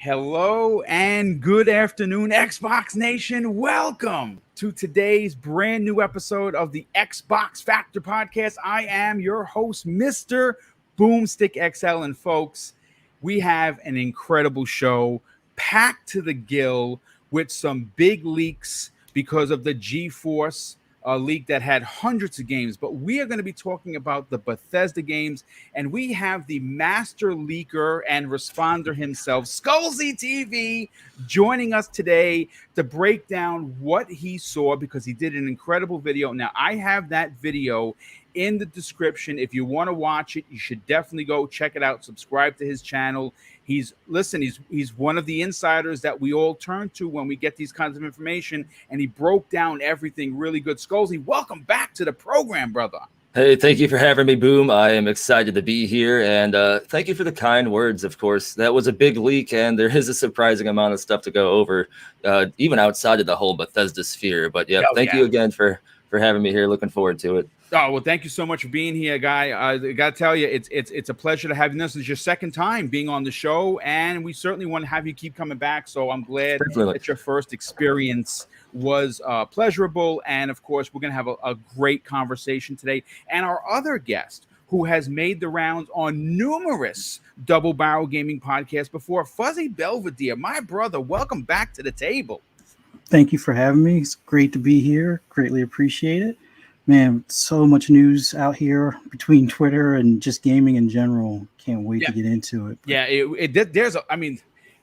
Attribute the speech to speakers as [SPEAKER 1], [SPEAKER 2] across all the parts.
[SPEAKER 1] Hello and good afternoon, Xbox Nation. Welcome to today's brand new episode of the Xbox Factor Podcast. I am your host, Mr. BoomStick XL. And folks, we have an incredible show packed to the gill with some big leaks because of the GeForce leak that had hundreds of games. But we are going to be talking about the Bethesda games, and we have the master leaker and responder himself, Skullsy TV, joining us today to break down what he saw because he did an incredible video. Now, I have that video in the description. If you want to watch it, you should definitely go check it out. Subscribe to his channel. He's one of the insiders that we all turn to when we get these kinds of information, and he broke down everything really good. Skullsy, welcome back to the program, brother.
[SPEAKER 2] Hey, thank you for having me, Boom. I am excited to be here, and thank you for the kind words, of course. That was a big leak, and there is a surprising amount of stuff to go over, even outside of the whole Bethesda sphere. But yeah, thank you again for having me here. Looking forward to it.
[SPEAKER 1] Oh, well, thank you so much for being here, guy. I got to tell you, it's a pleasure to have you. This is your second time being on the show, and we certainly want to have you keep coming back. So I'm glad that your first experience was pleasurable. And, of course, we're going to have a great conversation today. And our other guest, who has made the rounds on numerous Double Barrel Gaming podcasts before, Fuzzy Belvedere, my brother, welcome back to the table.
[SPEAKER 3] Thank you for having me. It's great to be here. Greatly appreciate it. Man, so much news out here between Twitter and just gaming in general. Can't wait to get into it.
[SPEAKER 1] Yeah,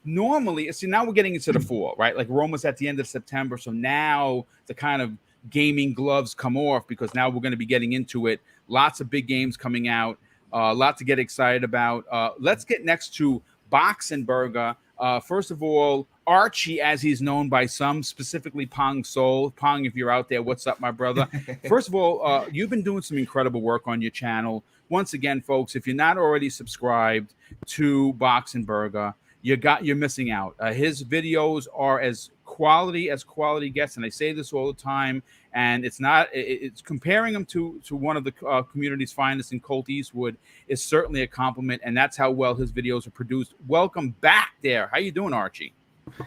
[SPEAKER 1] normally, see, now we're getting into the fall, right? Like we're almost at the end of September. So now the kind of gaming gloves come off because now we're going to be getting into it. Lots of big games coming out. A lot to get excited about. Let's get next to Boxenberger. First of all, Archie, as he's known by some, specifically Pong Soul. Pong, if you're out there, what's up, my brother? First of all, you've been doing some incredible work on your channel. Once again, folks, if you're not already subscribed to Boxenberger, you're missing out. His videos are as quality gets, and I say this all the time. And it's comparing him to one of the community's finest in Colt Eastwood is certainly a compliment, and that's how well his videos are produced. Welcome back there. How you doing, Archie?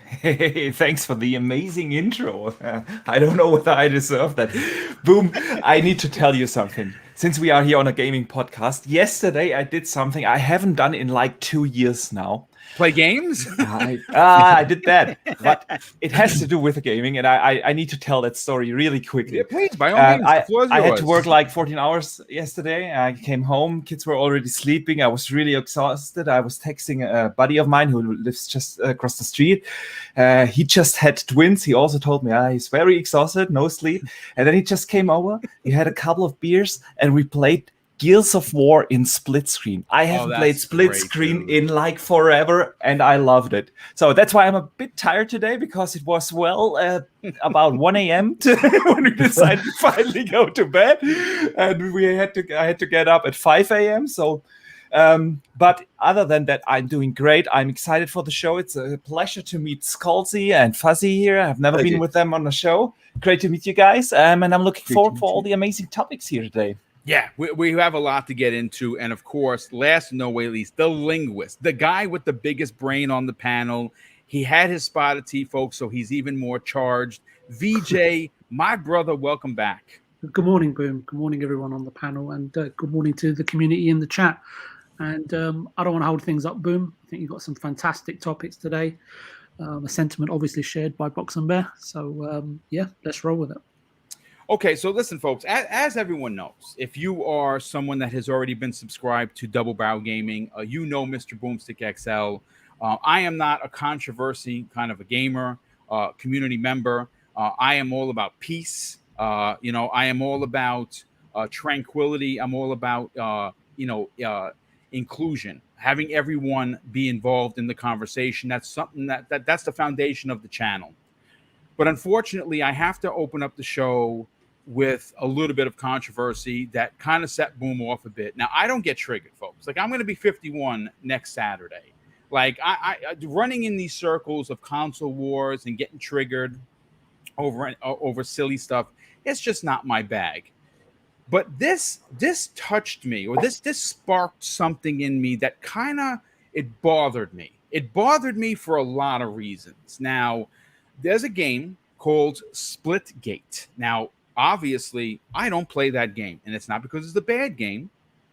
[SPEAKER 4] Hey, thanks for the amazing intro. I don't know whether I deserve that. Boom, I need to tell you something. Since we are here on a gaming podcast, yesterday I did something I haven't done in like 2 years now.
[SPEAKER 1] Play games?
[SPEAKER 4] I did that, but it has to do with gaming, and I need to tell that story really quickly.
[SPEAKER 1] Yeah, please, by all means.
[SPEAKER 4] I had to work like 14 hours yesterday. I came home, kids were already sleeping. I was really exhausted. I was texting a buddy of mine who lives just across the street. He just had twins. He also told me he's very exhausted, no sleep. And then he just came over. He had a couple of beers, and we played Gears of War in split screen. I haven't played split screen in like forever, and I loved it. So that's why I'm a bit tired today, because it was about 1 a.m. when we decided to finally go to bed, and I had to get up at 5 a.m. So, but other than that, I'm doing great. I'm excited for the show. It's a pleasure to meet Skullsy and Fuzzy here. I've never been with them on the show. Great to meet you guys, and I'm looking forward for all the amazing topics here today.
[SPEAKER 1] Yeah, we have a lot to get into. And of course, last no way least, the linguist, the guy with the biggest brain on the panel. He had his spot at T, folks, so he's even more charged. VJ, my brother, welcome back.
[SPEAKER 5] Good morning, Boom. Good morning, everyone on the panel, and good morning to the community in the chat. And I don't want to hold things up, Boom. I think you've got some fantastic topics today. A sentiment obviously shared by Box and Bear. So, yeah, let's roll with it.
[SPEAKER 1] Okay, so listen, folks, as everyone knows, if you are someone that has already been subscribed to Double Barrel Gaming, you know Mr. BoomStick XL. I am not a controversy kind of a gamer, community member. I am all about peace. I am all about tranquility. I'm all about, inclusion, having everyone be involved in the conversation. That's something that's the foundation of the channel. But unfortunately, I have to open up the show with a little bit of controversy that kind of set Boom off a bit. Now, I don't get triggered, folks. Like, I'm going to be 51 next Saturday. Like, I running in these circles of console wars and getting triggered over silly stuff, it's just not my bag. But this touched me, or this sparked something in me that kind of, it bothered me. It bothered me for a lot of reasons. Now, there's a game called Splitgate. Now, obviously, I don't play that game, and it's not because it's a bad game.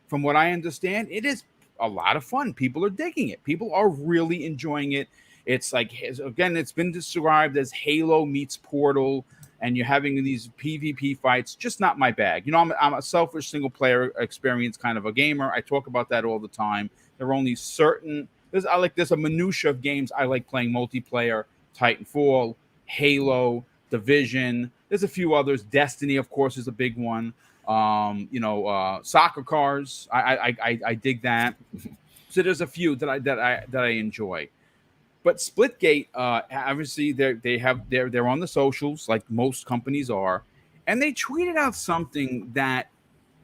[SPEAKER 1] From what I understand, it is a lot of fun. People are digging it. People are really enjoying it. It's like, again, it's been described as Halo meets Portal, and you're having these PvP fights. Just not my bag. You know, I'm a selfish single player experience kind of a gamer. I talk about that all the time. There are only certain there's a minutia of games I like playing multiplayer. Titanfall, Halo, Division. There's a few others. Destiny, of course, is a big one. Soccer cars. I dig that. So there's a few that I enjoy. But Splitgate, obviously they're on the socials like most companies are, and they tweeted out something that,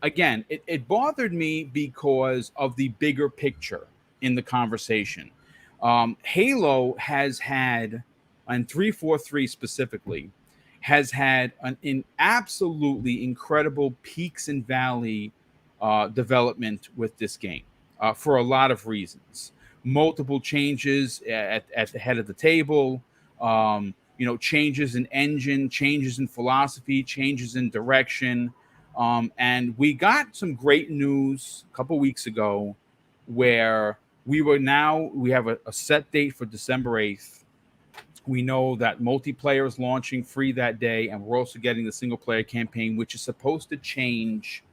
[SPEAKER 1] again, it bothered me because of the bigger picture in the conversation. Halo has had, and 343 specifically, has had an absolutely incredible peaks and valley development with this game for a lot of reasons. Multiple changes at the head of the table, changes in engine, changes in philosophy, changes in direction. And we got some great news a couple weeks ago where we have a set date for December 8th. We know that multiplayer is launching free that day, and we're also getting the single player campaign, which is supposed to change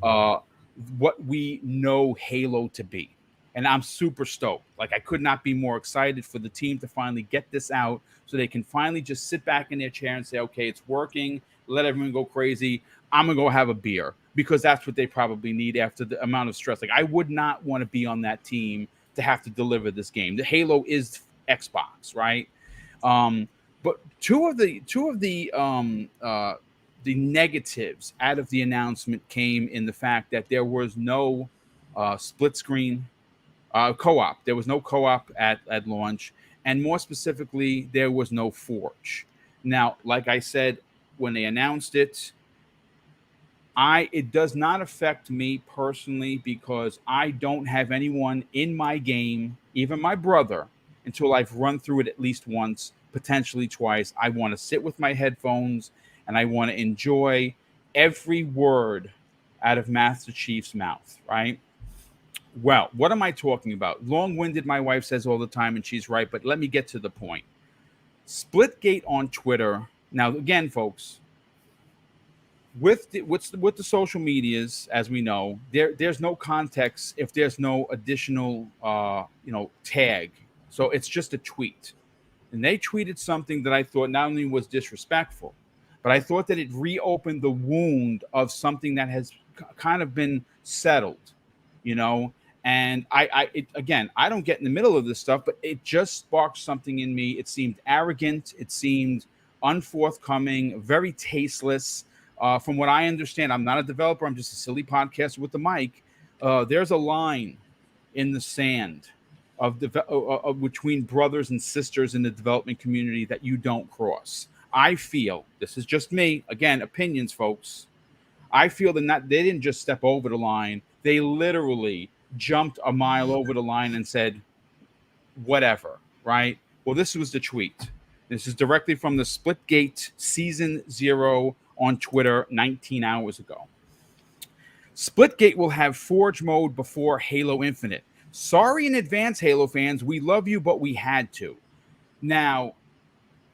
[SPEAKER 1] what we know Halo to be. And I'm super stoked. Like, I could not be more excited for the team to finally get this out so they can finally just sit back in their chair and say, okay, it's working. Let everyone go crazy. I'm going to go have a beer, because that's what they probably need after the amount of stress. Like, I would not want to be on that team to have to deliver this game. The Halo is Xbox, right? But two of the negatives out of the announcement came in the fact that there was no split screen co-op. There was no co-op at launch, and more specifically, there was no Forge. Now, like I said, when they announced it, it does not affect me personally, because I don't have anyone in my game, even my brother, until I've run through it at least once, potentially twice. I want to sit with my headphones and I want to enjoy every word out of Master Chief's mouth, right? Well, what am I talking about? Long-winded, my wife says all the time, and she's right, but let me get to the point. Splitgate on Twitter. Now, again, folks, with the social medias, as we know, there's no context if there's no additional tag. So it's just a tweet. And they tweeted something that I thought not only was disrespectful, but I thought that it reopened the wound of something that has kind of been settled, And I don't get in the middle of this stuff, but it just sparked something in me. It seemed arrogant. It seemed unforthcoming, very tasteless. From what I understand, I'm not a developer. I'm just a silly podcaster with the mic. There's a line in the sand of between brothers and sisters in the development community that you don't cross. I feel, this is just me, again, opinions, folks. I feel that they didn't just step over the line. They literally jumped a mile over the line and said, whatever, right? Well, this was the tweet. This is directly from the Splitgate Season 0 on Twitter 19 hours ago. Splitgate will have Forge mode before Halo Infinite. Sorry in advance, Halo fans. We love you, but we had to. Now,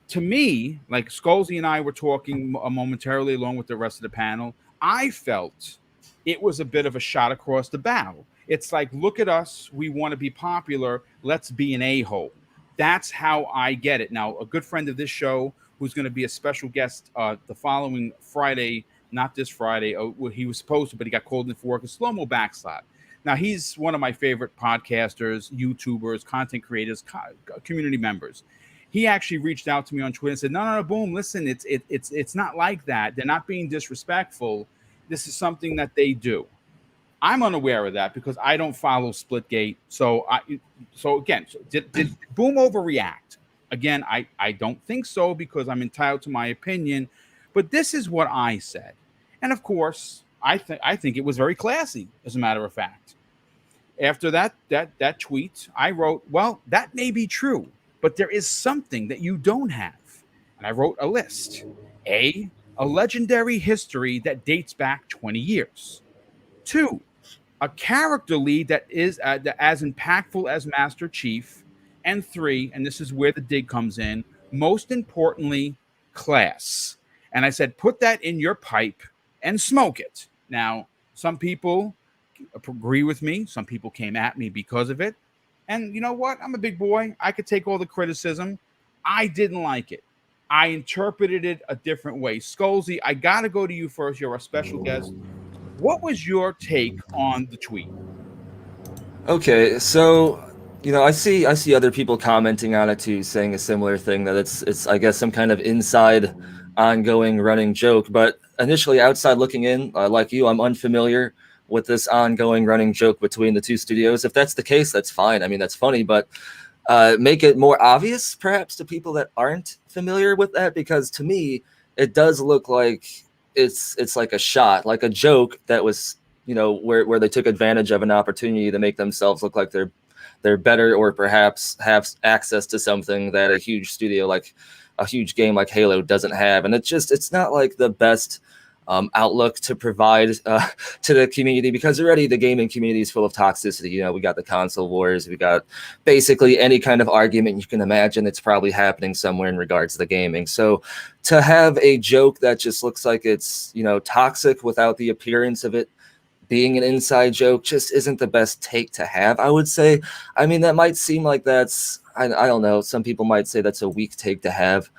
[SPEAKER 1] to me, like Skolzy and I were talking momentarily along with the rest of the panel, I felt it was a bit of a shot across the bow. It's like, look at us. We want to be popular. Let's be an a-hole. That's how I get it. Now, a good friend of this show, who's going to be a special guest the following Friday, not this Friday. He was supposed to, but he got called in for work. A slow-mo backslot. Now, he's one of my favorite podcasters, YouTubers, content creators, community members. He actually reached out to me on Twitter and said, no, Boom, listen, it's not like that. They're not being disrespectful. This is something that they do. I'm unaware of that because I don't follow Splitgate. So did Boom overreact? Again, I don't think so, because I'm entitled to my opinion. But this is what I said. And of course, I think it was very classy, as a matter of fact. after that tweet, I wrote, well, that may be true, but there is something that you don't have. And I wrote a list. A legendary history that dates back 20 years. 2, a character lead that is as impactful as Master Chief. And 3, and this is where the dig comes in, most importantly, class. And I said, put that in your pipe and smoke it. Now, some people agree with me. Some people came at me because of it. And you know what? I'm a big boy. I could take all the criticism. I didn't like it. I interpreted it a different way. Skolzy, I got to go to you first. You're a special guest. What was your take on the tweet?
[SPEAKER 2] Okay, so I see other people commenting on it too, saying a similar thing, that it's I guess some kind of inside ongoing running joke. But initially, outside looking in, like you, I'm unfamiliar with this ongoing running joke between the two studios. If that's the case, that's fine. I mean, that's funny, but make it more obvious perhaps to people that aren't familiar with that, because to me it does look like it's like a shot, like a joke that was where they took advantage of an opportunity to make themselves look like they're better, or perhaps have access to something that a huge studio, like a huge game like Halo, doesn't have. And it's not like the best outlook to provide to the community, because already the gaming community is full of toxicity. We got the console wars, we got basically any kind of argument you can imagine. It's probably happening somewhere in regards to the gaming. So to have a joke that just looks like it's toxic without the appearance of it being an inside joke just isn't the best take to have, I would say. I mean, that might seem like that's, I don't know, some people might say that's a weak take to have.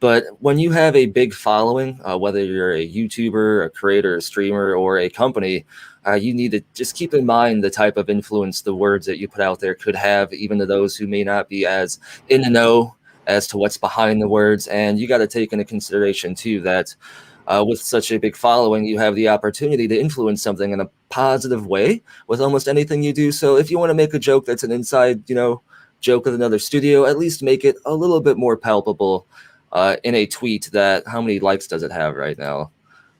[SPEAKER 2] But when you have a big following, whether you're a YouTuber, a creator, a streamer, or a company, you need to just keep in mind the type of influence the words that you put out there could have, even to those who may not be as in the know as to what's behind the words. And you got to take into consideration, too, that with such a big following, you have the opportunity to influence something in a positive way with almost anything you do. So if you want to make a joke that's an inside, joke with another studio, at least make it a little bit more palpable. In a tweet that, how many likes does it have right now?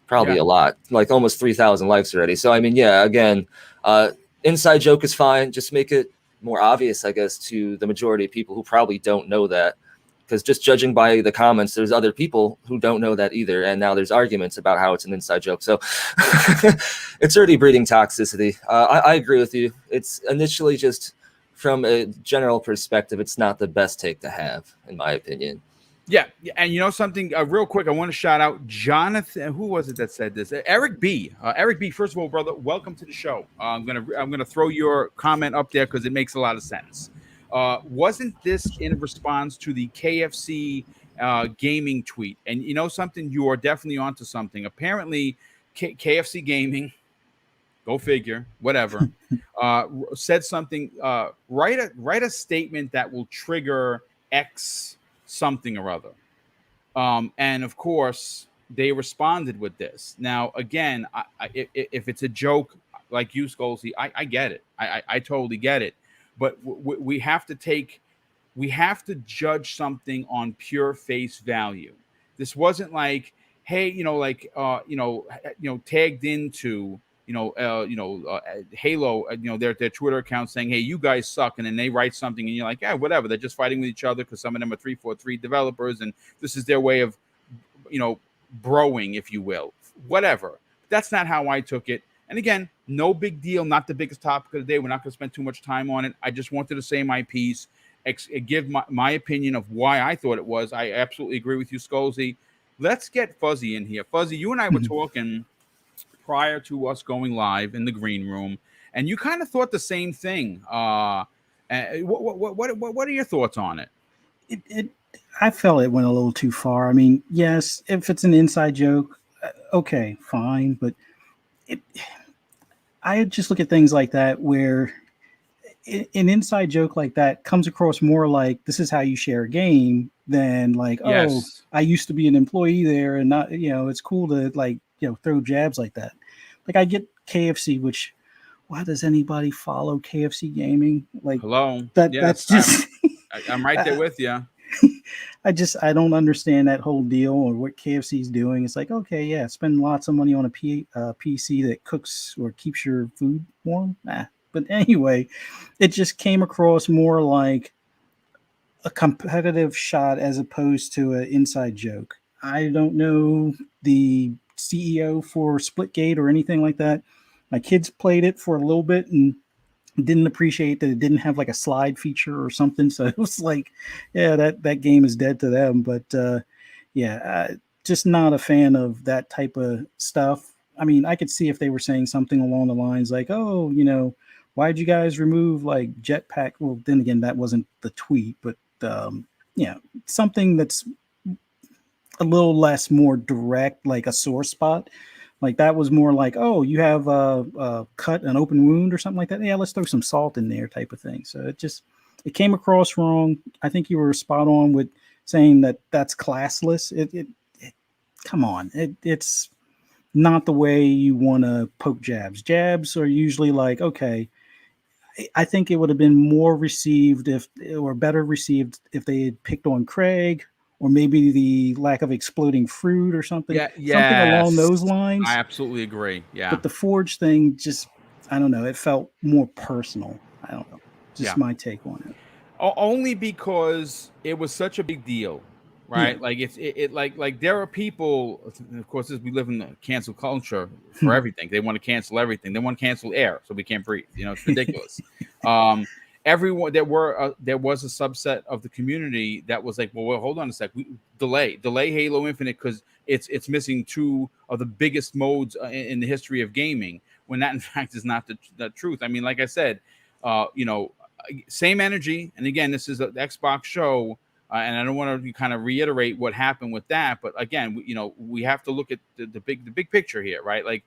[SPEAKER 2] Probably a lot, like almost 3,000 likes already. So, I mean, yeah, again, inside joke is fine. Just make it more obvious, I guess, to the majority of people who probably don't know that. Because just judging by the comments, there's other people who don't know that either. And now there's arguments about how it's an inside joke. So it's already breeding toxicity. I agree with you. It's initially just from a general perspective, it's not the best take to have, in my opinion.
[SPEAKER 1] Yeah, and something real quick, I want to shout out Jonathan. Who was it that said this? Eric B. Eric B. First of all, brother, welcome to the show. I'm gonna throw your comment up there because it makes a lot of sense. Wasn't this in response to the KFC gaming tweet? And something, you are definitely onto something. Apparently, KFC gaming, go figure, whatever, said something. Write a statement that will trigger X something or other. And of course, they responded with this. Now, again, if it's a joke like you, Skolzy, I get it. I totally get it. But we have to judge something on pure face value. This wasn't like, hey, tagged into Halo, their Twitter account saying, hey, you guys suck. And then they write something and you're like, yeah, whatever. They're just fighting with each other because some of them are 343 developers. And this is their way of, broing, if you will, whatever. That's not how I took it. And again, no big deal. Not the biggest topic of the day. We're not going to spend too much time on it. I just wanted to say my piece, give my opinion of why I thought it was. I absolutely agree with you, Skolzy. Let's get Fuzzy in here. Fuzzy, you and I were talking prior to us going live in the green room, and you kind of thought the same thing. What are your thoughts on it?
[SPEAKER 3] I felt it went a little too far. I mean, yes, if it's an inside joke, okay, fine, but I just look at things like that where an inside joke like that comes across more like this is how you share a game than like,
[SPEAKER 1] yes,
[SPEAKER 3] oh, I used to be an employee there, and not, it's cool to throw jabs like that. Like, I get KFC, which, why does anybody follow KFC gaming? Like,
[SPEAKER 1] hello,
[SPEAKER 3] that's just
[SPEAKER 1] I'm right there with you.
[SPEAKER 3] I don't understand that whole deal or what KFC is doing. It's like, okay, yeah, spend lots of money on a PC that cooks or keeps your food warm. But anyway, it just came across more like a competitive shot as opposed to an inside joke. I don't know the CEO for Splitgate or anything like that. My kids played it for a little bit and didn't appreciate that it didn't have like a slide feature or something. So it was like, yeah, that game is dead to them. But just not a fan of that type of stuff. I mean, I could see if they were saying something along the lines like, oh, why'd you guys remove like jetpack? Well, then again, that wasn't the tweet, but something that's a little less more direct, like a sore spot. Like that was more like, oh, you have a cut, an open wound or something like that. Yeah, let's throw some salt in there type of thing. So it came across wrong. I think you were spot on with saying that that's classless. It come on. It's not the way you want to poke jabs. Jabs are usually like, okay, I think it would have been more received better received if they had picked on Craig or maybe the lack of exploding fruit or something. Something along those lines.
[SPEAKER 1] I absolutely agree. Yeah.
[SPEAKER 3] But the Forge thing just, I don't know, it felt more personal. I don't know. Just my take on it.
[SPEAKER 1] Only because it was such a big deal, right? Yeah. Like it like there are people, of course, as we live in the cancel culture for everything. They want to cancel everything. They want to cancel air so we can't breathe. It's ridiculous. Everyone there was a subset of the community that was like, well, hold on a sec, delay Halo Infinite because it's missing two of the biggest modes in the history of gaming, when that in fact is not the truth. I mean, like I said, same energy, and again, this is the Xbox show, and I don't want to kind of reiterate what happened with that, but again, we have to look at the big picture here, right? Like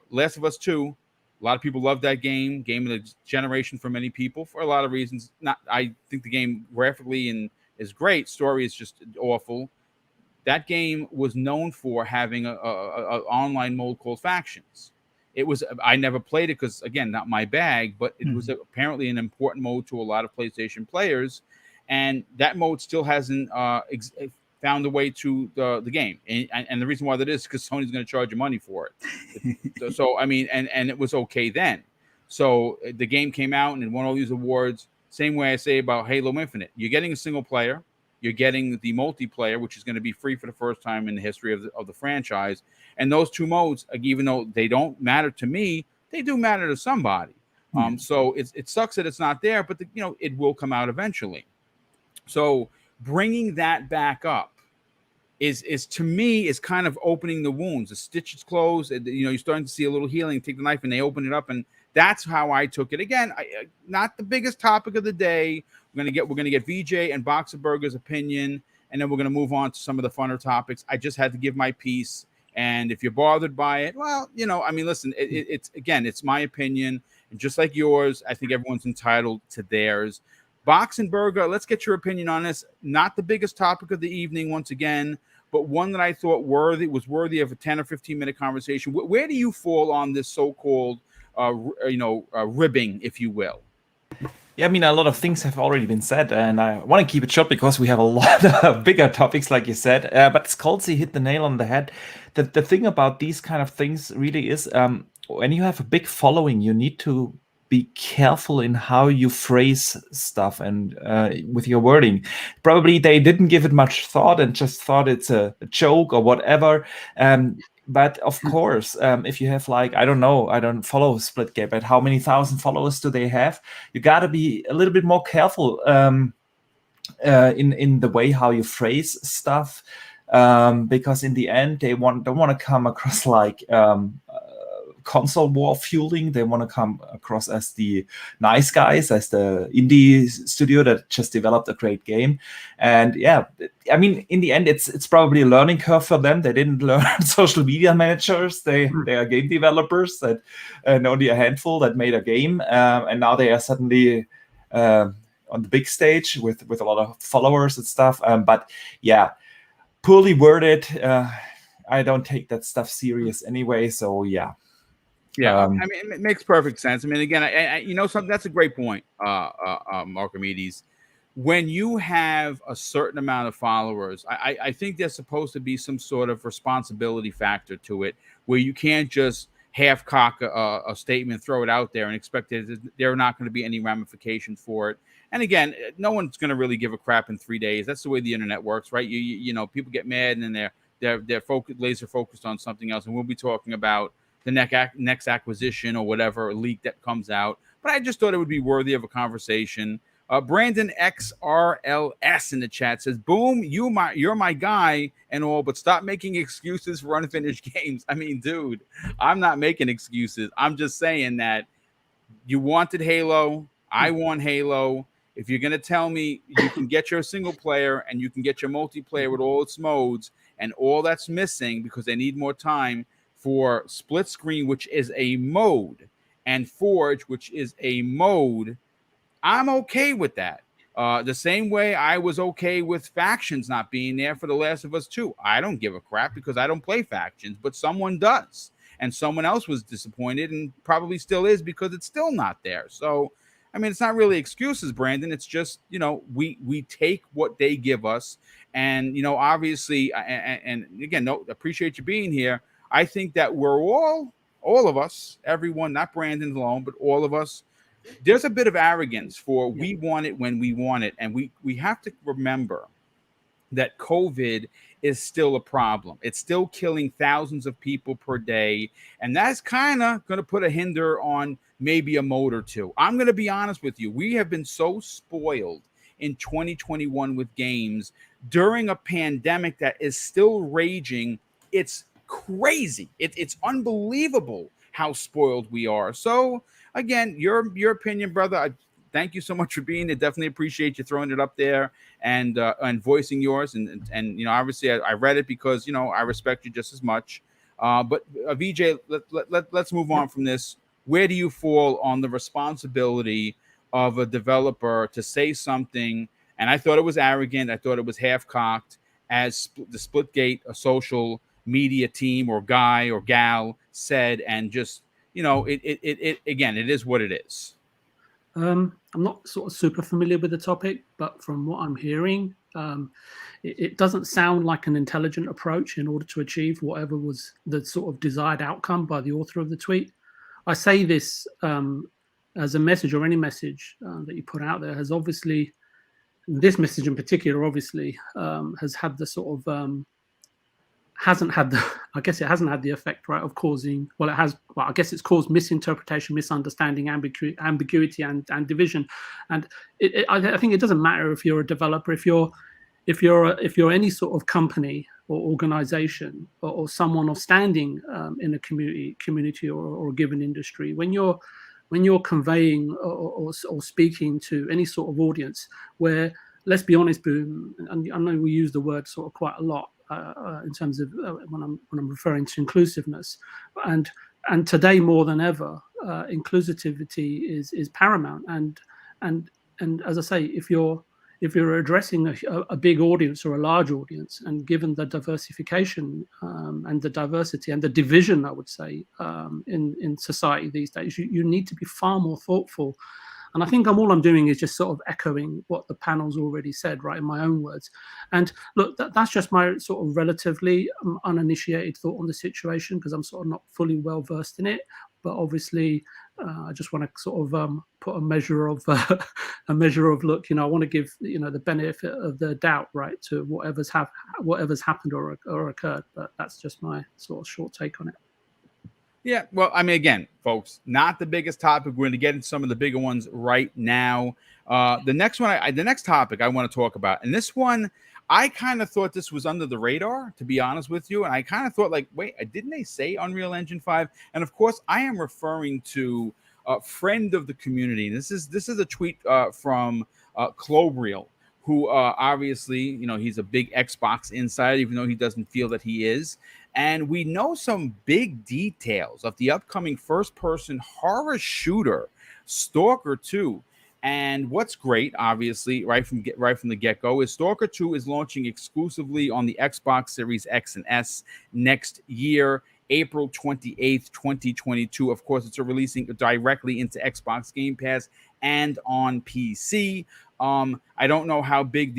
[SPEAKER 1] Last of Us 2. A lot of people love that game of the generation for many people for a lot of reasons. I think the game graphically is great. Story is just awful. That game was known for having a online mode called Factions. I never played it because, again, not my bag, but it was apparently an important mode to a lot of PlayStation players. And that mode still hasn't found a way to the game. And the reason why that is because Sony's going to charge you money for it. So, I mean, and it was okay then. So the game came out and it won all these awards. Same way I say about Halo Infinite. You're getting a single player. You're getting the multiplayer, which is going to be free for the first time in the history of the franchise. And those two modes, even though they don't matter to me, they do matter to somebody. So it sucks that it's not there, but it will come out eventually. So bringing that back up is to me is kind of opening the wounds. The stitch is closed. You're starting to see a little healing. Take the knife and they open it up, and that's how I took it. Again, not the biggest topic of the day. We're gonna get VJ and Boxer Burger's opinion, and then we're gonna move on to some of the funner topics. I just had to give my piece, and if you're bothered by it, well, I mean, listen, it's my opinion, and just like yours, I think everyone's entitled to theirs. Box and Burger, let's get your opinion on this. Not the biggest topic of the evening, once again, but one that I thought was worthy of a 10 or 15-minute conversation. Where do you fall on this so-called, ribbing, if you will?
[SPEAKER 4] Yeah, I mean, a lot of things have already been said, and I want to keep it short because we have a lot of bigger topics, like you said. But Scalzi hit the nail on the head. The thing about these kind of things really is when you have a big following, you need to be careful in how you phrase stuff and with your wording. Probably they didn't give it much thought and just thought it's a joke or whatever. But of course, if you have I don't follow Splitgate, but how many thousand followers do they have? You got to be a little bit more careful in the way how you phrase stuff, because in the end they don't want to come across like console war fueling. They want to come across as the nice guys, as the indie studio that just developed a great game. And yeah, I mean, in the end, it's probably a learning curve for them. They didn't learn social media managers. They are game developers that only a handful that made a game, and now they are suddenly on the big stage with a lot of followers and stuff. But yeah, poorly worded. I don't take that stuff serious anyway. So yeah.
[SPEAKER 1] Yeah, I mean, it makes perfect sense. I mean, again, something that's a great point, Archimedes. When you have a certain amount of followers, I think there's supposed to be some sort of responsibility factor to it, where you can't just half cock a statement, throw it out there, and expect that there are not going to be any ramifications for it. And again, no one's going to really give a crap in 3 days. That's the way the internet works, right? You know, people get mad and they're laser focused on something else, and we'll be talking about the next acquisition or whatever leak that comes out. But I just thought it would be worthy of a conversation. Brandon XRLS in the chat says, "Boom, you're my guy and all, but stop making excuses for unfinished games." I mean, dude, I'm not making excuses. I'm just saying that you wanted Halo. I want Halo. If you're gonna tell me you can get your single player and you can get your multiplayer with all its modes, and all that's missing because they need more time for split screen, which is a mode, and Forge, which is a mode, I'm okay with that. The same way I was okay with factions not being there for The Last of Us 2. I don't give a crap because I don't play factions, but someone does. And someone else was disappointed and probably still is because it's still not there. So, I mean, it's not really excuses, Brandon. It's just, you know, we take what they give us. And, you know, obviously, and again, no, appreciate you being here. I think that we're all of us, everyone, not Brandon alone, but all of us, there's a bit of arrogance for we want it when we want it. And we have to remember that COVID is still a problem. It's still killing thousands of people per day. And that's kind of going to put a hinder on maybe a mode or two. I'm going to be honest with you. We have been so spoiled in 2021 with games during a pandemic that is still raging. It's crazy. It's unbelievable how spoiled we are. So again, your opinion, brother. I thank you so much for being there. Definitely appreciate you throwing it up there and voicing yours. And you know, obviously I read it because, you know, I respect you just as much. But VJ, let's move on from this. Where do you fall on the responsibility of a developer to say something? And I thought it was arrogant. I thought it was half-cocked, as the Splitgate, a social media team or guy or gal said, and just, you know, it again, it is what it is.
[SPEAKER 5] I'm not sort of super familiar with the topic, but from what I'm hearing, it doesn't sound like an intelligent approach in order to achieve whatever was the sort of desired outcome by the author of the tweet. I say this as a message, or any message that you put out there has obviously, this message in particular, obviously has had the sort of hasn't had the, I guess it hasn't had the effect, right, of causing, well, it has, well, I guess it's caused misinterpretation, misunderstanding, ambiguity, and division. And I think it doesn't matter if you're a developer, if you're any sort of company or organization or someone of standing in a community or a given industry, when you're conveying or speaking to any sort of audience where, let's be honest, Boom, and I know we use the word sort of quite a lot in terms of when I'm referring to inclusiveness, and today more than ever, inclusivity is paramount. And as I say, if you're addressing a big audience or a large audience, and given the diversification and the diversity and the division, I would say, in society these days, you need to be far more thoughtful. And I think all I'm doing is just sort of echoing what the panel's already said, right, in my own words. And look, that's just my sort of relatively uninitiated thought on the situation, because I'm sort of not fully well versed in it. But obviously, I just want to sort of put a measure of look. You know, I want to give, you know, the benefit of the doubt, right, to whatever's happened or occurred. But that's just my sort of short take on it.
[SPEAKER 1] Yeah, well, I mean, again, folks, not the biggest topic. We're going to get into some of the bigger ones right now. The next topic I want to talk about, and this one, I kind of thought this was under the radar, to be honest with you. And I kind of thought, like, wait, didn't they say Unreal Engine 5? And of course, I am referring to a friend of the community. This is a tweet from Clobriel, who obviously, you know, he's a big Xbox insider, even though he doesn't feel that he is. And we know some big details of the upcoming first-person horror shooter, Stalker 2. And what's great, obviously, right from the get-go, is Stalker 2 is launching exclusively on the Xbox Series X and S next year, April 28th, 2022. Of course, it's releasing directly into Xbox Game Pass and on PC. I don't know how big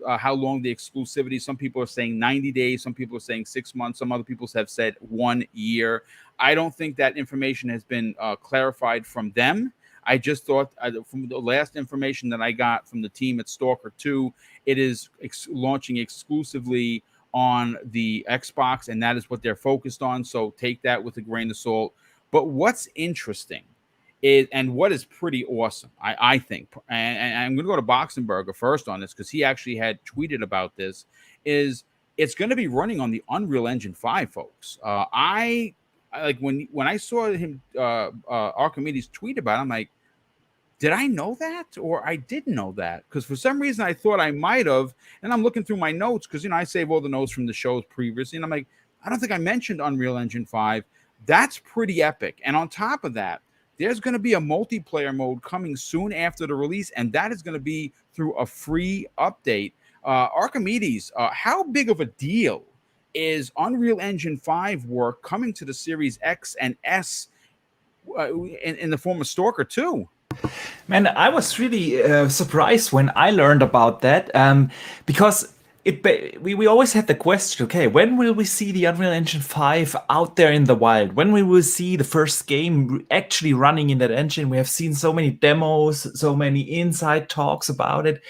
[SPEAKER 1] how long the exclusivity. Some people are saying 90 days. Some people are saying 6 months. Some other people have said 1 year. I don't think that information has been clarified from them. I just thought from the last information that I got from the team at Stalker 2, it is launching exclusively on the Xbox, and that is what they're focused on. So take that with a grain of salt. But what's interesting is, and what is pretty awesome, I think, and I'm going to go to Boxenberger first on this because he actually had tweeted about this, is it's going to be running on the Unreal Engine 5, folks. I like when I saw him Archimedes tweet about it, I'm like, did I know that or I didn't know that? Because for some reason I thought I might have, and I'm looking through my notes because I save all the notes from the shows previously, and I'm like, I don't think I mentioned Unreal Engine 5. That's pretty epic. And on top of that, there's going to be a multiplayer mode coming soon after the release, and that is going to be through a free update. Archimedes, how big of a deal is Unreal Engine 5 work coming to the Series X and S in the form of Stalker 2?
[SPEAKER 4] Man, I was really surprised when I learned about that because we always had the question, okay, when will we see the Unreal Engine 5 out there in the wild? When we will see the first game actually running in that engine? We have seen so many demos, so many inside talks about it.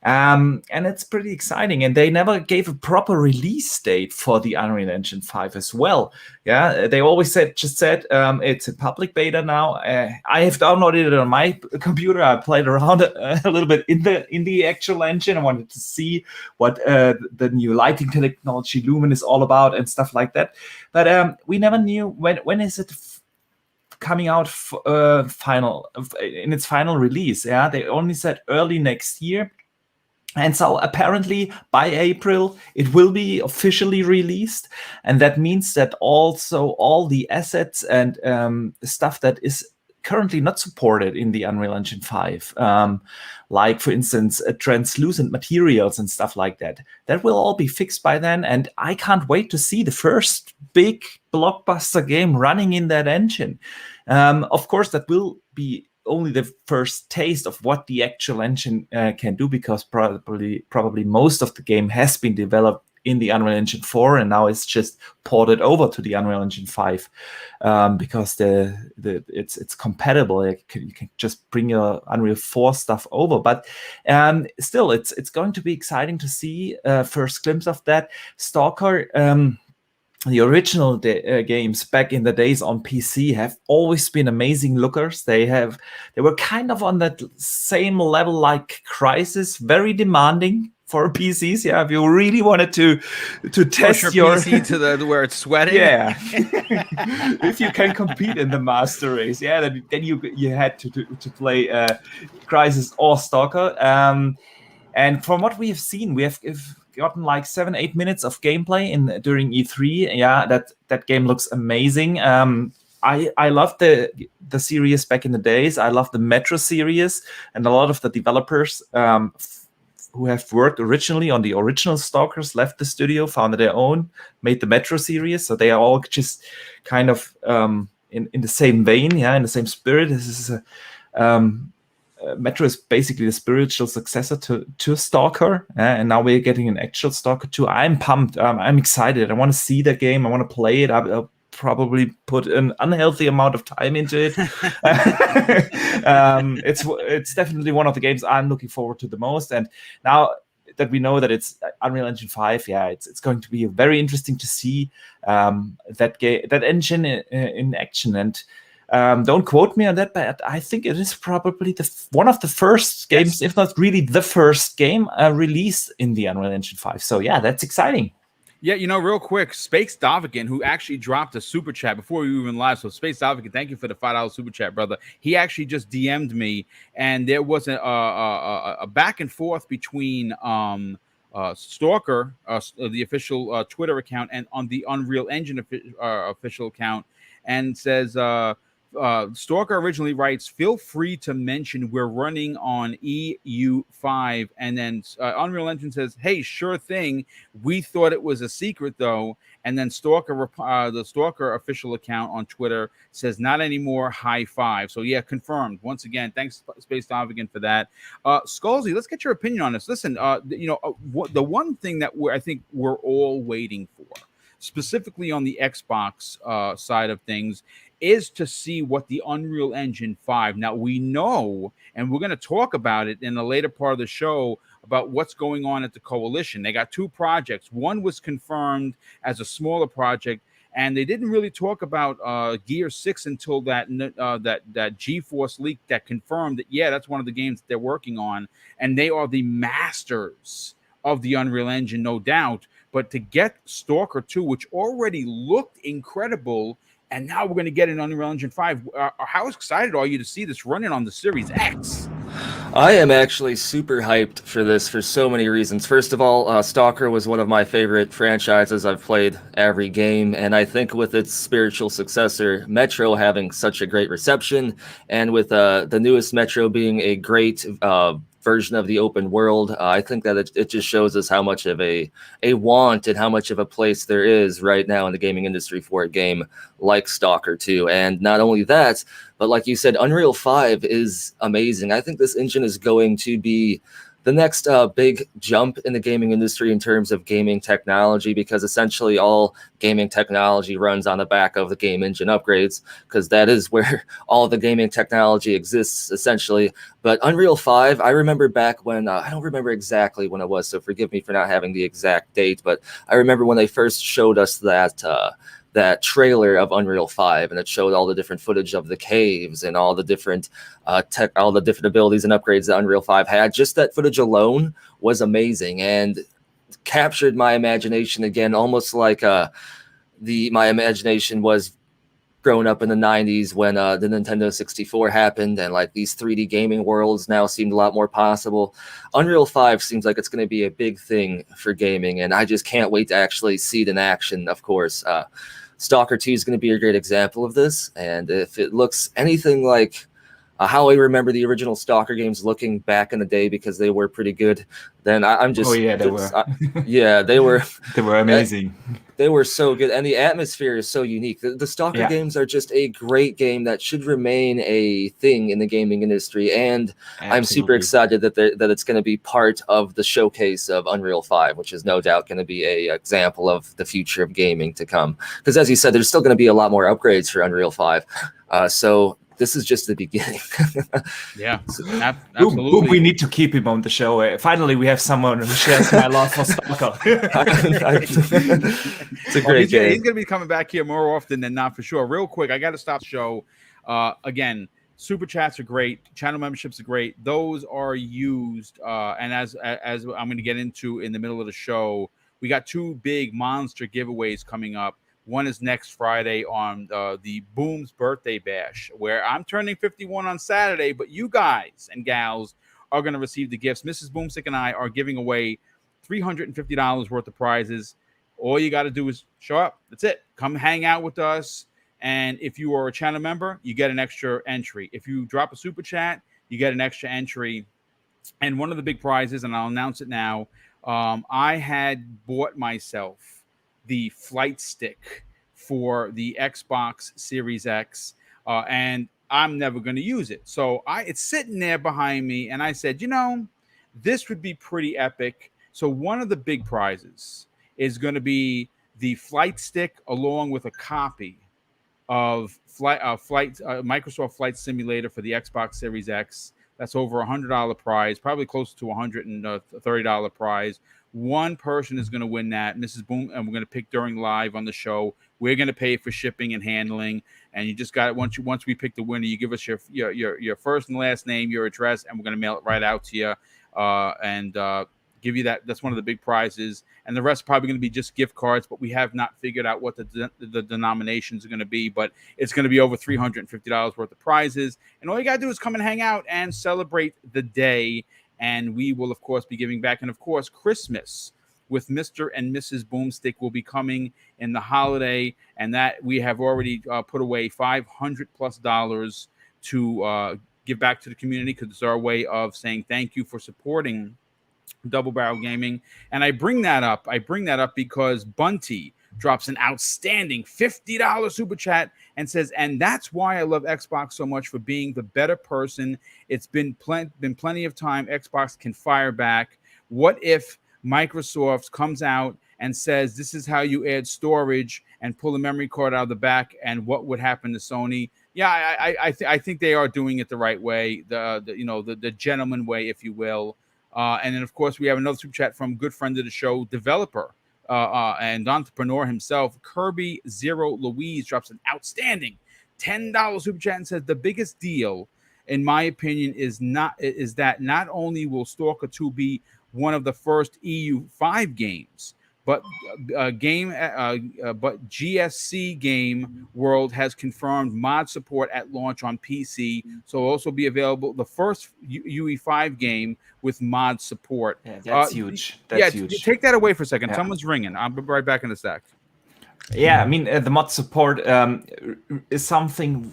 [SPEAKER 4] And it's pretty exciting. And they never gave a proper release date for the Unreal Engine 5 as well. Yeah, they always just said it's a public beta now. I have downloaded it on my computer. I played around a little bit in the actual engine. I wanted to see what the new lighting technology Lumen is all about and stuff like that. But we never knew when is it coming out in its final release. Yeah, they only said early next year. And so apparently by April, it will be officially released. And that means that also all the assets and stuff that is currently not supported in the Unreal Engine 5, like, for instance, translucent materials and stuff like that, that will all be fixed by then. And I can't wait to see the first big blockbuster game running in that engine. Of course, that will be only the first taste of what the actual engine can do, because probably most of the game has been developed in the Unreal Engine 4 and now it's just ported over to the Unreal Engine 5 because it's compatible. You can just bring your Unreal 4 stuff over, but still it's going to be exciting to see first glimpse of that. Stalker, the original games back in the days on PC have always been amazing lookers. They were kind of on that same level like Crysis, very demanding for PCs. Yeah, if you really wanted to test your
[SPEAKER 1] PC to where it's sweating.
[SPEAKER 4] Yeah, if you can compete in the master race, yeah, then you had to play Crysis or Stalker. And from what we have seen, we have gotten like 7-8 minutes of gameplay during E3. Yeah, that game looks amazing. I love the series back in the days. I love the Metro series, and a lot of the developers who have worked originally on the original Stalkers left the studio, founded their own, made the Metro series. So they are all just kind of in the same vein, yeah, in the same spirit. This is Metro is basically the spiritual successor to Stalker, and now we're getting an actual Stalker 2. I'm pumped. I'm excited. I want to see the game. I want to play it. I'll probably put an unhealthy amount of time into it. It's definitely one of the games I'm looking forward to the most. And now that we know that it's Unreal Engine 5, yeah, it's going to be very interesting to see that engine in action. And don't quote me on that, but I think it is probably one of the first games, if not really the first game, released in the Unreal Engine 5. So yeah, that's exciting.
[SPEAKER 1] Yeah, real quick, Space Davigan, who actually dropped a super chat before we were even live. So Space Davigan, thank you for the $5 super chat, brother. He actually just DM'd me, and there was a back and forth between Stalker, the official Twitter account, and on the Unreal Engine official account, and says Stalker originally writes, feel free to mention we're running on EU5, and then Unreal Engine says, hey, sure thing, we thought it was a secret though. And then the Stalker official account on Twitter says, not anymore, high five. So yeah, confirmed. Once again, thanks Space Davigan for that. Scalzi, let's get your opinion on this. Listen, the one thing that I think we're all waiting for, specifically on the Xbox side of things, is to see what the Unreal Engine 5. Now, we know, and we're going to talk about it in the later part of the show, about what's going on at the Coalition. They got 2 projects. One was confirmed as a smaller project, and they didn't really talk about Gear 6 until that GeForce leak that confirmed that, yeah, that's one of the games that they're working on, and they are the masters of the Unreal Engine, no doubt. But to get Stalker 2, which already looked incredible, and now we're going to get an Unreal Engine 5. How excited are you to see this running on the Series X?
[SPEAKER 2] I am actually super hyped for this for so many reasons. First of all, Stalker was one of my favorite franchises. I've played every game, and I think with its spiritual successor, Metro, having such a great reception, and with the newest Metro being a great version of the open world, I think that it just shows us how much of a want and how much of a place there is right now in the gaming industry for a game like Stalker 2. And not only that, but like you said, Unreal 5 is amazing. I think this engine is going to be the next big jump in the gaming industry in terms of gaming technology, because essentially all gaming technology runs on the back of the game engine upgrades, because that is where all the gaming technology exists, essentially. But Unreal 5, I remember back when, I don't remember exactly when it was, so forgive me for not having the exact date, but I remember when they first showed us that trailer of Unreal 5, and it showed all the different footage of the caves and all the different all the different abilities and upgrades that Unreal 5 had. Just that footage alone was amazing and captured my imagination again, almost like my imagination was growing up in the 90s when the Nintendo 64 happened, and like these 3D gaming worlds now seemed a lot more possible. Unreal 5 seems like it's going to be a big thing for gaming, and I just can't wait to actually see it in action, of course. Stalker 2 is going to be a great example of this, and if it looks anything like how I remember the original Stalker games looking back in the day, because they were pretty good, then I'm just...
[SPEAKER 4] Oh yeah, they were.
[SPEAKER 2] Yeah, they were.
[SPEAKER 4] They were amazing.
[SPEAKER 2] They were so good, and the atmosphere is so unique. The Stalker games are just a great game that should remain a thing in the gaming industry, and
[SPEAKER 4] Absolutely.
[SPEAKER 2] I'm super excited that it's going to be part of the showcase of Unreal 5, which is no doubt going to be a example of the future of gaming to come. Because as you said, there's still going to be a lot more upgrades for Unreal 5. So this is just the beginning.
[SPEAKER 1] Yeah,
[SPEAKER 4] Boom,
[SPEAKER 1] absolutely.
[SPEAKER 4] we need to keep him on the show. Finally, we have someone who shares my love for Stalker.
[SPEAKER 2] It's a great game.
[SPEAKER 1] He's going to be coming back here more often than not, for sure. Real quick, I got to stop the show. Again, super chats are great. Channel memberships are great. Those are used. And as I'm going to get into in the middle of the show, we got 2 big monster giveaways coming up. One is next Friday on the Boom's birthday bash, where I'm turning 51 on Saturday, but you guys and gals are going to receive the gifts. Mrs. BoomStick and I are giving away $350 worth of prizes. All you got to do is show up. That's it. Come hang out with us. And if you are a channel member, you get an extra entry. If you drop a super chat, you get an extra entry. And one of the big prizes, and I'll announce it now, I had bought myself the flight stick for the Xbox Series X, and I'm never going to use it. So it's sitting there behind me, and I said, this would be pretty epic. So one of the big prizes is going to be the flight stick along with a copy of Microsoft Flight Simulator for the Xbox Series X. That's over $100 prize, probably close to $130 prize. One person is going to win that, Mrs. Boom, and we're going to pick during live on the show. We're going to pay for shipping and handling, and you just got it. Once we pick the winner, you give us your first and last name, your address, and we're going to mail it right out to you, and give you that. That's one of the big prizes, and the rest are probably going to be just gift cards. But we have not figured out what the denominations are going to be. But it's going to be over $350 worth of prizes, and all you got to do is come and hang out and celebrate the day. And we will, of course, be giving back. And, of course, Christmas with Mr. and Mrs. BoomStick will be coming in the holiday. And that we have already put away $500+ to give back to the community, because it's our way of saying thank you for supporting Double Barrel Gaming. And I bring that up because Bunty drops an outstanding $50 super chat and says, and that's why I love Xbox so much, for being the better person. It's been plenty of time Xbox can fire back. What if Microsoft comes out and says this is how you add storage and pull the memory card out of the back, and what would happen to Sony. Yeah, I think they are doing it the right way, the gentleman way, if you will. And then, of course, we have another super chat from good friend of the show, developer and entrepreneur himself, Kirby Zero Louise, drops an outstanding $10 super chat and says the biggest deal, in my opinion, is that not only will Stalker 2 be one of the first EU5 games, but GSC Game World has confirmed mod support at launch on PC, so it'll also be available, the first UE5 game with mod support.
[SPEAKER 4] Yeah, that's huge. That's huge.
[SPEAKER 1] Take that away for a second. Yeah. Someone's ringing. I'll be right back in a sec.
[SPEAKER 4] Yeah, I mean, the mod support is something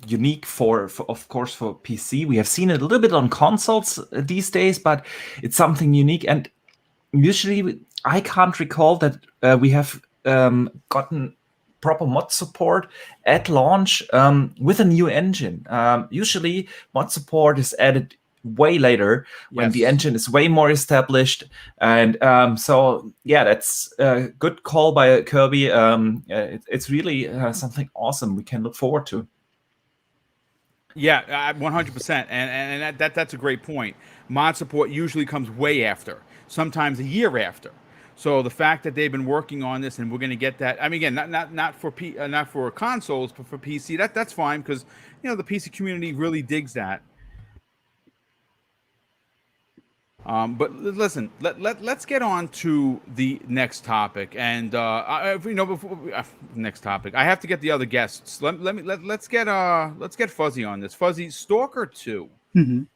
[SPEAKER 4] unique for, of course, for PC. We have seen it a little bit on consoles these days, but it's something unique. And usually, I can't recall that we have gotten proper mod support at launch with a new engine. Usually, mod support is added way later when the engine is way more established. And so, yeah, that's a good call by Kirby. It's really something awesome we can look forward to.
[SPEAKER 1] Yeah, 100%. And that's a great point. Mod support usually comes way after, sometimes a year after. So the fact that they've been working on this, and we're going to get that. I mean, again, not for consoles, but for PC. That's fine, because the PC community really digs that. But listen, let's get on to the next topic, and next topic. I have to get the other guests. Let's get Fuzzy on this. Fuzzy, Stalker 2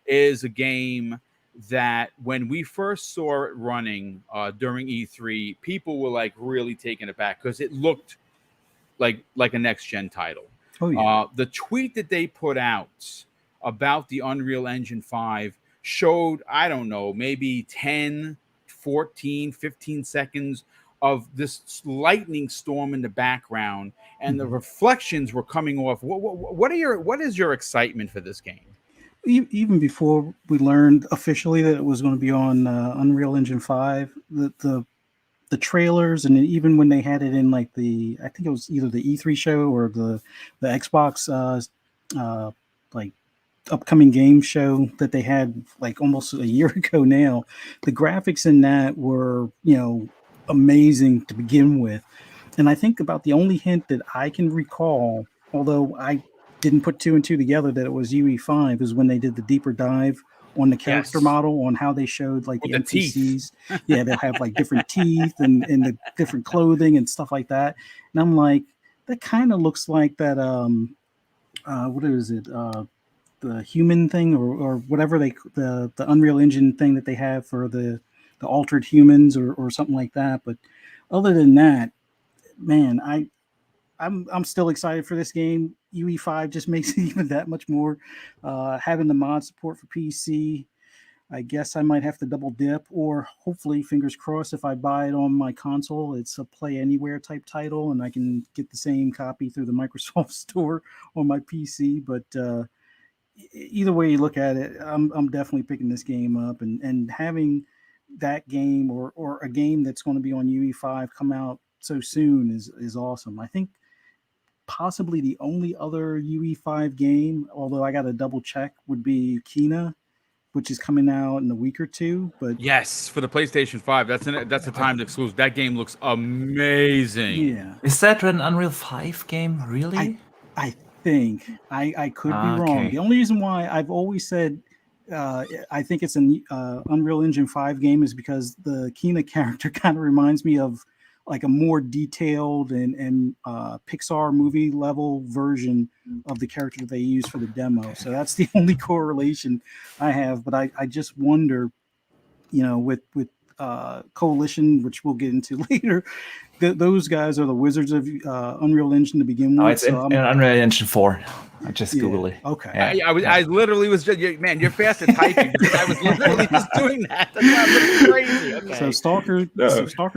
[SPEAKER 1] is a game that when we first saw it running during E3, people were like really taken aback because it looked like a next gen title.
[SPEAKER 3] Oh yeah.
[SPEAKER 1] The tweet that they put out about the Unreal Engine 5 showed, I don't know, maybe 10, 14, 15 seconds of this lightning storm in the background, and the reflections were coming off. What is your excitement for this game?
[SPEAKER 3] Even before we learned officially that it was going to be on Unreal Engine 5, the trailers, and even when they had it in like I think it was either the E3 show or the Xbox like upcoming game show that they had like almost a year ago now, the graphics in that were amazing to begin with. And I think about the only hint that I can recall, although I didn't put two and two together, that it was UE5, is when they did the deeper dive on the character model, on how they showed like the NPCs. Yeah, they'll have like different teeth and the different clothing and stuff like that. And I'm like, that kind of looks like that what is it, the human thing or whatever the Unreal Engine thing that they have for the altered humans or something like that. But other than that, man, I'm still excited for this game. UE5 just makes it even that much more. Having the mod support for PC, I guess I might have to double dip, or hopefully, fingers crossed, if I buy it on my console, it's a Play Anywhere type title, and I can get the same copy through the Microsoft Store on my PC. But either way you look at it, I'm definitely picking this game up, and having that game or a game that's going to be on UE5 come out so soon is awesome. I think possibly the only other UE5 game, although I got to double check, would be Kena, which is coming out in a week or two. But
[SPEAKER 1] yes, for the PlayStation 5, that's a timed exclusive. That game looks amazing.
[SPEAKER 3] Yeah,
[SPEAKER 4] is that an Unreal 5 game? Really?
[SPEAKER 3] I think I could be wrong. The only reason why I've always said I think it's an Unreal Engine 5 game is because the Kena character kind of reminds me of like a more detailed and Pixar movie level version of the character that they use for the demo. So that's the only correlation I have. But I just wonder, with Coalition, which we'll get into later, those guys are the wizards of Unreal Engine to begin with.
[SPEAKER 4] Oh, it's in Unreal Engine 4. I just Googled it.
[SPEAKER 3] Okay.
[SPEAKER 1] Yeah. I literally was just, man, you're fast at typing. I was literally just doing that. That's crazy. Okay.
[SPEAKER 3] So Stalker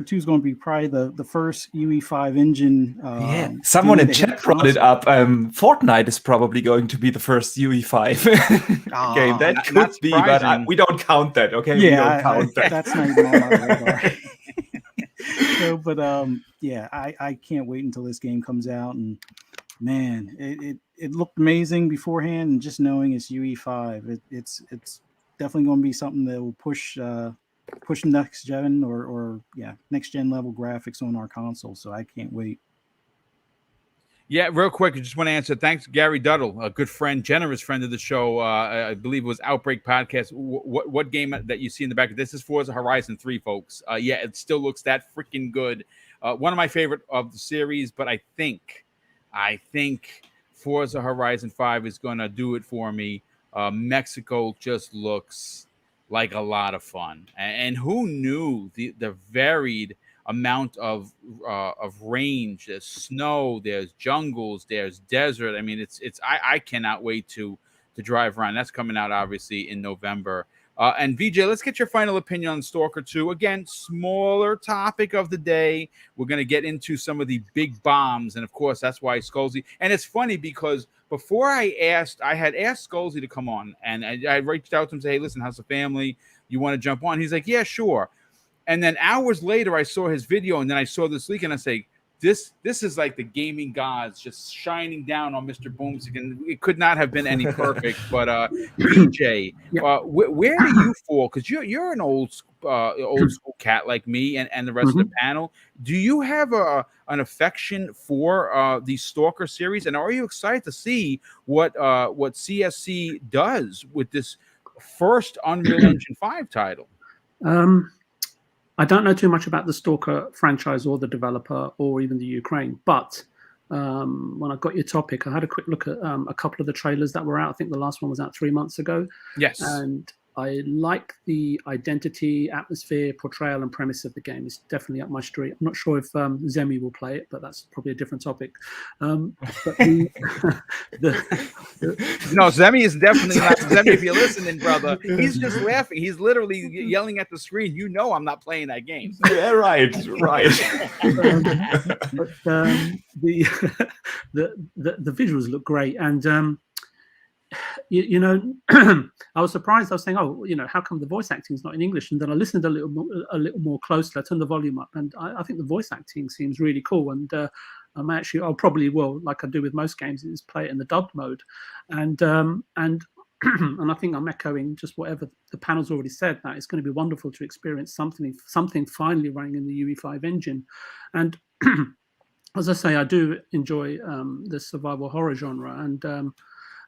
[SPEAKER 3] 2 is going to be probably the first UE5 engine.
[SPEAKER 4] Someone in chat brought it up. Fortnite is probably going to be the first UE5 game. That could be, but we don't count that. Okay.
[SPEAKER 3] Yeah,
[SPEAKER 4] we don't count that.
[SPEAKER 3] That's not even on my radar. So, but yeah, I can't wait until this game comes out, and man, it looked amazing beforehand, and just knowing it's UE5, it's definitely going to be something that will push next gen or next gen level graphics on our console. So I can't wait.
[SPEAKER 1] Yeah, real quick, I just want to answer. Thanks, Gary Duddle, a good friend, generous friend of the show. I believe it was Outbreak Podcast. What game that you see in the back of this is Forza Horizon 3, folks. Yeah, it still looks that freaking good. One of my favorite of the series, but I think Forza Horizon 5 is going to do it for me. Mexico just looks like a lot of fun, and who knew the varied amount of range. There's snow, there's jungles, there's desert. I mean, I cannot wait to drive around. That's coming out obviously in November. And VJ, let's get your final opinion on Stalker 2. Again, smaller topic of the day. We're going to get into some of the big bombs, and of course, that's why Sculzy. And it's funny because before I had asked Sculzy to come on, and I reached out to him and say, "Hey, listen, how's the family? You want to jump on?" He's like, "Yeah, sure." And then hours later, I saw his video, and then I saw this leak, and I say, "This is like the gaming gods just shining down on Mr. BoomStick." And it could not have been any perfect. But VJ, where do you fall? Because you're an old school cat like me and the rest of the panel. Do you have an affection for the Stalker series, and are you excited to see what CSC does with this first Unreal Engine 5 title?
[SPEAKER 5] I don't know too much about the Stalker franchise or the developer or even the Ukraine, but when I got your topic, I had a quick look at a couple of the trailers that were out. I think the last one was out 3 months ago.
[SPEAKER 1] Yes.
[SPEAKER 5] And I like the identity, atmosphere, portrayal, and premise of the game. It's definitely up my street. I'm not sure if Zemi will play it, but that's probably a different topic.
[SPEAKER 1] No, Zemi is definitely not. Zemi, if you're listening, brother, he's just laughing. He's literally yelling at the screen. You know I'm not playing that game. So.
[SPEAKER 4] Yeah, right.
[SPEAKER 5] But the visuals look great, and you know, I was surprised. I was saying, "Oh, you know, how come the voice acting is not in English?" And then I listened a little more closely. I turned the volume up, and I think the voice acting seems really cool. And I'll probably will, like I do with most games, is play it in the dubbed mode, and and I think I'm echoing just whatever the panel's already said, that it's going to be wonderful to experience something finally running in the UE5 engine. And as I say, I do enjoy the survival horror genre,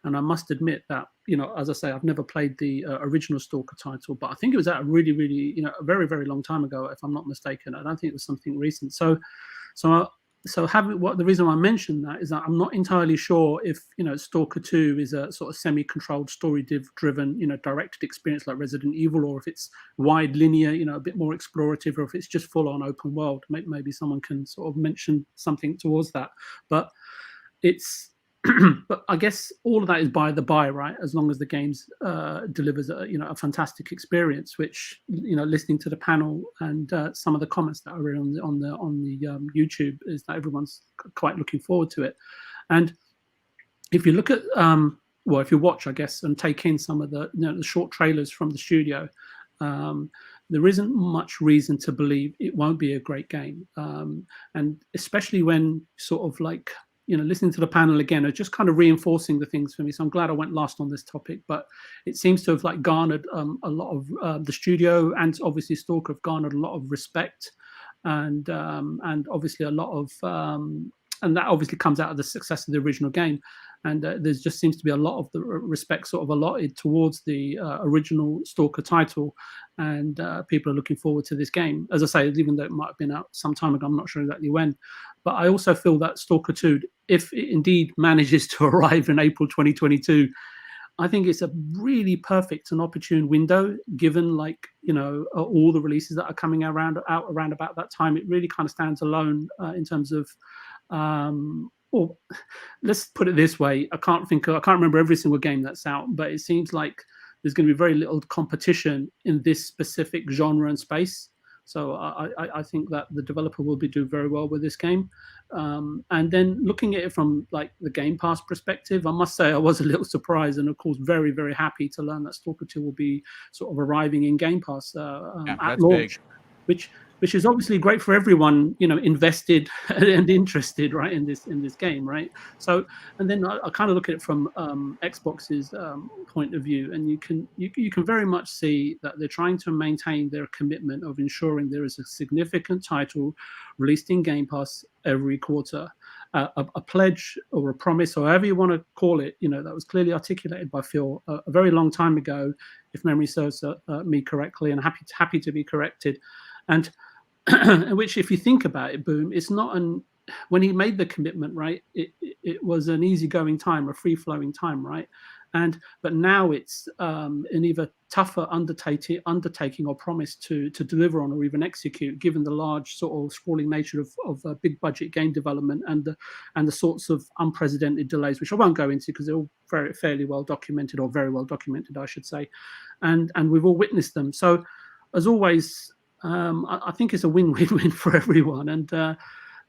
[SPEAKER 5] and I must admit that, you know, as I say, I've never played the original Stalker title, but I think it was out a really, you know, a very, very long time ago, if I'm not mistaken. I don't think it was something recent. So the reason why I mentioned that is that I'm not entirely sure if, you know, Stalker 2 is a sort of semi-controlled, story-driven, you know, directed experience like Resident Evil, or if it's wide linear, you know, a bit more explorative, or if it's just full-on open world. Maybe someone can sort of mention something towards that. But it's but I guess all of that is by the by, right? As long as the games delivers a fantastic experience, which, you know, listening to the panel and some of the comments that I read on the YouTube is that everyone's quite looking forward to it. And if you look at if you watch, I guess, and take in some of the short trailers from the studio, there isn't much reason to believe it won't be a great game, and especially when sort of like, you know, listening to the panel again are just kind of reinforcing the things for me. So I'm glad I went last on this topic, but it seems to have like garnered a lot of the studio, and obviously Stalker have garnered a lot of respect, and obviously a lot of and that obviously comes out of the success of the original game. And there just seems to be a lot of the respect sort of allotted towards the original Stalker title, and people are looking forward to this game. As I say, even though it might have been out some time ago, I'm not sure exactly when. But I also feel that Stalker 2, if it indeed manages to arrive in April 2022, I think it's a really perfect and opportune window, given, like, you know, all the releases that are coming out around about that time. It really kind of stands alone in terms of or let's put it this way, I can't remember every single game that's out, but it seems like there's going to be very little competition in this specific genre and space. So I think that the developer will do very well with this game. And then looking at it from like the Game Pass perspective, I must say I was a little surprised, and of course very, very happy to learn that Stalker 2 will be sort of arriving in Game Pass at launch,
[SPEAKER 1] big.
[SPEAKER 5] which which is obviously great for everyone, invested and interested, right, in this game, right? So, and then I kind of look at it from Xbox's point of view, and you can very much see that they're trying to maintain their commitment of ensuring there is a significant title released in Game Pass every quarter. A pledge or a promise, or however you want to call it, that was clearly articulated by Phil a very long time ago, if memory serves me correctly, and happy to be corrected. And which, if you think about it, Boom, it's not when he made the commitment, right? It was an easygoing time, a free-flowing time, right? But now it's an either tougher undertaking or promise to deliver on or even execute, given the large sort of sprawling nature of big budget game development and the sorts of unprecedented delays, which I won't go into because they're all fairly well documented, or very well documented, I should say, and we've all witnessed them. So, as always, I think it's a win-win-win for everyone,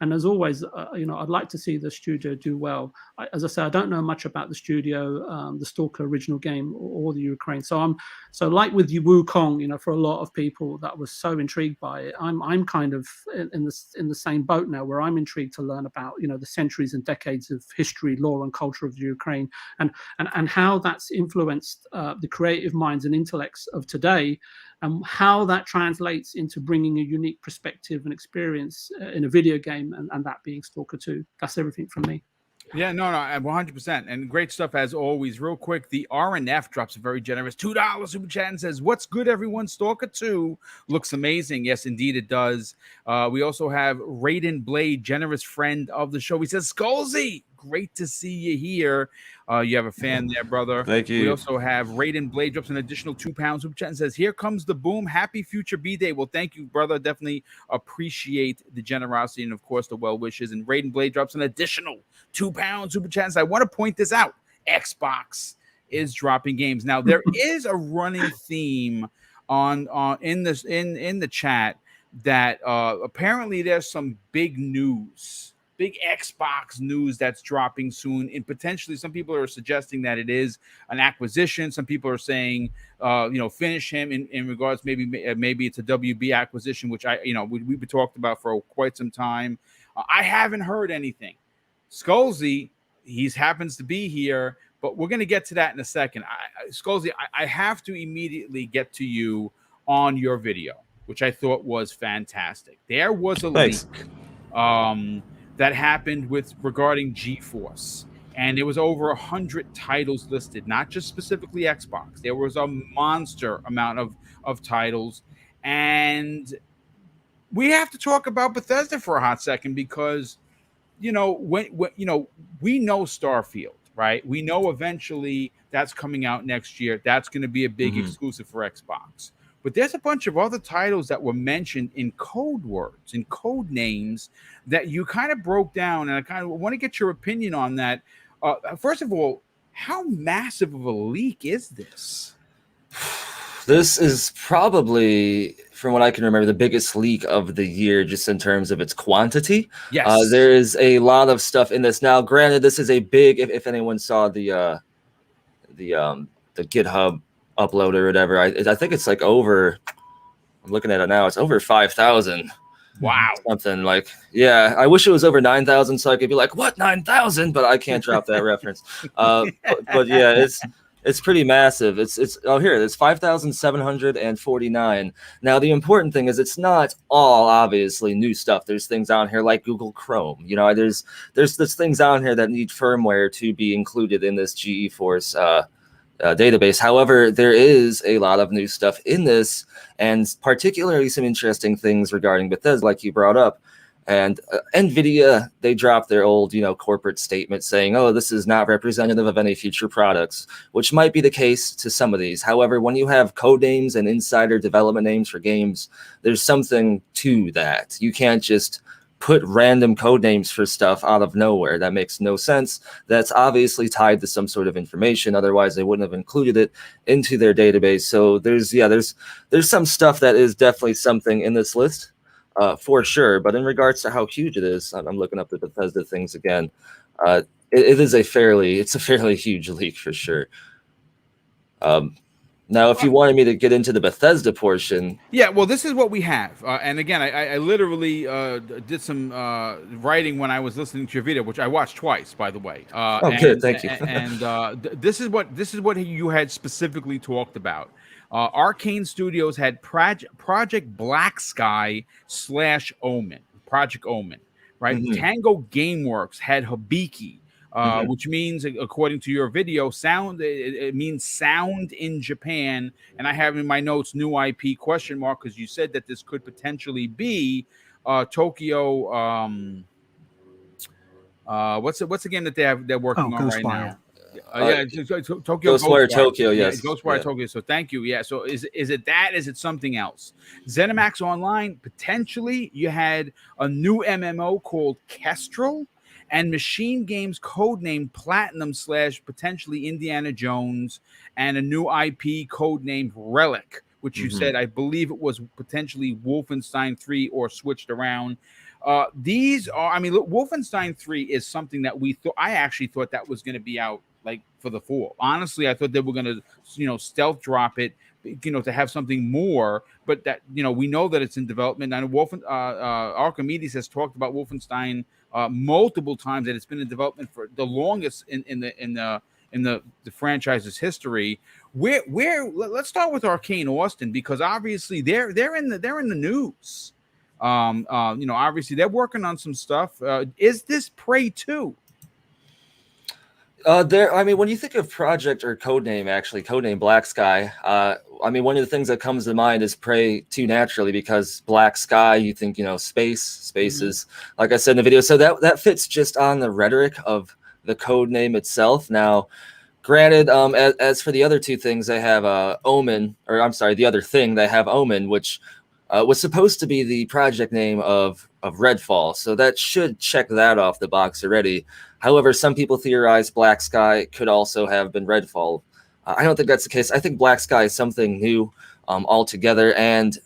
[SPEAKER 5] and as always, I'd like to see the studio do well. As I say, I don't know much about the studio, the Stalker original game, or the Ukraine. So like with Wukong, for a lot of people that was so intrigued by it. I'm kind of in the same boat now, where I'm intrigued to learn about the centuries and decades of history, lore, and culture of Ukraine, and how that's influenced the creative minds and intellects of today, and how that translates into bringing a unique perspective and experience in a video game, and that being Stalker 2. That's everything from me.
[SPEAKER 1] Yeah, no, 100%. And great stuff as always. Real quick, the RNF drops a very generous $2 super chat and says, "What's good, everyone? Stalker 2 looks amazing." Yes, indeed it does. We also have Raiden Blade, generous friend of the show. He says, "Skullsy, great to see you here." You have a fan there, brother.
[SPEAKER 2] Thank you.
[SPEAKER 1] We also have Raiden Blade drops an additional £2 super chat and says, "Here comes the boom. Happy future B-Day." Well, thank you, brother. Definitely appreciate the generosity and, of course, the well wishes. And Raiden Blade drops an additional £2 super chat. And I want to point this out. Xbox is dropping games. Now, there is a running theme in the chat that apparently there's some big Xbox news that's dropping soon, and potentially some people are suggesting that it is an acquisition. Some people are saying, finish him in regards maybe it's a WB acquisition, which we've talked about for quite some time. I haven't heard anything. Skullsy, he happens to be here, but we're going to get to that in a second. Skullsy, I have to immediately get to you on your video, which I thought was fantastic. There was a leak that happened regarding GeForce, and there was over 100 titles listed, not just specifically Xbox. There was a monster amount of titles, and we have to talk about Bethesda for a hot second, because we know Starfield, right? We know eventually that's coming out next year. That's going to be a big exclusive for Xbox. But there's a bunch of other titles that were mentioned in code words, in code names, that you kind of broke down, and I kind of want to get your opinion on that. First of all, how massive of a leak is this?
[SPEAKER 2] This is probably, from what I can remember, the biggest leak of the year, just in terms of its quantity.
[SPEAKER 1] Yes.
[SPEAKER 2] There is a lot of stuff in this. Now, granted, this is a big, if anyone saw the GitHub upload or whatever, I think it's like over, I'm looking at it now, it's over 5,000.
[SPEAKER 1] Wow.
[SPEAKER 2] Something like, yeah, I wish it was over 9,000 so I could be like, what, 9,000? But I can't drop that reference. But yeah, it's pretty massive. It's 5,749. Now, the important thing is it's not all obviously new stuff. There's things on here like Google Chrome. There's things on here that need firmware to be included in this GeForce database. However, there is a lot of new stuff in this, and particularly some interesting things regarding Bethesda, like you brought up. And NVIDIA, they dropped their old, corporate statement saying, "Oh, this is not representative of any future products," which might be the case to some of these. However, when you have code names and insider development names for games, there's something to that. You can't just put random code names for stuff out of nowhere. That makes no sense. That's obviously tied to some sort of information. Otherwise, they wouldn't have included it into their database. So there's some stuff that is definitely something in this list, for sure. But in regards to how huge it is, I'm looking up the Bethesda things again. It's a fairly huge leak for sure. Now, if you wanted me to get into the Bethesda portion,
[SPEAKER 1] Yeah, well, this is what we have. And again, I literally did some writing when I was listening to your video, which I watched twice, by the way.
[SPEAKER 2] good, thank you.
[SPEAKER 1] This is what you had specifically talked about. Arcane Studios had Project Black Sky / Omen, Project Omen, right?
[SPEAKER 2] Mhm.
[SPEAKER 1] Tango Gameworks had Hibiki. Which means, according to your video, sound. It means sound in Japan, and I have in my notes new IP ? Because you said that this could potentially be Tokyo. What's the game that they're working on right
[SPEAKER 3] Ghostwire.
[SPEAKER 1] now? Tokyo
[SPEAKER 2] Ghostwire Tokyo, yes.
[SPEAKER 1] Ghostwire
[SPEAKER 2] Yeah.
[SPEAKER 1] Tokyo. So thank you. Yeah. So is it that? Is it something else? ZeniMax Online potentially. You had a new MMO called Kestrel. And Machine Games codename Platinum / potentially Indiana Jones, and a new IP codenamed Relic, which you said, I believe it was potentially Wolfenstein 3 or switched around. These are, I mean, look, Wolfenstein 3 is something that I actually thought that was going to be out like for the fall. Honestly, I thought they were going to, stealth drop it, to have something more, but that, we know that it's in development. And Archimedes has talked about Wolfenstein multiple times, that it's been in development for the longest in the franchise's history. Let's start with Arcane Austin, because obviously they're in the news. Obviously they're working on some stuff. Is this Prey 2?
[SPEAKER 2] When you think of project or codename Black Sky, one of the things that comes to mind is Prey 2 naturally, because Black Sky, you think, spaces, like I said in the video. So that fits just on the rhetoric of the code name itself. Now, granted, as for the other two things, they have the other thing, they have Omen, which was supposed to be the project name of Redfall. So that should check that off the box already. However, some people theorize Black Sky could also have been Redfall. I don't think that's the case. I think Black Sky is something new altogether. And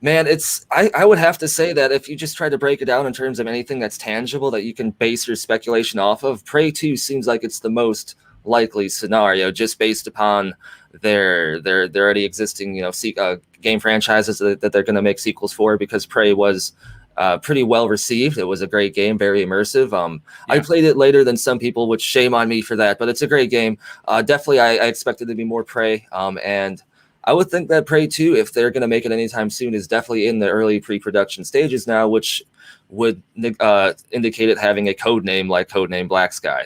[SPEAKER 2] man, I would have to say that if you just try to break it down in terms of anything that's tangible that you can base your speculation off of, Prey 2 seems like it's the most likely scenario, just based upon their already existing game franchises that they're going to make sequels for, because Prey was pretty well received. It was a great game, very immersive. I played it later than some people, which shame on me for that, but it's a great game. Definitely, I expected to be more Prey, and I would think that Prey 2, if they're going to make it anytime soon, is definitely in the early pre-production stages now, which would indicate it having a code name like codename Black Sky.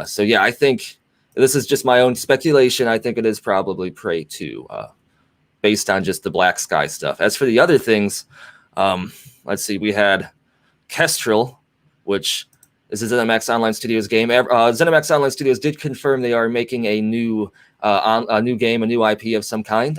[SPEAKER 2] So yeah, I think this is just my own speculation. I think it is probably Prey 2, based on just the Black Sky stuff. As for the other things, let's see, we had Kestrel, which is a ZeniMax Online Studios game. ZeniMax Online Studios did confirm they are making a new game, a new IP of some kind.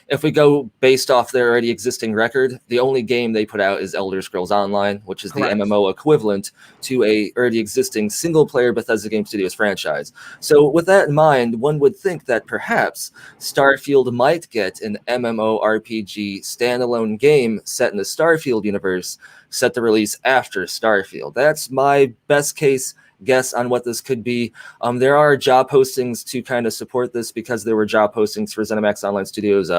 [SPEAKER 2] If we go based off their already existing record, the only game they put out is Elder Scrolls Online, which is
[SPEAKER 1] Correct.
[SPEAKER 2] the MMO equivalent to a already existing single-player Bethesda Game Studios franchise. So with that in mind, one would think that perhaps Starfield might get an MMORPG standalone game set in the Starfield universe, set to release after Starfield. That's my best case guess on what this could be. There are job postings to kind of support this, because there were job postings for ZeniMax Online Studios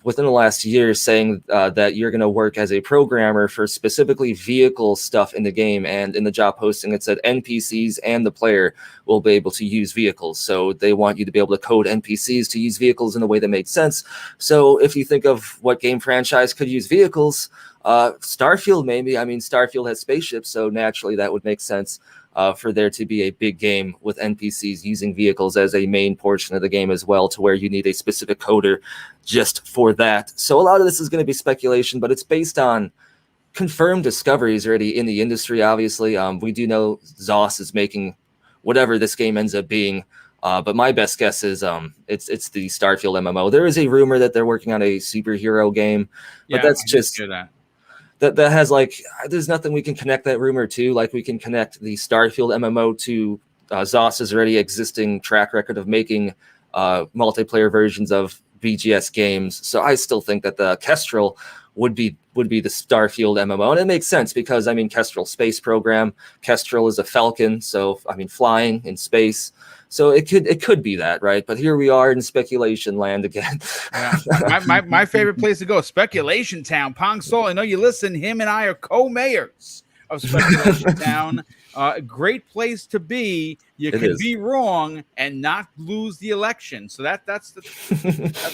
[SPEAKER 2] within the last year saying that you're going to work as a programmer for specifically vehicle stuff in the game. And in the job posting, it said NPCs and the player will be able to use vehicles. So they want you to be able to code NPCs to use vehicles in a way that makes sense. So if you think of what game franchise could use vehicles, Starfield maybe. I mean, Starfield has spaceships, so naturally that would make sense for there to be a big game with NPCs using vehicles as a main portion of the game as well, to where you need a specific coder just for that. So a lot of this is going to be speculation, but it's based on confirmed discoveries already in the industry, obviously. We do know ZOS is making whatever this game ends up being. But my best guess is it's the Starfield MMO. There is a rumor that they're working on a superhero game, but that's just that has there's nothing we can connect that rumor to. Like we can connect the Starfield MMO to ZOS's already existing track record of making multiplayer versions of BGS games. So I still think that the Kestrel would be the Starfield MMO. And it makes sense because, I mean, Kestrel space program, Kestrel is a Falcon, so I mean, flying in space. So it could be that, right? But here we are in speculation land again.
[SPEAKER 1] Yeah. my favorite place to go, Speculation Town. Pong Sol, I know you listen. Him and I are co-mayors of Speculation Town. Great place to be. You can be wrong and not lose the election. So that's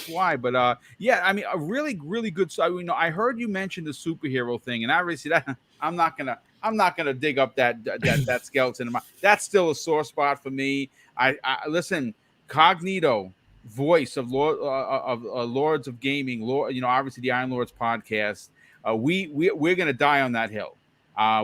[SPEAKER 1] why. But yeah, I mean, a really, really good. So I heard you mention the superhero thing, and obviously that I'm not gonna dig up that skeleton. That's still a sore spot for me. I listen, Cognito, voice of Lords of Gaming, obviously the Iron Lords podcast. We're gonna die on that hill.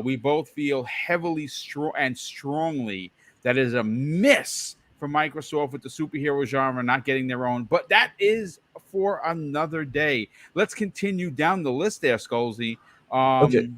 [SPEAKER 1] We both feel heavily strongly that is a miss for Microsoft with the superhero genre not getting their own, but that is for another day. Let's continue down the list there, Skolzy.
[SPEAKER 2] Okay.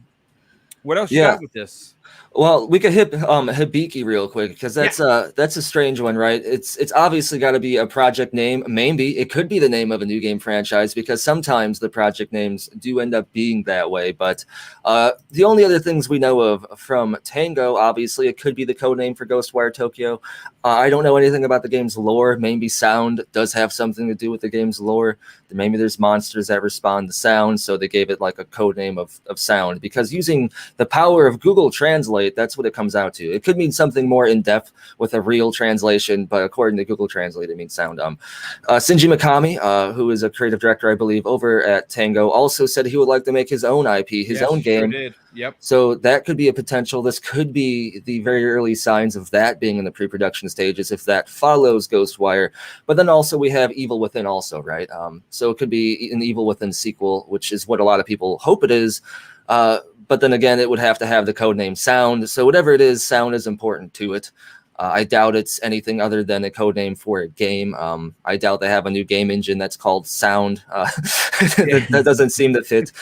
[SPEAKER 1] What else you got with this?
[SPEAKER 2] Well, we could hit Hibiki real quick because that's a strange one, right? It's obviously got to be a project name. Maybe it could be the name of a new game franchise because sometimes the project names do end up being that way. But the only other things we know of from Tango, obviously, it could be the code name for Ghostwire Tokyo. I don't know anything about the game's lore. Maybe sound does have something to do with the game's lore. Maybe there's monsters that respond to sound, so they gave it like a code name of sound. Because using the power of Google Translate, that's what it comes out to. It could mean something more in depth with a real translation, but according to Google Translate, it means sound. Shinji Mikami, who is a creative director, I believe, over at Tango, also said he would like to make his own IP, his own game.
[SPEAKER 1] Sure did. Yep.
[SPEAKER 2] So that could be a potential. This could be the very early signs of that being in the pre-production stages if that follows Ghostwire. But then also we have Evil Within also, right? So it could be an Evil Within sequel, which is what a lot of people hope it is. But then again, it would have to have the codename Sound. So whatever it is, Sound is important to it. I doubt it's anything other than a codename for a game. I doubt they have a new game engine that's called Sound. That doesn't seem to fit.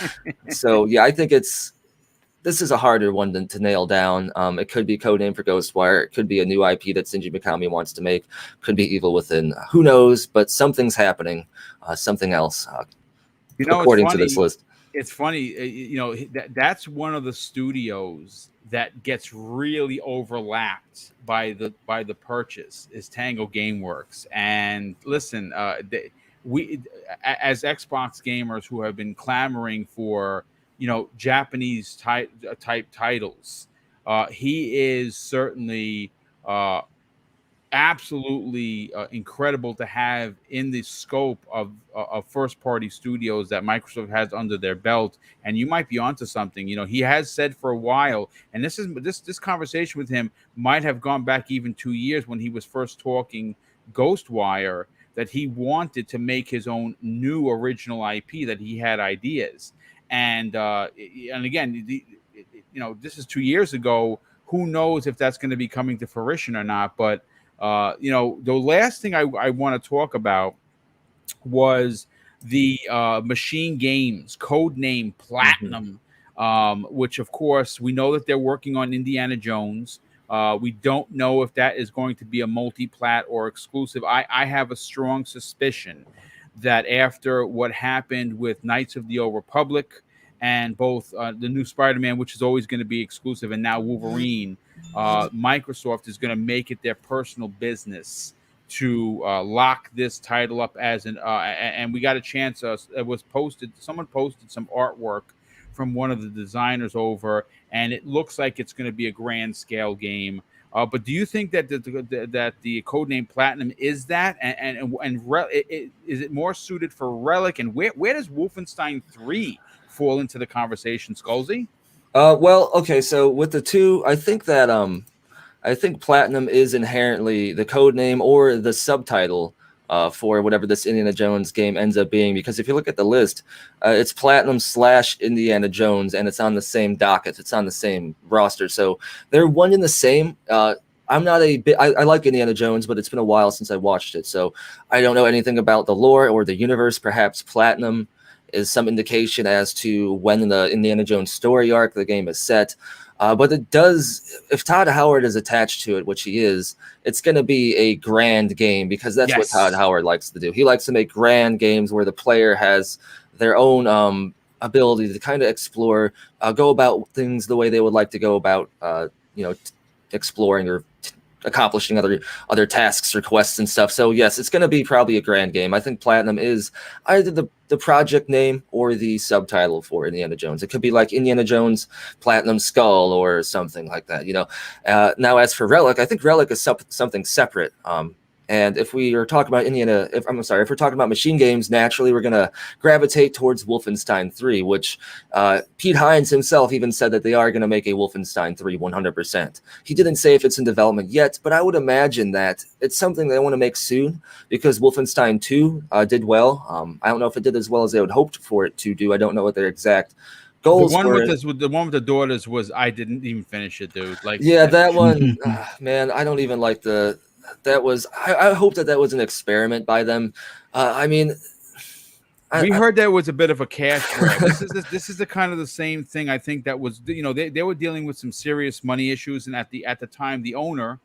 [SPEAKER 2] So yeah, I think this is a harder one to nail down. It could be codename for Ghostwire. It could be a new IP that Shinji Mikami wants to make. Could be Evil Within. Who knows? But something's happening. Something else. According to this list.
[SPEAKER 1] It's funny, that's one of the studios that gets really overlapped by the purchase is Tango Gameworks. And listen, we as Xbox gamers who have been clamoring for Japanese type titles, he is certainly absolutely incredible to have in the scope of first party studios that Microsoft has under their belt. And you might be onto something. He has said for a while, and this conversation with him might have gone back even 2 years when he was first talking Ghostwire, that he wanted to make his own new original IP, that he had ideas. And again, this is 2 years ago. Who knows if that's going to be coming to fruition or not? But the last thing I want to talk about was the Machine Games codename Platinum, which of course we know that they're working on Indiana Jones. We don't know if that is going to be a multi-plat or exclusive. I have a strong suspicion that after what happened with Knights of the Old Republic and both the new Spider-Man, which is always going to be exclusive, and now Wolverine, Microsoft is going to make it their personal business to lock this title up as an and we got a chance. It was posted. Someone posted some artwork from one of the designers over, and it looks like it's going to be a grand scale game. But do you think that the codename Platinum is that, and is it more suited for Relic, and where does Wolfenstein 3 fall into the conversation, Skolzy?
[SPEAKER 2] Well, okay, so with the two, I think that I think Platinum is inherently the code name or the subtitle for whatever this Indiana Jones game ends up being, because if you look at the list, it's Platinum / Indiana Jones, and it's on the same docket, it's on the same roster, so they're one in the same. I'm not I like Indiana Jones, but it's been a while since I watched it, so I don't know anything about the lore or the universe. Perhaps Platinum is some indication as to when the Indiana Jones story arc the game is set. But it does, if Todd Howard is attached to it, which he is, it's going to be a grand game, because that's what Todd Howard likes to do. He likes to make grand games where the player has their own ability to kind of explore, go about things the way they would like to go about, exploring or accomplishing other tasks or quests and stuff. So yes, it's going to be probably a grand game. I think Platinum is either the project name or the subtitle for Indiana Jones. It could be like Indiana Jones Platinum Skull or something like that. Now as for Relic, I think Relic is something separate. And if we are talking about if we're talking about machine games, naturally we're going to gravitate towards Wolfenstein 3, which Pete Hines himself even said that they are going to make a Wolfenstein 3 100%. He didn't say if it's in development yet, but I would imagine that it's something they want to make soon because Wolfenstein 2 did well. I don't know if it did as well as they would hoped for it to do. I don't know what their exact goals were.
[SPEAKER 1] The one with the daughters was I didn't even finish it, dude. Like,
[SPEAKER 2] yeah, that one, man, I don't even like that was I hope that was an experiment by them. We
[SPEAKER 1] heard that was a bit of a cash grab. This is the kind of the same thing. I think that was, they were dealing with some serious money issues, and at the time the owner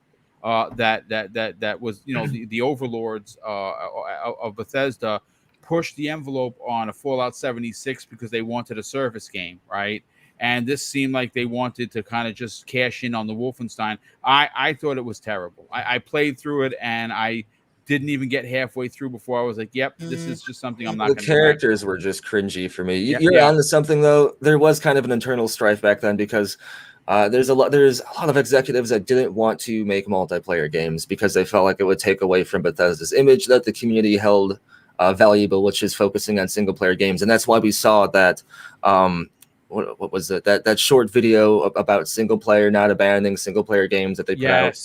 [SPEAKER 1] that was the overlords of Bethesda pushed the envelope on a Fallout 76 because they wanted a service game, right? And this seemed like they wanted to kind of just cash in on the Wolfenstein. I thought it was terrible. I played through it and I didn't even get halfway through before I was like, yep, this is just something I'm not going to do.
[SPEAKER 2] The characters were just cringy for me. You're onto something, though. There was kind of an internal strife back then because there's a lot of executives that didn't want to make multiplayer games because they felt like it would take away from Bethesda's image that the community held valuable, which is focusing on single player games. And that's why we saw that what was it, that short video about single player not abandoning single player games that they put out,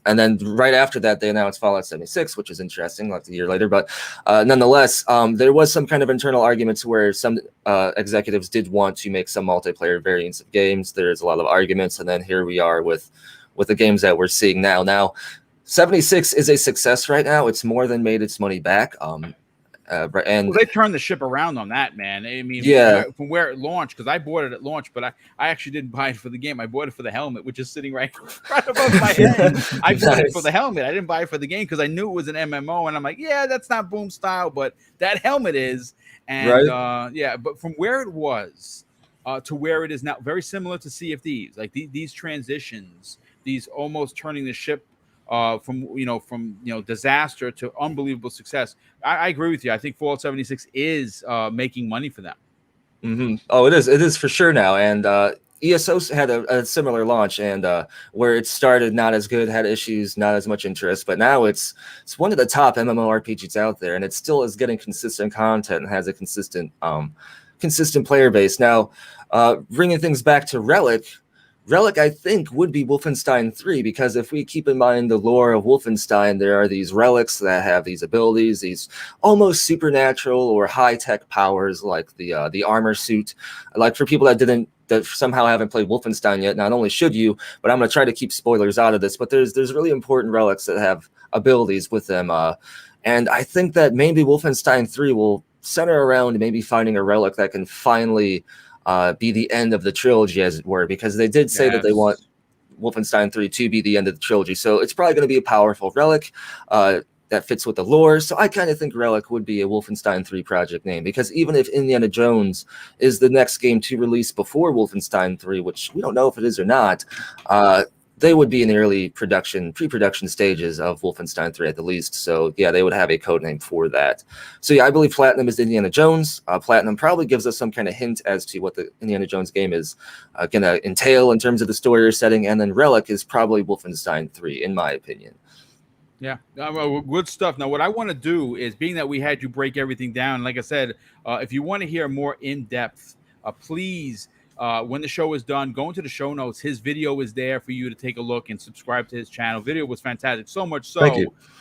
[SPEAKER 2] and then right after that they announced Fallout 76, which is interesting, like a year later. But nonetheless, there was some kind of internal arguments where some executives did want to make some multiplayer variants of games. There's a lot of arguments, and then here we are with the games that we're seeing now 76 is a success right now. It's more than made its money back. And
[SPEAKER 1] they turned the ship around on that, man. I mean, from where it launched, because I bought it at launch, but I actually didn't buy it for the game. I bought it for the helmet, which is sitting right above my head. I bought it for the helmet. I didn't buy it for the game because I knew it was an MMO, and I'm like, yeah, that's not Boom style, but that helmet is. And but from where it was to where it is now, very similar to Sea of Thieves. Like these transitions, these almost turning the ship from disaster to unbelievable success. I agree with you. I think Fallout 76 is making money for them.
[SPEAKER 2] Mm-hmm. Oh, it is for sure now. And ESO had a similar launch, and where it started not as good, had issues, not as much interest, but now it's one of the top MMORPGs out there, and it still is getting consistent content and has a consistent player base. Now, bringing things back to Relic, I think, would be Wolfenstein 3, because if we keep in mind the lore of Wolfenstein, there are these relics that have these abilities, these almost supernatural or high-tech powers, like the armor suit. Like, for people that somehow haven't played Wolfenstein yet, not only should you, but I'm going to try to keep spoilers out of this, but there's really important relics that have abilities with them. And I think that maybe Wolfenstein 3 will center around maybe finding a relic that can finally be the end of the trilogy, as it were, because they did say that they want Wolfenstein 3 to be the end of the trilogy. So it's probably going to be a powerful relic that fits with the lore. So I kind of think Relic would be a Wolfenstein 3 project name, because even if Indiana Jones is the next game to release before Wolfenstein 3, which we don't know if it is or not, they would be in the early pre-production stages of Wolfenstein 3 at the least. So yeah, they would have a code name for that. So yeah, I believe Platinum is Indiana Jones. Platinum probably gives us some kind of hint as to what the Indiana Jones game is going to entail in terms of the story or setting. And then Relic is probably Wolfenstein 3, in my opinion.
[SPEAKER 1] Yeah, good stuff. Now, what I want to do is, being that we had you break everything down, like I said, if you want to hear more in-depth, please, when the show is done, go into the show notes. His video is there for you to take a look and subscribe to his channel. Video was fantastic, so much so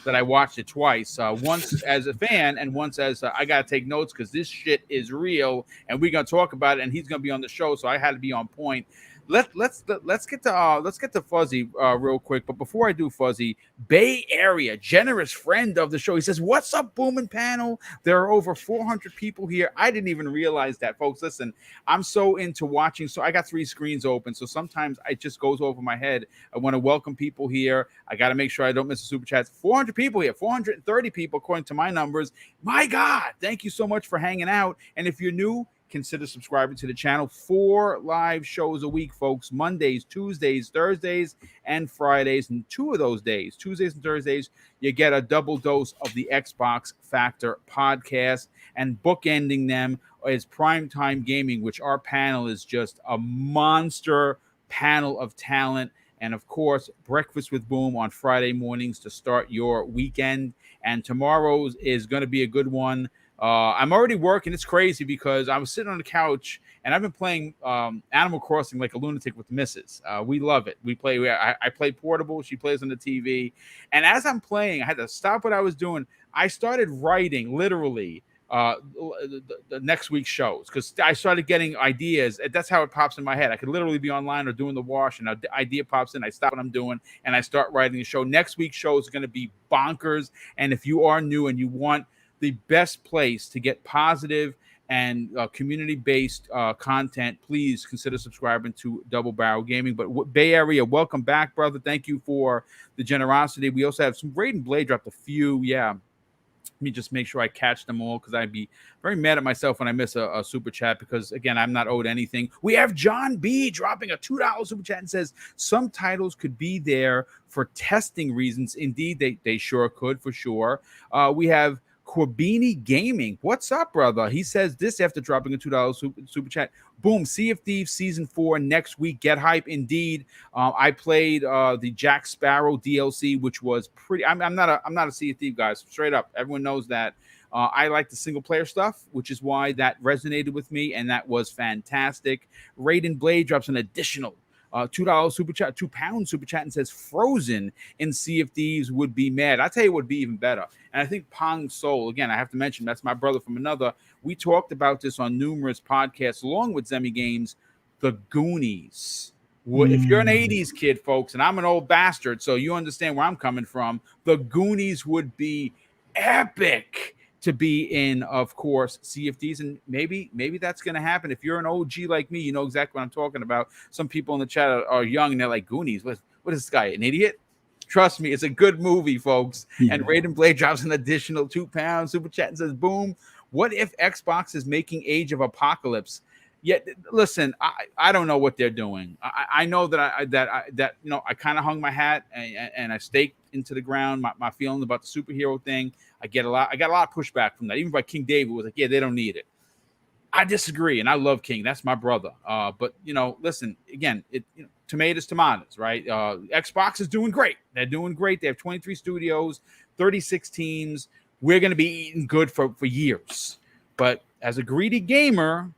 [SPEAKER 1] that I watched it twice. Once as a fan and once as I got to take notes, because this shit is real and we're going to talk about it, and he's going to be on the show, so I had to be on point. Let's get to Fuzzy real quick. But before I do, Fuzzy, Bay Area, generous friend of the show, he says, "What's up, Booming Panel? There are over 400 people here. I didn't even realize that, folks. Listen, I'm so into watching. So I got 3 screens open. So sometimes it just goes over my head. I want to welcome people here. I got to make sure I don't miss a super chat. 400 people here, 430 people according to my numbers. My God, thank you so much for hanging out. And if you're new, consider subscribing to the channel. 4 live shows a week, folks. Mondays, Tuesdays, Thursdays, and Fridays. And 2 of those days, Tuesdays and Thursdays, you get a double dose of the Xbox Factor podcast. And bookending them is Primetime Gaming, which our panel is just a monster panel of talent. And of course, Breakfast with Boom on Friday mornings to start your weekend. And tomorrow's is going to be a good one. I'm already working. It's crazy because I was sitting on the couch and I've been playing Animal Crossing like a lunatic with the missus. We love it. We play. I play portable. She plays on the TV. And as I'm playing, I had to stop what I was doing. I started writing literally the next week's shows because I started getting ideas. That's how it pops in my head. I could literally be online or doing the wash, and an idea pops in. I stop what I'm doing and I start writing the show. Next week's show is going to be bonkers. And if you are new and you want the best place to get positive and community-based content, please consider subscribing to Double Barrel Gaming. But Bay Area, welcome back, brother. Thank you for the generosity. We also have some Raiden Blade dropped a few. Yeah. Let me just make sure I catch them all because I'd be very mad at myself when I miss a super chat because, again, I'm not owed anything. We have John B dropping a $2 super chat and says, some titles could be there for testing reasons. Indeed, they sure could, for sure. We have Corbini Gaming. What's up, brother? He says this after dropping a $2 super chat. Boom, Sea of Thieves Season 4 next week. Get hype. Indeed. I played the Jack Sparrow DLC, which was pretty. I'm not a Sea of Thieves guy, straight up. Everyone knows that. I like the single player stuff, which is why that resonated with me, and that was fantastic. Raiden Blade drops an additional $2 super chat, £2 super chat, and says Frozen in Sea of Thieves would be mad. I tell you what would be even better. And I think Pong Soul, again, I have to mention, that's my brother from another. We talked about this on numerous podcasts along with Zemi Games. The Goonies. If you're an 80s kid, folks, and I'm an old bastard, so you understand where I'm coming from, the Goonies would be epic to be in, of course, Sea of Thieves, and maybe that's going to happen. If you're an OG like me, you know exactly what I'm talking about. Some people in the chat are young, and they're like, Goonies, what is this guy, an idiot? Trust me, it's a good movie, folks. Yeah. And Raiden Blade drops an additional £2 super chat and says, boom, what if Xbox is making Age of Apocalypse? Yet, listen, I don't know what they're doing. I know that I kind of hung my hat and I staked into the ground my feelings about the superhero thing. I got a lot of pushback from that. Even by King David was like, yeah, they don't need it. I disagree, and I love King. That's my brother. But listen, again, tomatoes, right? Xbox is doing great. They're doing great. They have 23 studios, 36 teams. We're going to be eating good for years. But as a greedy gamer,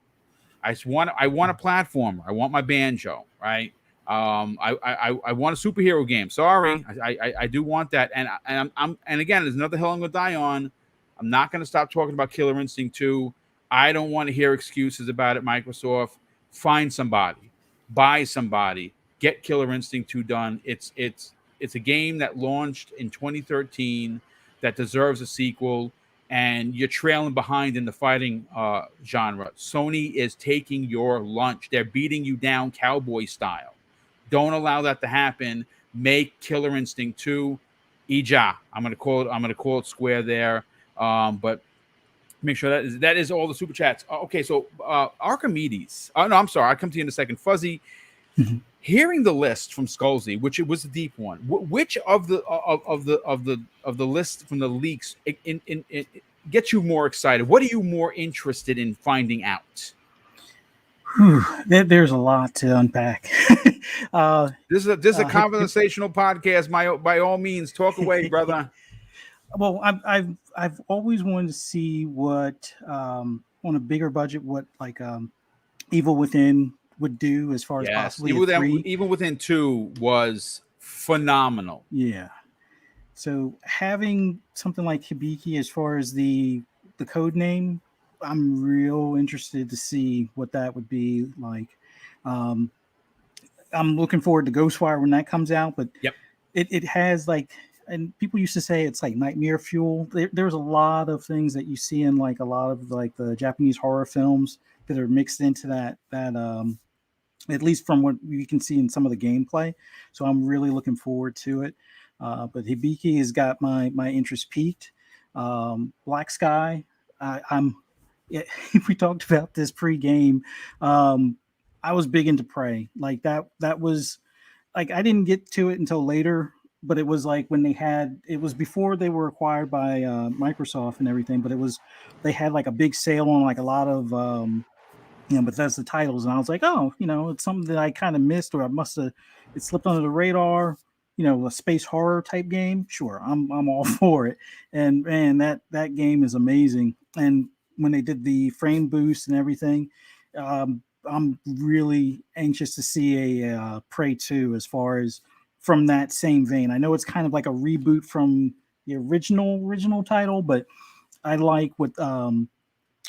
[SPEAKER 1] I want a platformer. I want my banjo, right? I want a superhero game. Sorry, I do want that. And again, there's another hill I'm gonna die on. I'm not gonna stop talking about Killer Instinct 2. I don't want to hear excuses about it, Microsoft. Find somebody, buy somebody, get Killer Instinct 2 done. It's a game that launched in 2013 that deserves a sequel. And you're trailing behind in the fighting genre. Sony is taking your lunch. They're beating you down cowboy style. Don't allow that to happen. Make Killer Instinct 2. Ija. I'm gonna call it square there. But make sure that is all the super chats. Okay, so Archimedes. Oh no, I'm sorry. I'll come to you in a second. Fuzzy. Hearing the list from Skullsy, which it was a deep one, which of the list from the leaks in gets you more excited? What are you more interested in finding out?
[SPEAKER 3] There's a lot to unpack.
[SPEAKER 1] This is a conversational podcast. By all means, talk away, brother.
[SPEAKER 3] Well, I've always wanted to see what on a bigger budget, what like Evil Within would do as far as possibly
[SPEAKER 1] Even Within 2 was phenomenal.
[SPEAKER 3] Yeah. So having something like Hibiki as far as the code name, I'm real interested to see what that would be like. I'm looking forward to Ghostwire when that comes out, but
[SPEAKER 1] yep.
[SPEAKER 3] It has like, and people used to say it's like nightmare fuel. There's a lot of things that you see in like a lot of like the Japanese horror films that are mixed into that at least from what you can see in some of the gameplay. So I'm really looking forward to it. But Hibiki has got my interest peaked. Black Sky, I'm yeah, we talked about this pre-game. I was big into Prey. Like that was like I didn't get to it until later, but it was like when it was before they were acquired by Microsoft and everything. But they had like a big sale on like a lot of Bethesda titles, and I was like, oh, it's something that I kind of missed, or it slipped under the radar. A space horror type game. Sure, I'm all for it. And man, that game is amazing. And when they did the frame boost and everything, I'm really anxious to see a Prey 2 as far as from that same vein. I know it's kind of like a reboot from the original title, but I like what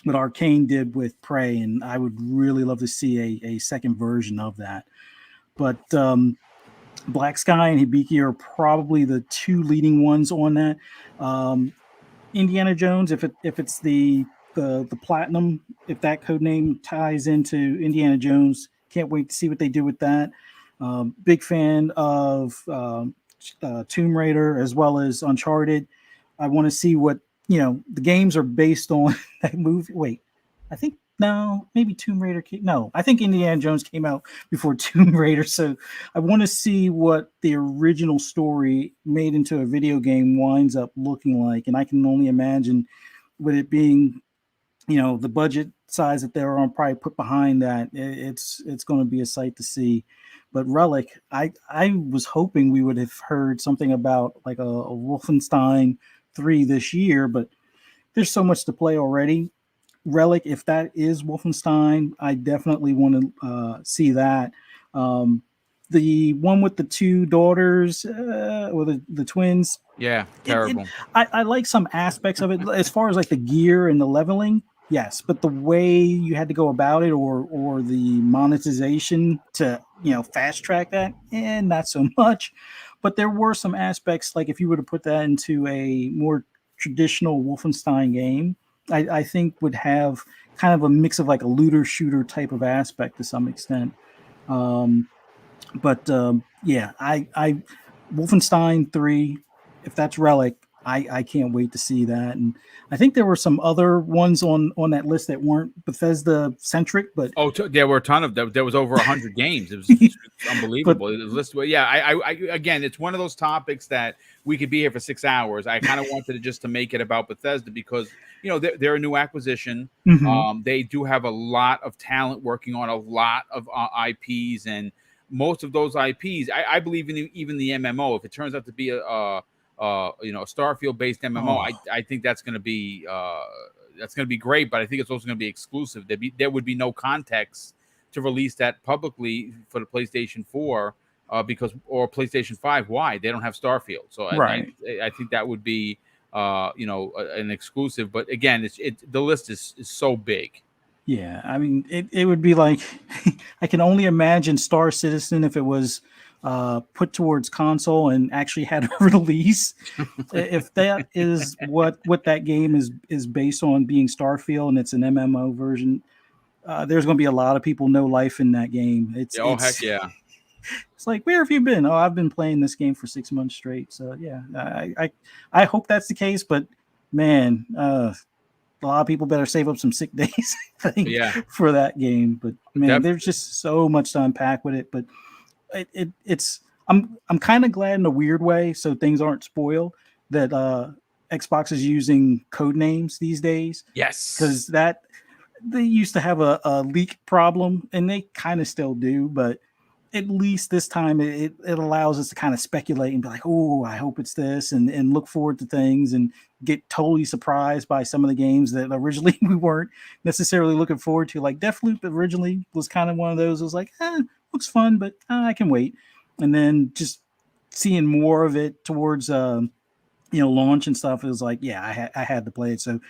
[SPEAKER 3] Arcane did with Prey, and I would really love to see a second version of that. But Black Sky and Hibiki are probably the two leading ones on that. Indiana Jones, if it's the platinum, if that code name ties into Indiana Jones, can't wait to see what they do with that. Big fan of Tomb Raider as well as Uncharted. I want to see what the games are based on that movie. Wait, I think no, maybe Tomb Raider. No, I think Indiana Jones came out before Tomb Raider. So I want to see what the original story made into a video game winds up looking like. And I can only imagine with it being, the budget size that they're on probably put behind that, it's going to be a sight to see. But Relic, I was hoping we would have heard something about like a Wolfenstein 3 this year, but there's so much to play already. Relic, if that is Wolfenstein, I definitely want to see that. The one with the two daughters or the twins.
[SPEAKER 1] Yeah, terrible.
[SPEAKER 3] I like some aspects of it as far as like the gear and the leveling. Yes, but the way you had to go about it or the monetization to fast track that, and not so much. But there were some aspects, like if you were to put that into a more traditional Wolfenstein game, I think would have kind of a mix of like a looter shooter type of aspect to some extent. Yeah, I Wolfenstein 3, if that's Relic, I can't wait to see that. And I think there were some other ones on that list that weren't Bethesda centric, but
[SPEAKER 1] there were a ton of them. There was over 100 games. It was unbelievable. It was listed. Yeah, I again, it's one of those topics that we could be here for 6 hours. I kind of wanted to make it about Bethesda because they're a new acquisition.
[SPEAKER 3] Mm-hmm.
[SPEAKER 1] They do have a lot of talent working on a lot of IPs, and most of those IPs, I believe in even the MMO. If it turns out to be a Starfield based MMO, I think that's going to be great, but I think it's also going to be exclusive. There would be no context to release that publicly for the PlayStation 4 or PlayStation 5. Why? They don't have Starfield. So
[SPEAKER 3] right.
[SPEAKER 1] I think that would be an exclusive, but again, the list is so big.
[SPEAKER 3] Yeah, I mean, it would be like I can only imagine Star Citizen if it was put towards console and actually had a release. If that is what that game is based on, being Starfield, and it's an MMO version, there's going to be a lot of people no life in that game.
[SPEAKER 1] Heck yeah.
[SPEAKER 3] It's like, where have you been? Oh, I've been playing this game for 6 months straight. So yeah, I hope that's the case. But man, a lot of people better save up some sick days, I think, for that game. But man, there's just so much to unpack with it. But it's I'm kind of glad in a weird way, so things aren't spoiled, that Xbox is using code names these days.
[SPEAKER 1] Yes,
[SPEAKER 3] because they used to have a leak problem, and they kind of still do, but at least this time it allows us to kind of speculate and be like, oh, I hope it's this, and look forward to things and get totally surprised by some of the games that originally we weren't necessarily looking forward to. Like Deathloop originally was kind of one of those. It was like, looks fun, but I can wait. And then just seeing more of it towards launch and stuff, it was like, yeah, I had to play it. So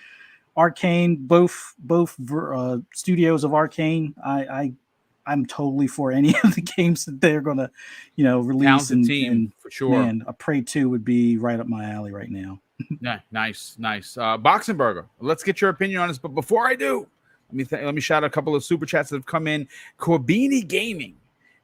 [SPEAKER 3] Arcane, both studios of Arcane, I'm totally for any of the games that they're gonna, release.
[SPEAKER 1] And team for sure.
[SPEAKER 3] Man, a Prey 2 would be right up my alley right now.
[SPEAKER 1] Yeah, nice. Boxenberger, let's get your opinion on this. But before I do, let me shout out a couple of super chats that have come in. Corbini Gaming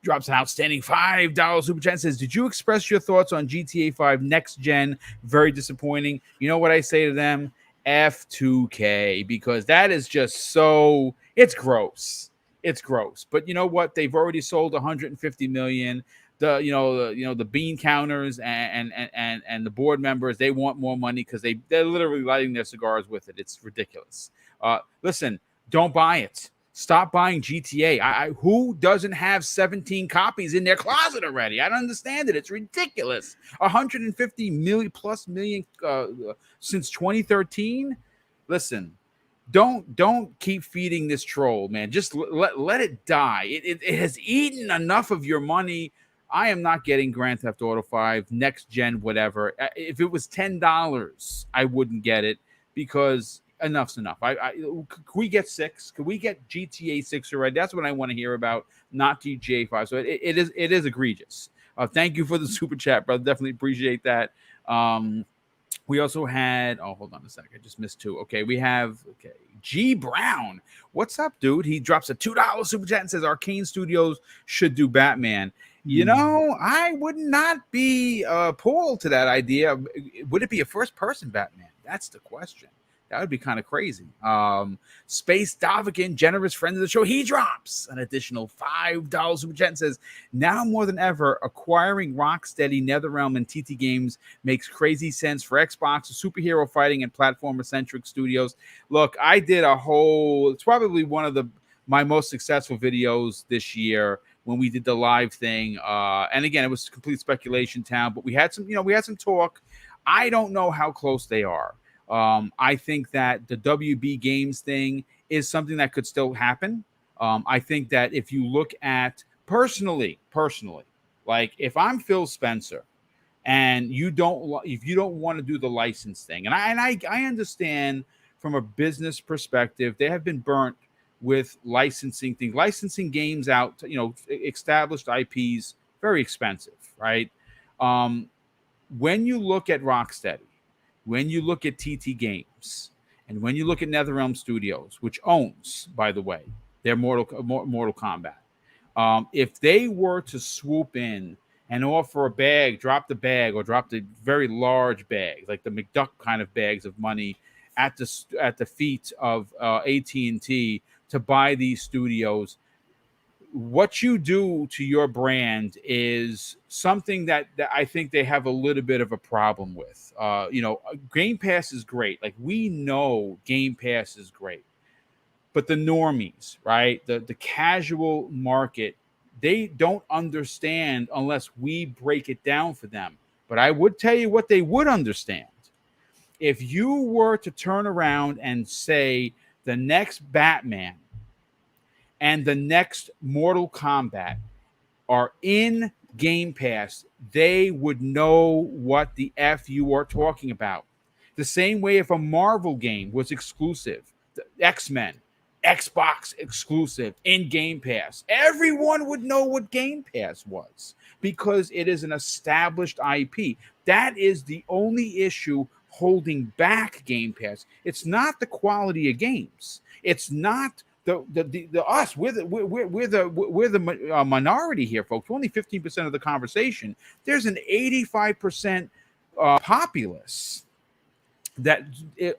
[SPEAKER 1] drops an outstanding $5 super chat and says, did you express your thoughts on GTA 5 next gen? Very disappointing. You know what I say to them? F2K, because that is just so, it's gross. It's gross. But you know what? They've already sold 150 million. The bean counters and the board members, they want more money because they're literally lighting their cigars with it. It's ridiculous. Listen, don't buy it. Stop buying GTA. Who doesn't have 17 copies in their closet already? I don't understand it. It's ridiculous. 150 million plus since 2013. Listen, don't keep feeding this troll, man. Just let it die. It has eaten enough of your money. I am not getting Grand Theft Auto 5 next gen, whatever. If it was $10, I wouldn't get it because enough's enough. Could we get 6? Could we get GTA 6 already? That's what I want to hear about, not GTA 5. So it is egregious. Thank you for the super chat, brother. Definitely appreciate that. We also had, hold on a second. I just missed 2. Okay, we have, G Brown. What's up, dude? He drops a $2 super chat and says Arcane Studios should do Batman. You know, I would not be pulled to that idea. Would it be a first-person Batman? That's the question. That would be kind of crazy. Space Davikin, generous friend of the show, he drops an additional $5 super chat and says, now more than ever, acquiring Rocksteady, NetherRealm, and TT Games makes crazy sense for Xbox, superhero fighting, and platformer-centric studios. Look, I did it's probably one of my most successful videos this year when we did the live thing. And again, it was complete speculation town, but we had some talk. I don't know how close they are. I think that the WB Games thing is something that could still happen. I think that if you look at personally, like if I'm Phil Spencer and if you don't want to do the license thing, and I understand from a business perspective, they have been burnt with licensing things, licensing games out to, established IPs, very expensive, right? When you look at Rocksteady, when you look at TT Games, and when you look at NetherRealm Studios, which owns, by the way, their Mortal Kombat, if they were to swoop in and offer a bag, drop the very large bags, like the McDuck kind of bags of money at the feet of AT&T to buy these studios, what you do to your brand is something that I think they have a little bit of a problem with. Game Pass is great. Like, we know Game Pass is great. But the normies, right? The casual market, they don't understand unless we break it down for them. But I would tell you what they would understand. If you were to turn around and say the next Batman and the next Mortal Kombat are in Game Pass, they would know what the F you are talking about. The same way if a Marvel game was exclusive, the X-Men, Xbox exclusive in Game Pass, everyone would know what Game Pass was because it is an established IP. That is the only issue holding back Game Pass. It's not the quality of games. It's not the us. We're the minority here, folks. We're only 15% of the conversation. There's an 85% populace that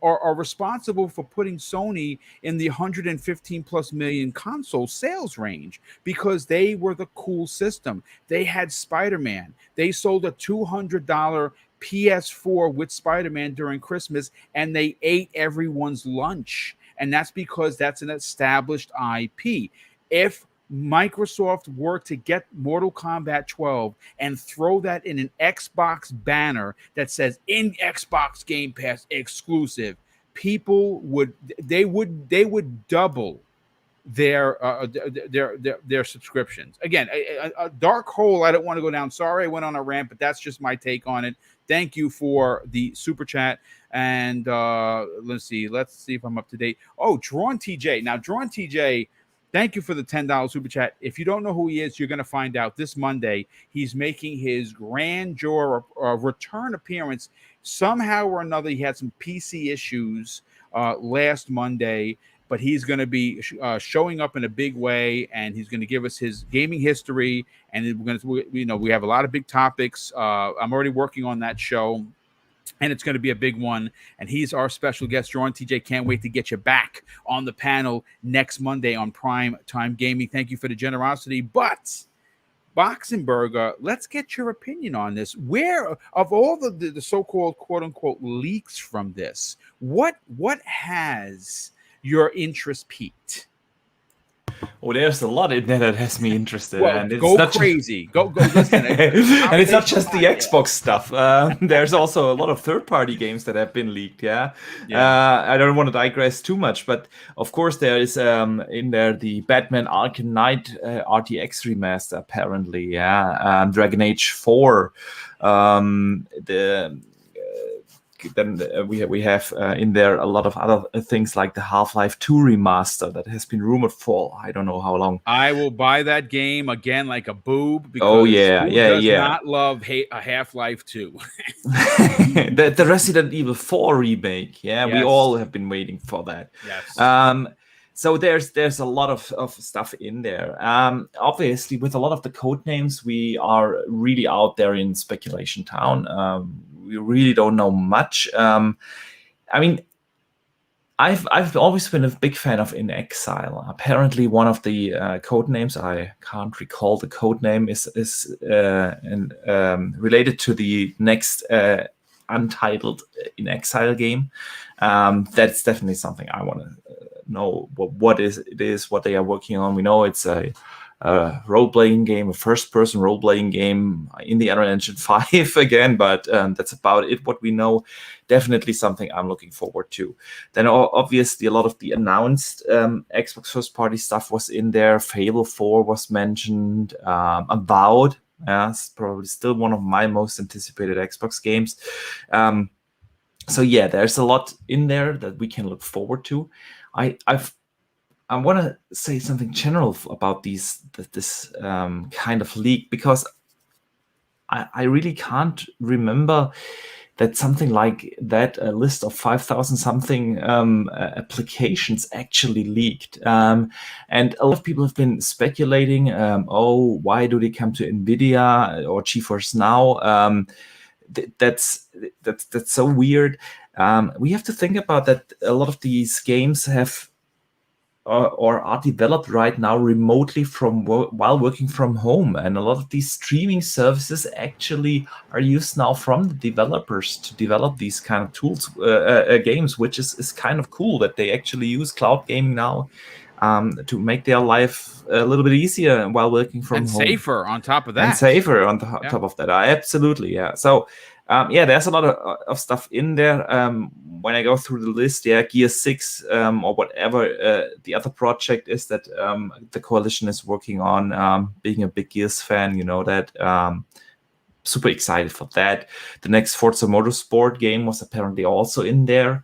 [SPEAKER 1] are responsible for putting Sony in the 115 plus million console sales range because they were the cool system. They had Spider-Man. They sold a $200 PS4 with Spider-Man during Christmas, and they ate everyone's lunch. And that's because that's an established IP. If Microsoft were to get Mortal Kombat 12 and throw that in an Xbox banner that says in Xbox Game Pass exclusive, people would double their subscriptions. Again, a dark hole. I don't want to go down. Sorry, I went on a rant, but that's just my take on it. Thank you for the super chat. And let's see if I'm up to date. Oh, Drawn TJ. Now, Drawn TJ, thank you for the $10 super chat. If you don't know who he is, you're going to find out this Monday. He's making his grandeur return appearance. Somehow or another, he had some PC issues last Monday, but he's going to be showing up in a big way, and he's going to give us his gaming history. And we're going to, we have a lot of big topics. I'm already working on that show. and it's going to be a big one. And he's our special guest, Jordan. TJ, can't wait to get you back on the panel next Monday on Prime Time Gaming. Thank you for the generosity. But Boxenberger, let's get your opinion on this. Where, of all the so-called quote-unquote leaks from this, what has your interest piqued?
[SPEAKER 4] Oh, there's a lot in there that has me interested.
[SPEAKER 1] Well,
[SPEAKER 4] and it's
[SPEAKER 1] go
[SPEAKER 4] not
[SPEAKER 1] crazy. Go listen.
[SPEAKER 4] And it's not just the Xbox stuff. There's also a lot of third-party games that have been leaked. Yeah. I don't want to digress too much, but of course there is in there the Batman Arkham Knight RTX remaster apparently. Yeah. Dragon Age 4. Then we have in there a lot of other things like the Half-Life 2 remaster that has been rumored for I don't know how long.
[SPEAKER 1] I will buy that game again like a boob because
[SPEAKER 4] who
[SPEAKER 1] does not love a Half-Life 2.
[SPEAKER 4] the Resident Evil 4 remake. Yeah,
[SPEAKER 1] Yes.
[SPEAKER 4] we all have been waiting for that.
[SPEAKER 1] Yes.
[SPEAKER 4] So there's a lot of stuff in there. Obviously, with a lot of the code names, we are really out there in speculation town. We really don't know much. I mean, I've always been a big fan of In Exile. Apparently, one of the code names, I can't recall the code name, is related to the next untitled In Exile game. That's definitely something I want to know what it is, what they are working on. We know it's a role-playing game, a first-person role-playing game in the Unreal Engine 5 again, but that's about it, what we know. Definitely something I'm looking forward to. Then obviously a lot of the announced Xbox first-party stuff was in there. Fable 4 was mentioned. Avowed, it's probably still one of my most anticipated Xbox games. So yeah, there's a lot in there that we can look forward to. I want to say something general about this kind of leak, because I really can't remember that something like that, a list of 5,000 something applications actually leaked. And a lot of people have been speculating, why do they come to NVIDIA or GeForce Now? That's so weird. We have to think about that a lot of these games have or are developed right now remotely while working from home, and a lot of these streaming services actually are used now from the developers to develop these kind of tools, games, which is kind of cool that they actually use cloud gaming now to make their life a little bit easier while working from home.
[SPEAKER 1] And safer on top of that.
[SPEAKER 4] And safer on top of that. Absolutely, yeah. So there's a lot of stuff in there. When I go through the list, Gear 6 or whatever the other project is that the coalition is working on. Being a big Gears fan, you know that. Super excited for that. The next Forza Motorsport game was apparently also in there.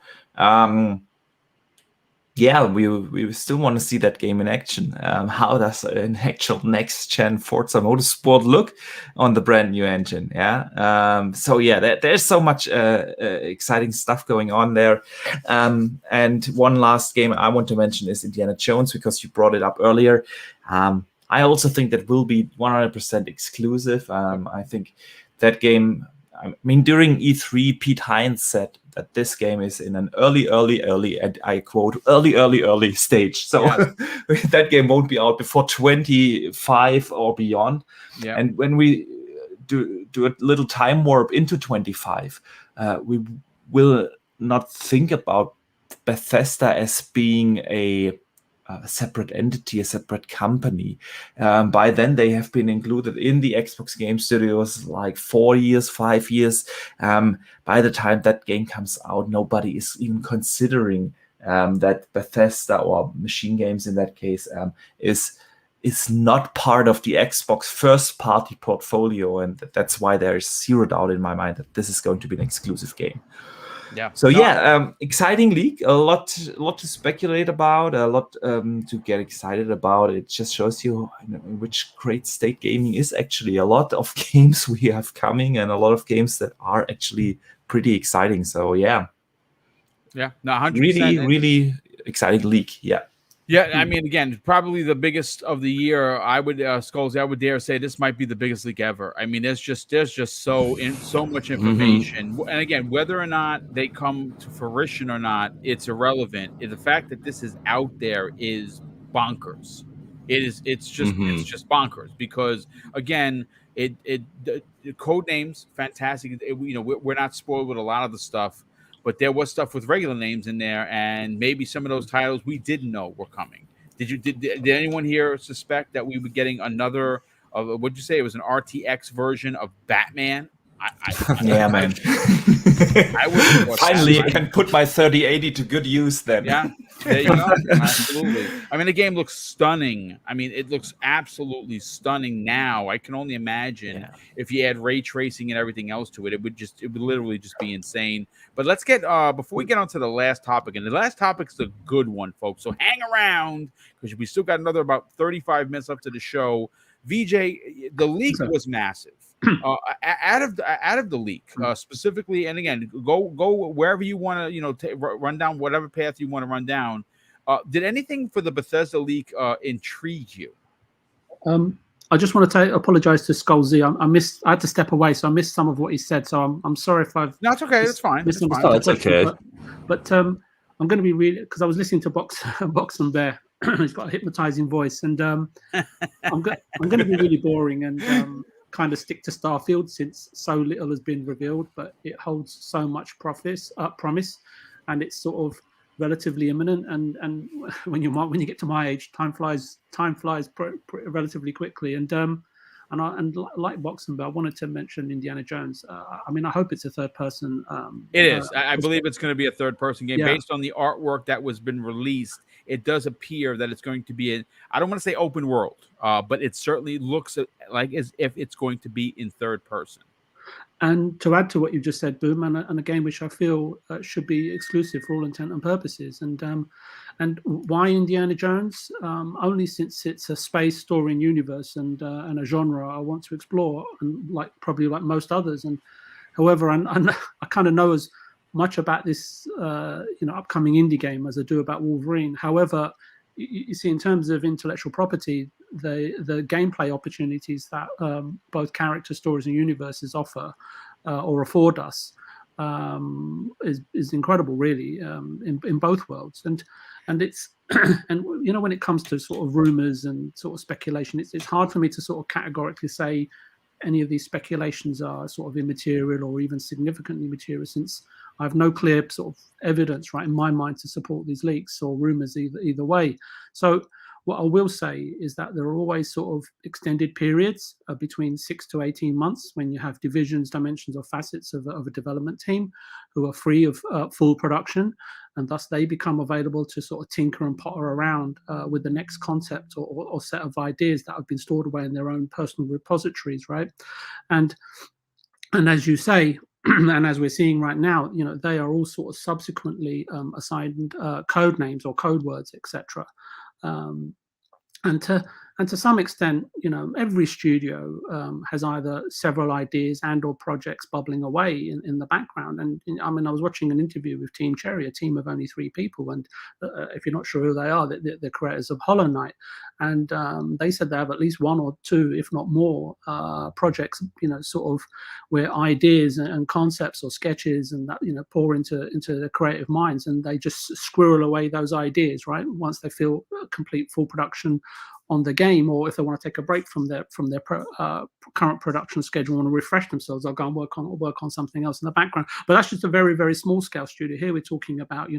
[SPEAKER 4] We still want to see that game in action. How does an actual next-gen Forza Motorsport look on the brand new engine? There's so much exciting stuff going on there. And one last game I want to mention is Indiana Jones, because you brought it up earlier. I also think that will be 100% exclusive. I think that game, during E3, Pete Hines said that this game is in an early, and I quote, early stage. So yes. That game won't be out before 25 or beyond. Yeah. And when we do a little time warp into 25, we will not think about Bethesda as being a separate entity, a separate company. By then, they have been included in the Xbox Game Studios like 4 years, 5 years. By the time that game comes out, nobody is even considering that Bethesda, or Machine Games in that case, is not part of the Xbox first-party portfolio, and that's why there is zero doubt in my mind that this is going to be an exclusive game.
[SPEAKER 1] Yeah.
[SPEAKER 4] So exciting leak, a lot to speculate about, a lot to get excited about. It just shows you in which great state gaming is actually. A lot of games we have coming, and a lot of games that are actually pretty exciting. So 100%. Really exciting leak. Yeah.
[SPEAKER 1] Yeah, I mean, again, probably the biggest of the year. I would, Skulls, I would dare say this might be the biggest leak ever. I mean, there's just so much information, and again, whether or not they come to fruition or not, it's irrelevant. The fact that this is out there is bonkers. It's just bonkers because again, the code names fantastic. We're not spoiled with a lot of the stuff. But there was stuff with regular names in there, and maybe some of those titles we didn't know were coming. Did anyone here suspect that we were getting another? What'd you say? It was an RTX version of Batman.
[SPEAKER 4] Yeah, man.
[SPEAKER 1] I wouldn't.
[SPEAKER 4] Finally, I can put my 3080 to good use then.
[SPEAKER 1] Yeah, there you go. Absolutely. I mean, the game looks stunning. I mean, it looks absolutely stunning now. I can only imagine if you add ray tracing and everything else to it, it would literally just be insane. But let's get before we get on to the last topic, and the last topic's a good one, folks. So hang around because we still got another about 35 minutes left to the show. VJ, the leak was massive. Out of the leak, specifically, and again, go wherever you want to, run down whatever path you want to run down. Did anything for the Bethesda leak intrigue you?
[SPEAKER 5] I just want to apologize to Skull Z. I had to step away, so I missed some of what he said. So I'm sorry if I've.
[SPEAKER 1] No, it's okay. It's fine.
[SPEAKER 2] Oh, it's okay.
[SPEAKER 5] But I'm going to be really, because I was listening to Box and Bear. He's got a hypnotizing voice, and I'm going to be really boring and kind of stick to Starfield since so little has been revealed, but it holds so much promise, and it's sort of relatively imminent. And when you get to my age, time flies relatively quickly. And like Box and Bear, I wanted to mention Indiana Jones. I mean, I hope it's a third person.
[SPEAKER 1] It is. I believe it's going to be a third person game based on the artwork that was been released. It does appear that it's going to be I don't want to say open world, but it certainly looks like as if it's going to be in third person.
[SPEAKER 5] And to add to what you just said, Boom, and a game which I feel should be exclusive for all intent and purposes. And why Indiana Jones? Only since it's a space story and universe and a genre I want to explore, and probably like most others. And however, I kind of know as much about this upcoming indie game as I do about Wolverine. However, you see, in terms of intellectual property, the gameplay opportunities that both character stories and universes offer or afford us is incredible, really, in both worlds. And it's and when it comes to sort of rumors and sort of speculation, it's hard for me to sort of categorically say any of these speculations are sort of immaterial or even significantly material, since I have no clear sort of evidence in my mind to support these leaks or rumors either way. So what I will say is that there are always sort of extended periods between 6 to 18 months when you have divisions, dimensions, or facets of a development team who are free of full production, and thus they become available to sort of tinker and potter around with the next concept or set of ideas that have been stored away in their own personal repositories, right? And as you say, and as we're seeing right now, they are all sort of subsequently assigned code names or code words, etc. And to some extent, every studio has either several ideas and or projects bubbling away in the background. And I mean, I was watching an interview with Team Cherry, a team of only 3 people. And if you're not sure who they are, they're creators of Hollow Knight. And they said they have at least 1 or 2, if not more, projects, sort of where ideas and concepts or sketches and that, pour into the creative minds, and they just squirrel away those ideas, right? Once they feel complete full production on the game, or if they want to take a break from their current production schedule and refresh themselves, they'll go and work on something else in the background. But that's just a very, very small scale studio. Here we're talking about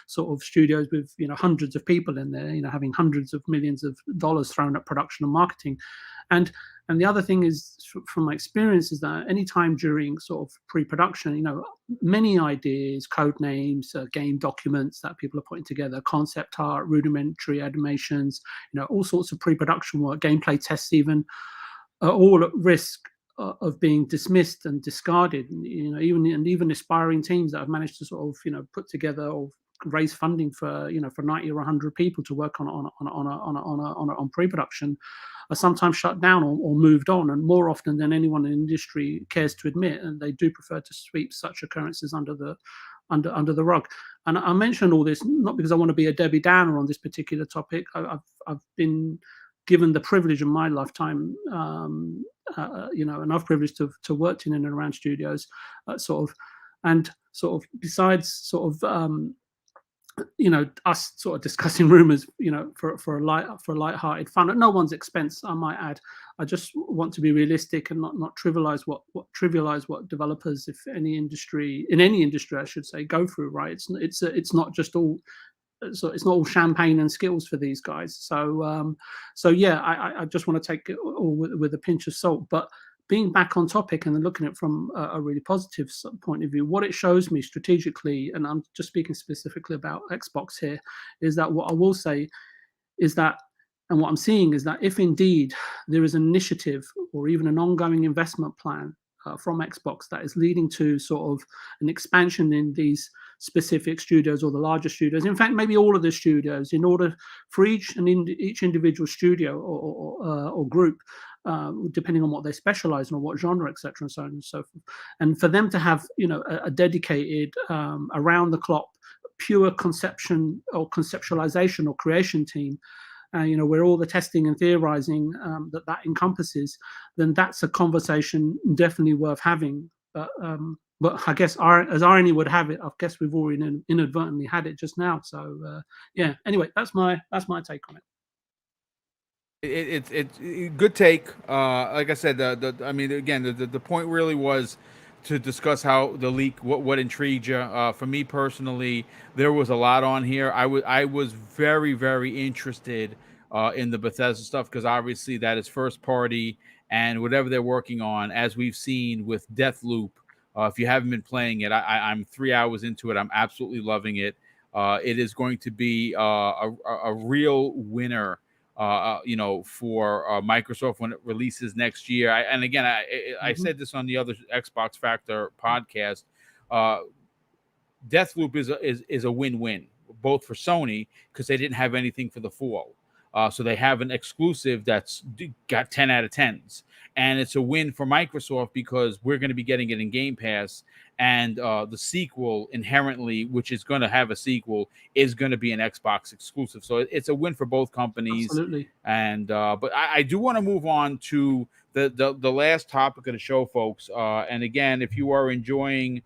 [SPEAKER 5] sort of studios with hundreds of people in there, having hundreds of millions of dollars thrown at production and marketing. And the other thing is, from my experience, is that anytime during sort of pre-production, many ideas, code names, game documents that people are putting together, concept art, rudimentary animations, all sorts of pre-production work, gameplay tests even, are all at risk of being dismissed and discarded. Even aspiring teams that have managed to sort of put together or raise funding for for 90 or 100 people to work on pre-production are sometimes shut down or moved on, and more often than anyone in the industry cares to admit, and they do prefer to sweep such occurrences under the rug. And I mention all this not because I want to be a Debbie Downer on this particular topic. I've been given the privilege in my lifetime, enough privilege to work in and around studios, and besides us sort of discussing rumors, for light-hearted fun at no one's expense, I might add. I just want to be realistic and not trivialize what developers, if in any industry, I should say, go through. Right? It's not just all. So it's not all champagne and skittles for these guys. So yeah, I just want to take it all with a pinch of salt. But being back on topic and looking at it from a really positive point of view, what it shows me strategically, and I'm just speaking specifically about Xbox here, is that what I will say is that, and what I'm seeing is that if indeed there is an initiative or even an ongoing investment plan from Xbox that is leading to sort of an expansion in these specific studios or the larger studios, in fact, maybe all of the studios, in order for each individual studio or group, depending on what they specialize in or what genre, etc., and so on and so forth, and for them to have a dedicated around the clock pure conception or conceptualization or creation team, where all the testing and theorizing that encompasses, then that's a conversation definitely worth having. But I guess, as irony would have it, I guess we've already inadvertently had it just now. So yeah. Anyway, that's my take on it.
[SPEAKER 1] It's good take. Like I said, I mean, again, the point really was to discuss how the leak, what intrigued you. For me personally, there was a lot on here. I was very, very interested in the Bethesda stuff, because obviously that is first party, and whatever they're working on, as we've seen with Deathloop. If you haven't been playing it, I'm 3 hours into it. I'm absolutely loving it. It is going to be a real winner, for Microsoft when it releases next year. I said this on the other Xbox Factor podcast. Deathloop is a win-win, both for Sony, because they didn't have anything for the fall. So they have an exclusive that's got 10 out of 10s. And it's a win for Microsoft because we're going to be getting it in Game Pass. And the sequel inherently, which is going to have a sequel, is going to be an Xbox exclusive. So it's a win for both companies.
[SPEAKER 5] Absolutely.
[SPEAKER 1] And but I do want to move on to the last topic of the show, folks. And again, if you are enjoying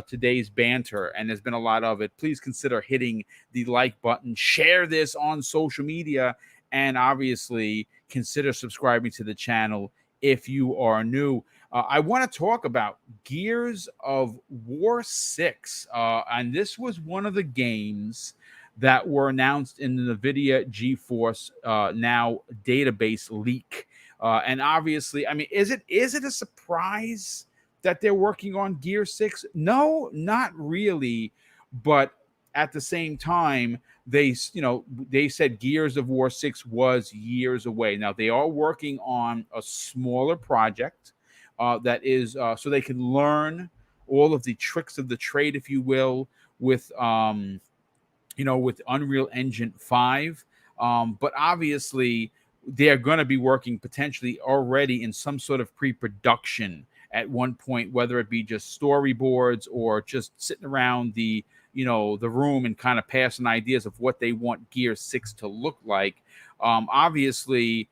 [SPEAKER 1] today's banter, and there's been a lot of it, please consider hitting the like button, share this on social media, and obviously consider subscribing to the channel if you are new. I want to talk about Gears of War 6. And this was one of the games that were announced in the NVIDIA GeForce Now database leak. And obviously, I mean, is it a surprise that they're working on Gear 6? No, not really. But at the same time, they said Gears of War 6 was years away. Now, they are working on a smaller project that is so they can learn all of the tricks of the trade, if you will, with with Unreal Engine 5. But obviously, they're going to be working potentially already in some sort of pre-production at one point, whether it be just storyboards or just sitting around the room and kind of passing ideas of what they want Gear 6 to look like. Obviously,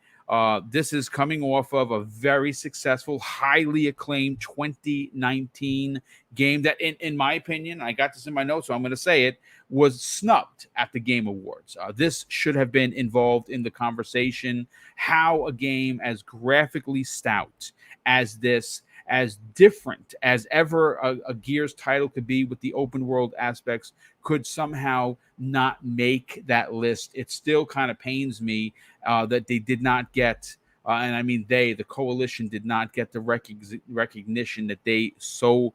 [SPEAKER 1] this is coming off of a very successful, highly acclaimed 2019 game that, in my opinion, I got this in my notes, so I'm going to say it, was snubbed at the Game Awards. This should have been involved in the conversation. How a game as graphically stout as this, as different as ever a Gears title could be with the open world aspects, could somehow not make that list. It still kind of pains me that they did not get, and I mean the coalition did not get the recognition that they so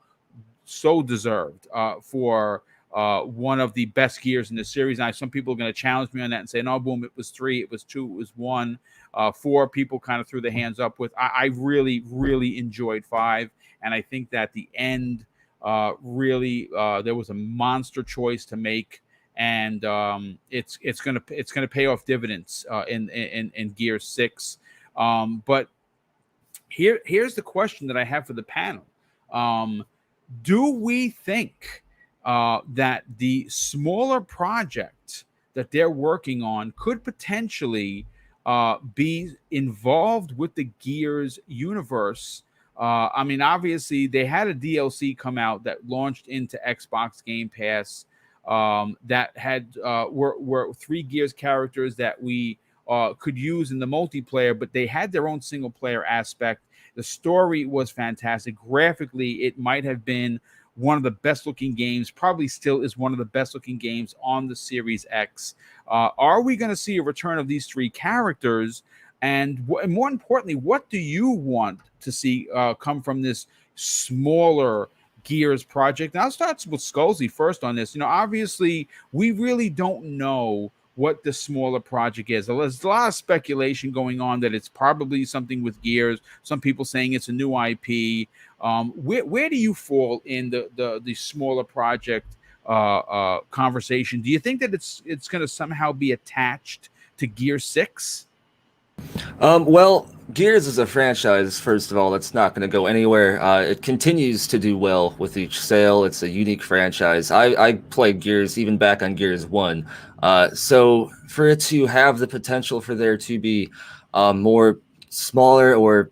[SPEAKER 1] deserved for one of the best Gears in the series. Now, some people are going to challenge me on that and say, no, Boom, it was 3, it was 2, it was 1. 4 people kind of threw their hands up with. I really, really enjoyed 5. And I think that the end really, there was a monster choice to make. and it's gonna pay off dividends in Gears 6. But here's the question that I have for the panel. Do we think that the smaller project that they're working on could potentially be involved with the Gears universe? I mean, obviously, they had a DLC come out that launched into Xbox Game Pass that had were 3 Gears characters that we could use in the multiplayer, but they had their own single player aspect. The story was fantastic. Graphically, it might have been one of the best looking games, probably still is one of the best looking games on the Series X. Are we going to see a return of these 3 characters? And more importantly, what do you want to see come from this smaller Gears project? And I'll start with Skullsy first on this. Obviously, we really don't know what the smaller project is. There's a lot of speculation going on that it's probably something with Gears. Some people saying it's a new IP. Where do you fall in the smaller project conversation? Do you think that it's going to somehow be attached to Gear 6?
[SPEAKER 2] Well, Gears is a franchise, first of all, that's not going to go anywhere. It continues to do well with each sale. It's a unique franchise. I played Gears even back on Gears 1. So for it to have the potential for there to be more smaller or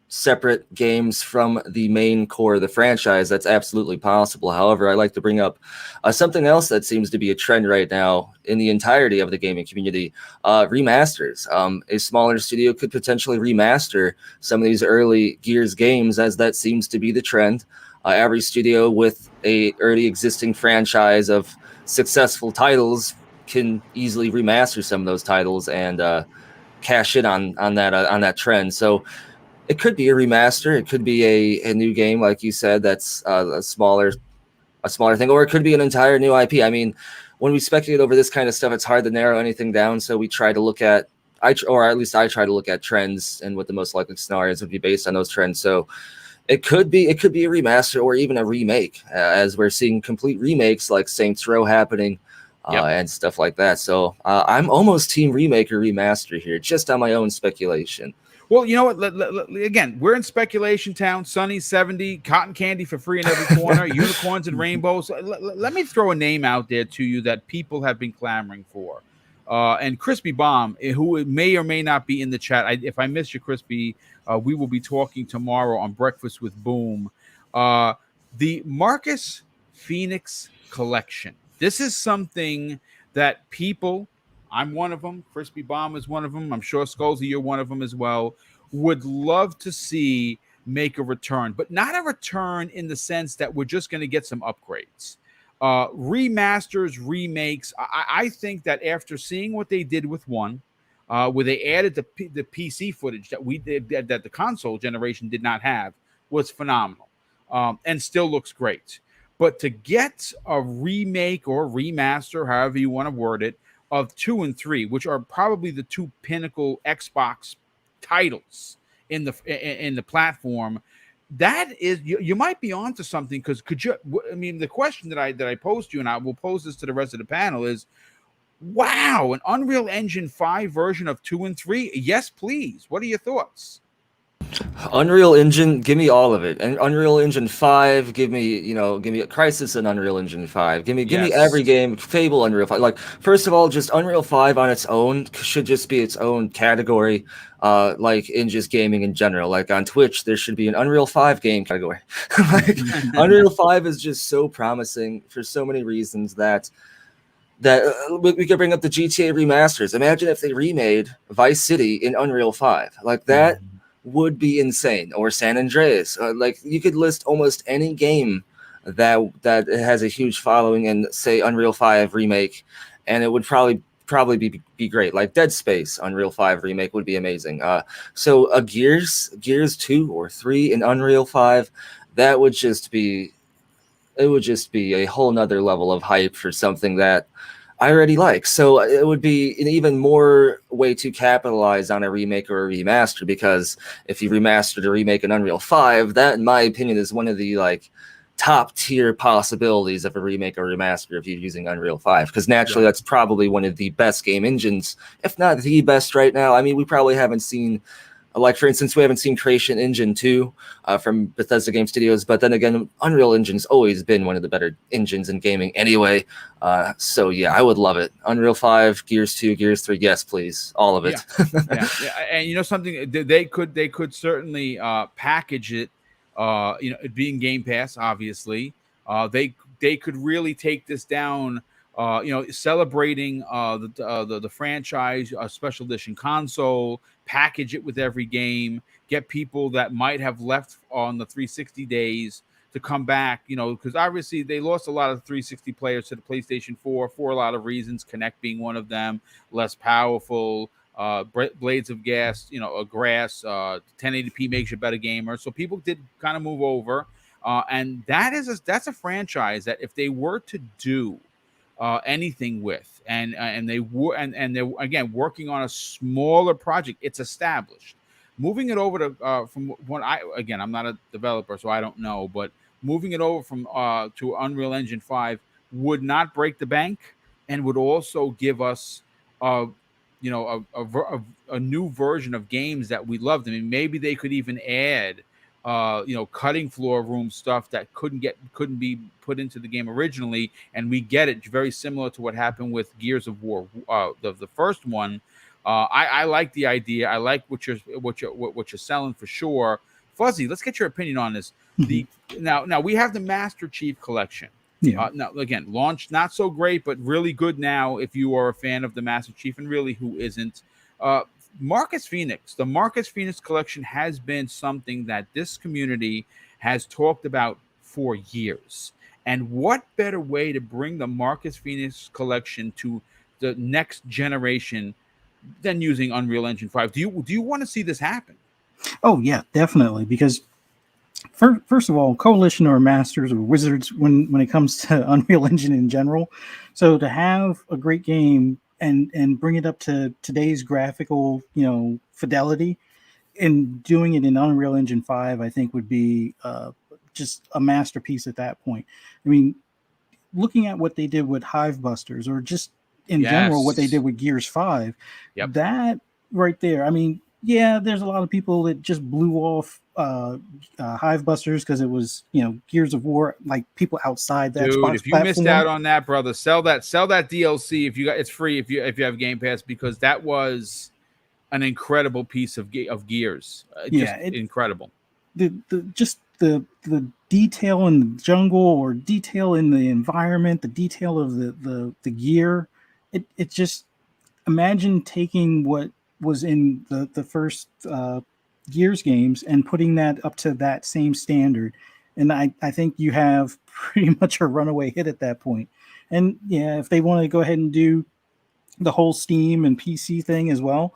[SPEAKER 2] separate games from the main core of the franchise, that's absolutely possible. However, I like to bring up something else that seems to be a trend right now in the entirety of the gaming community: remasters. A smaller studio could potentially remaster some of these early Gears games, as that seems to be the trend. Every studio with a already existing franchise of successful titles can easily remaster some of those titles and cash in on that trend. So it could be a remaster. It could be a new game, like you said, that's a smaller thing, or it could be an entire new IP. I mean, when we speculate over this kind of stuff, it's hard to narrow anything down. So we try to look at, or at least I try to look at trends and what the most likely scenarios would be based on those trends. So it could be a remaster or even a remake, as we're seeing complete remakes like Saints Row happening. And stuff like that. So I'm almost team remake or remaster here, just on my own speculation.
[SPEAKER 1] Well, you know what? Again, we're in speculation town. Sunny 70, cotton candy for free in every corner, unicorns and rainbows. Let me throw a name out there to you that people have been clamoring for. And Crispy Bomb, who may or may not be in the chat. If I miss you, Crispy, we will be talking tomorrow on Breakfast with Boom. The Marcus Fenix collection. This is something that people, I'm one of them, Crispy Bomb is one of them, I'm sure Skullsy, you're one of them as well, would love to see make a return, but not a return in the sense that we're just going to get some upgrades. Remasters, remakes, I think that after seeing what they did with 1, where they added the PC footage that we did, that the console generation did not have, was phenomenal, and still looks great. But to get a remake or remaster, however you want to word it, of 2 and 3, which are probably the 2 pinnacle Xbox titles in the platform, that is, you might be onto something. Because the question that I posed to you, and I will pose this to the rest of the panel, is, wow, an Unreal Engine 5 version of 2 and 3? Yes, please. What are your thoughts?
[SPEAKER 2] Unreal Engine, give me all of it. And Unreal Engine 5, give me a Crysis and Unreal Engine 5. Give me every game. Fable, Unreal 5. Like, first of all, just Unreal 5 on its own should just be its own category, like in just gaming in general. Like on Twitch, there should be an Unreal 5 game category. Like, Unreal 5 is just so promising for so many reasons that we could bring up the GTA remasters. Imagine if they remade Vice City in Unreal 5. Like, that would be insane. Or San Andreas. Like, you could list almost any game that has a huge following and say Unreal 5 remake, and it would probably be great. Like Dead Space Unreal 5 remake would be amazing. So a Gears 2 or 3 in Unreal 5, that would just be a whole nother level of hype for something that I already like. So it would be an even more way to capitalize on a remake or a remaster, because if you remastered a remake in Unreal 5, that, in my opinion, is one of the top tier possibilities of a remake or remaster if you're using Unreal 5, because naturally that's probably one of the best game engines, if not the best right now. I mean, we probably haven't seen, like for instance, we haven't seen Creation Engine 2 from Bethesda Game Studios, but then again, Unreal Engine's always been one of the better engines in gaming anyway. So yeah, I would love it. Unreal 5, Gears 2, Gears 3, yes, please, all of it.
[SPEAKER 1] Yeah. And you know something, they could certainly package it. You know, it being Game Pass, obviously, they could really take this down. You know, celebrating the franchise, special edition console, package it with every game, get people that might have left on the 360 days to come back. You know, because obviously they lost a lot of 360 players to the PlayStation 4 for a lot of reasons. Connect being one of them, less powerful. Blades of gas, you know, grass, 1080p makes you a better gamer. So people did kind of move over, and that's a franchise that if they were to do anything with, and they're again working on a smaller project, it's established. Moving it over to from when I'm not a developer, so I don't know, but moving it over from to Unreal Engine 5 would not break the bank, and would also give us you know, a new version of games that we loved. I mean, maybe they could even add, you know, cutting floor room stuff that couldn't be put into the game originally, and we get it very similar to what happened with Gears of War, the first one. I like the idea. I like what you're selling for sure. Fuzzy, let's get your opinion on this. Now we have the Master Chief Collection.
[SPEAKER 3] Yeah.
[SPEAKER 1] Now, again, launched not so great, but really good now if you are a fan of the Master Chief, and really who isn't. Marcus Fenix, the Marcus Fenix collection has been something that this community has talked about for years. And what better way to bring the Marcus Fenix collection to the next generation than using Unreal Engine 5? Do you want to see this happen?
[SPEAKER 3] Oh yeah, definitely, because first of all, Coalition or Masters or Wizards when it comes to Unreal Engine in general. So to have a great game and bring it up to today's graphical, you know, fidelity, and doing it in Unreal Engine 5, I think would be just a masterpiece at that point. I mean, looking at what they did with Hivebusters, or just in general what they did with Gears 5, that right there, I mean, yeah, there's a lot of people that just blew off Hivebusters because it was, you know, Gears of War, like people outside that.
[SPEAKER 1] Dude, if you missed out on that, brother, sell that DLC if you got, it's free if you have Game Pass, because that was an incredible piece of Gears. Incredible.
[SPEAKER 3] The detail in the jungle, or detail in the environment, the detail of the gear. It just, imagine taking what was in the first Gears games and putting that up to that same standard. And I think you have pretty much a runaway hit at that point. And yeah, if they want to go ahead and do the whole Steam and PC thing as well,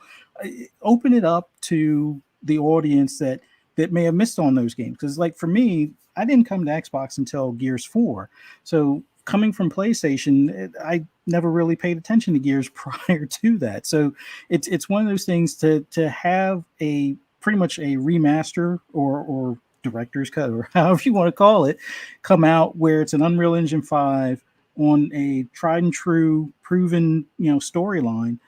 [SPEAKER 3] open it up to the audience that may have missed on those games. Because like for me, I didn't come to Xbox until Gears 4. So coming from PlayStation, I never really paid attention to Gears prior to that. So it's one of those things to have a pretty much a remaster or director's cut, or however you want to call it, come out where it's an Unreal Engine 5 on a tried and true, proven, you know, storyline.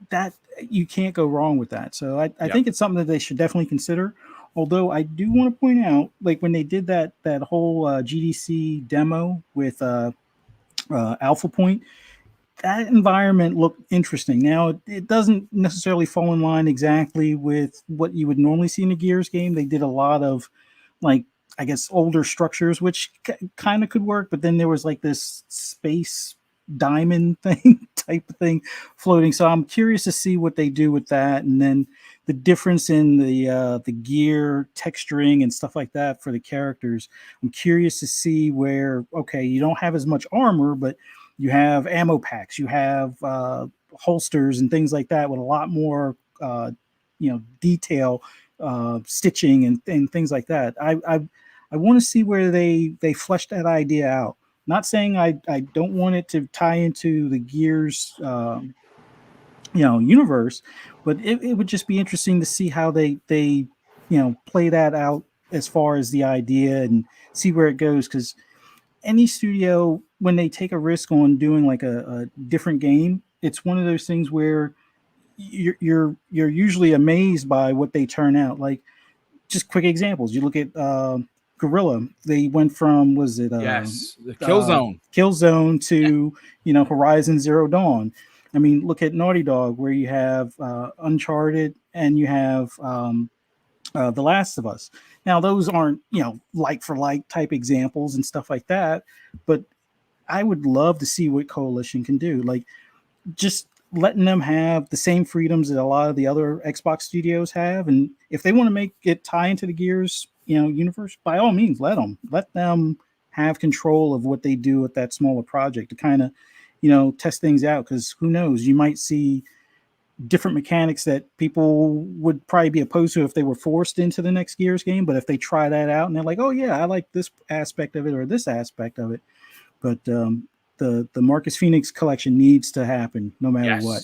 [SPEAKER 3] That you can't go wrong with that. So I think it's something that they should definitely consider. Although I do want to point out, like when they did that whole GDC demo with Alpha Point, that environment looked interesting. Now, it doesn't necessarily fall in line exactly with what you would normally see in a Gears game. They did a lot of, like, I guess, older structures, which kind of could work. But then there was like this space diamond thing type of thing floating. So I'm curious to see what they do with that. And then the difference in the gear texturing and stuff like that for the characters. I'm curious to see where, okay, you don't have as much armor, but you have ammo packs, you have holsters and things like that with a lot more, detail, stitching and things like that. I want to see where they flesh that idea out. Not saying I don't want it to tie into the Gears, universe, but it would just be interesting to see how they play that out as far as the idea and see where it goes. Because any studio, when they take a risk on doing like a different game, it's one of those things where you're usually amazed by what they turn out. Like, just quick examples. You look at Gorilla. They went from, was it
[SPEAKER 1] Yes, the Killzone.
[SPEAKER 3] Killzone to Horizon Zero Dawn. I mean, look at Naughty Dog, where you have Uncharted and you have The Last of Us. Now, those aren't like for like type examples and stuff like that, but I would love to see what Coalition can do. Like, just letting them have the same freedoms that a lot of the other Xbox studios have, and if they want to make it tie into the Gears universe, by all means, let them have control of what they do with that smaller project to kind of test things out, because who knows, you might see different mechanics that people would probably be opposed to if they were forced into the next Gears game, but if they try that out and they're like, oh yeah, I like this aspect of it or this aspect of it. But the Marcus Fenix collection needs to happen no matter what.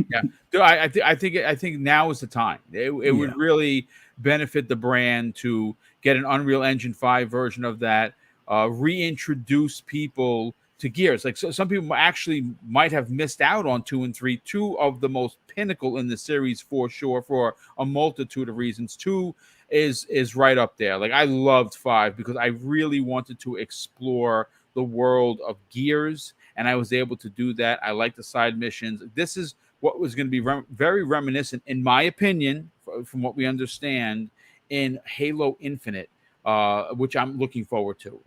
[SPEAKER 1] Yeah, I think now is the time. It would really benefit the brand to get an Unreal Engine 5 version of that, reintroduce people to Gears. Like, so some people actually might have missed out on 2 and 3, two of the most pinnacle in the series for sure, for a multitude of reasons. 2 is right up there. Like, I loved 5 because I really wanted to explore the world of Gears, and I was able to do that. I like the side missions. This is what was going to be very reminiscent, in my opinion, from what we understand, in Halo Infinite, which I'm looking forward to.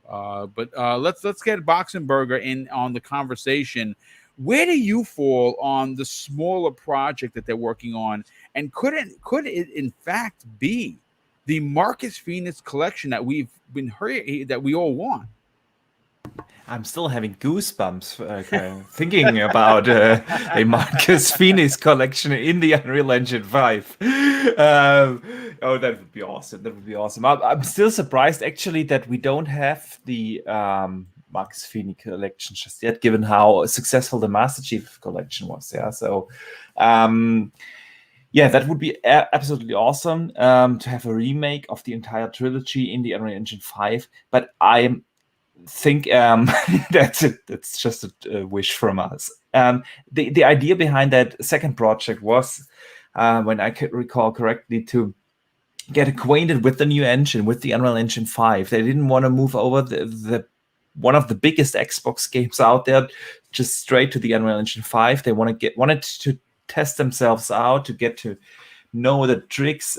[SPEAKER 1] But let's get Boxenberger in on the conversation. Where do you fall on the smaller project that they're working on, and could it in fact be the Marcus Fenix collection that we've been hearing that we all want?
[SPEAKER 4] I'm still having goosebumps thinking about a Marcus Fenix collection in the Unreal Engine 5. That would be awesome. That would be awesome. I'm still surprised, actually, that we don't have the Marcus Fenix collection just yet, given how successful the Master Chief collection was. Yeah, so that would be absolutely awesome to have a remake of the entire trilogy in the Unreal Engine 5. But I think that's just a wish from us. The idea behind that second project was, when I could recall correctly, to get acquainted with the new engine, with the Unreal Engine 5. They didn't want to move over the one of the biggest Xbox games out there just straight to the Unreal Engine 5. They wanted to test themselves out, to get to know the tricks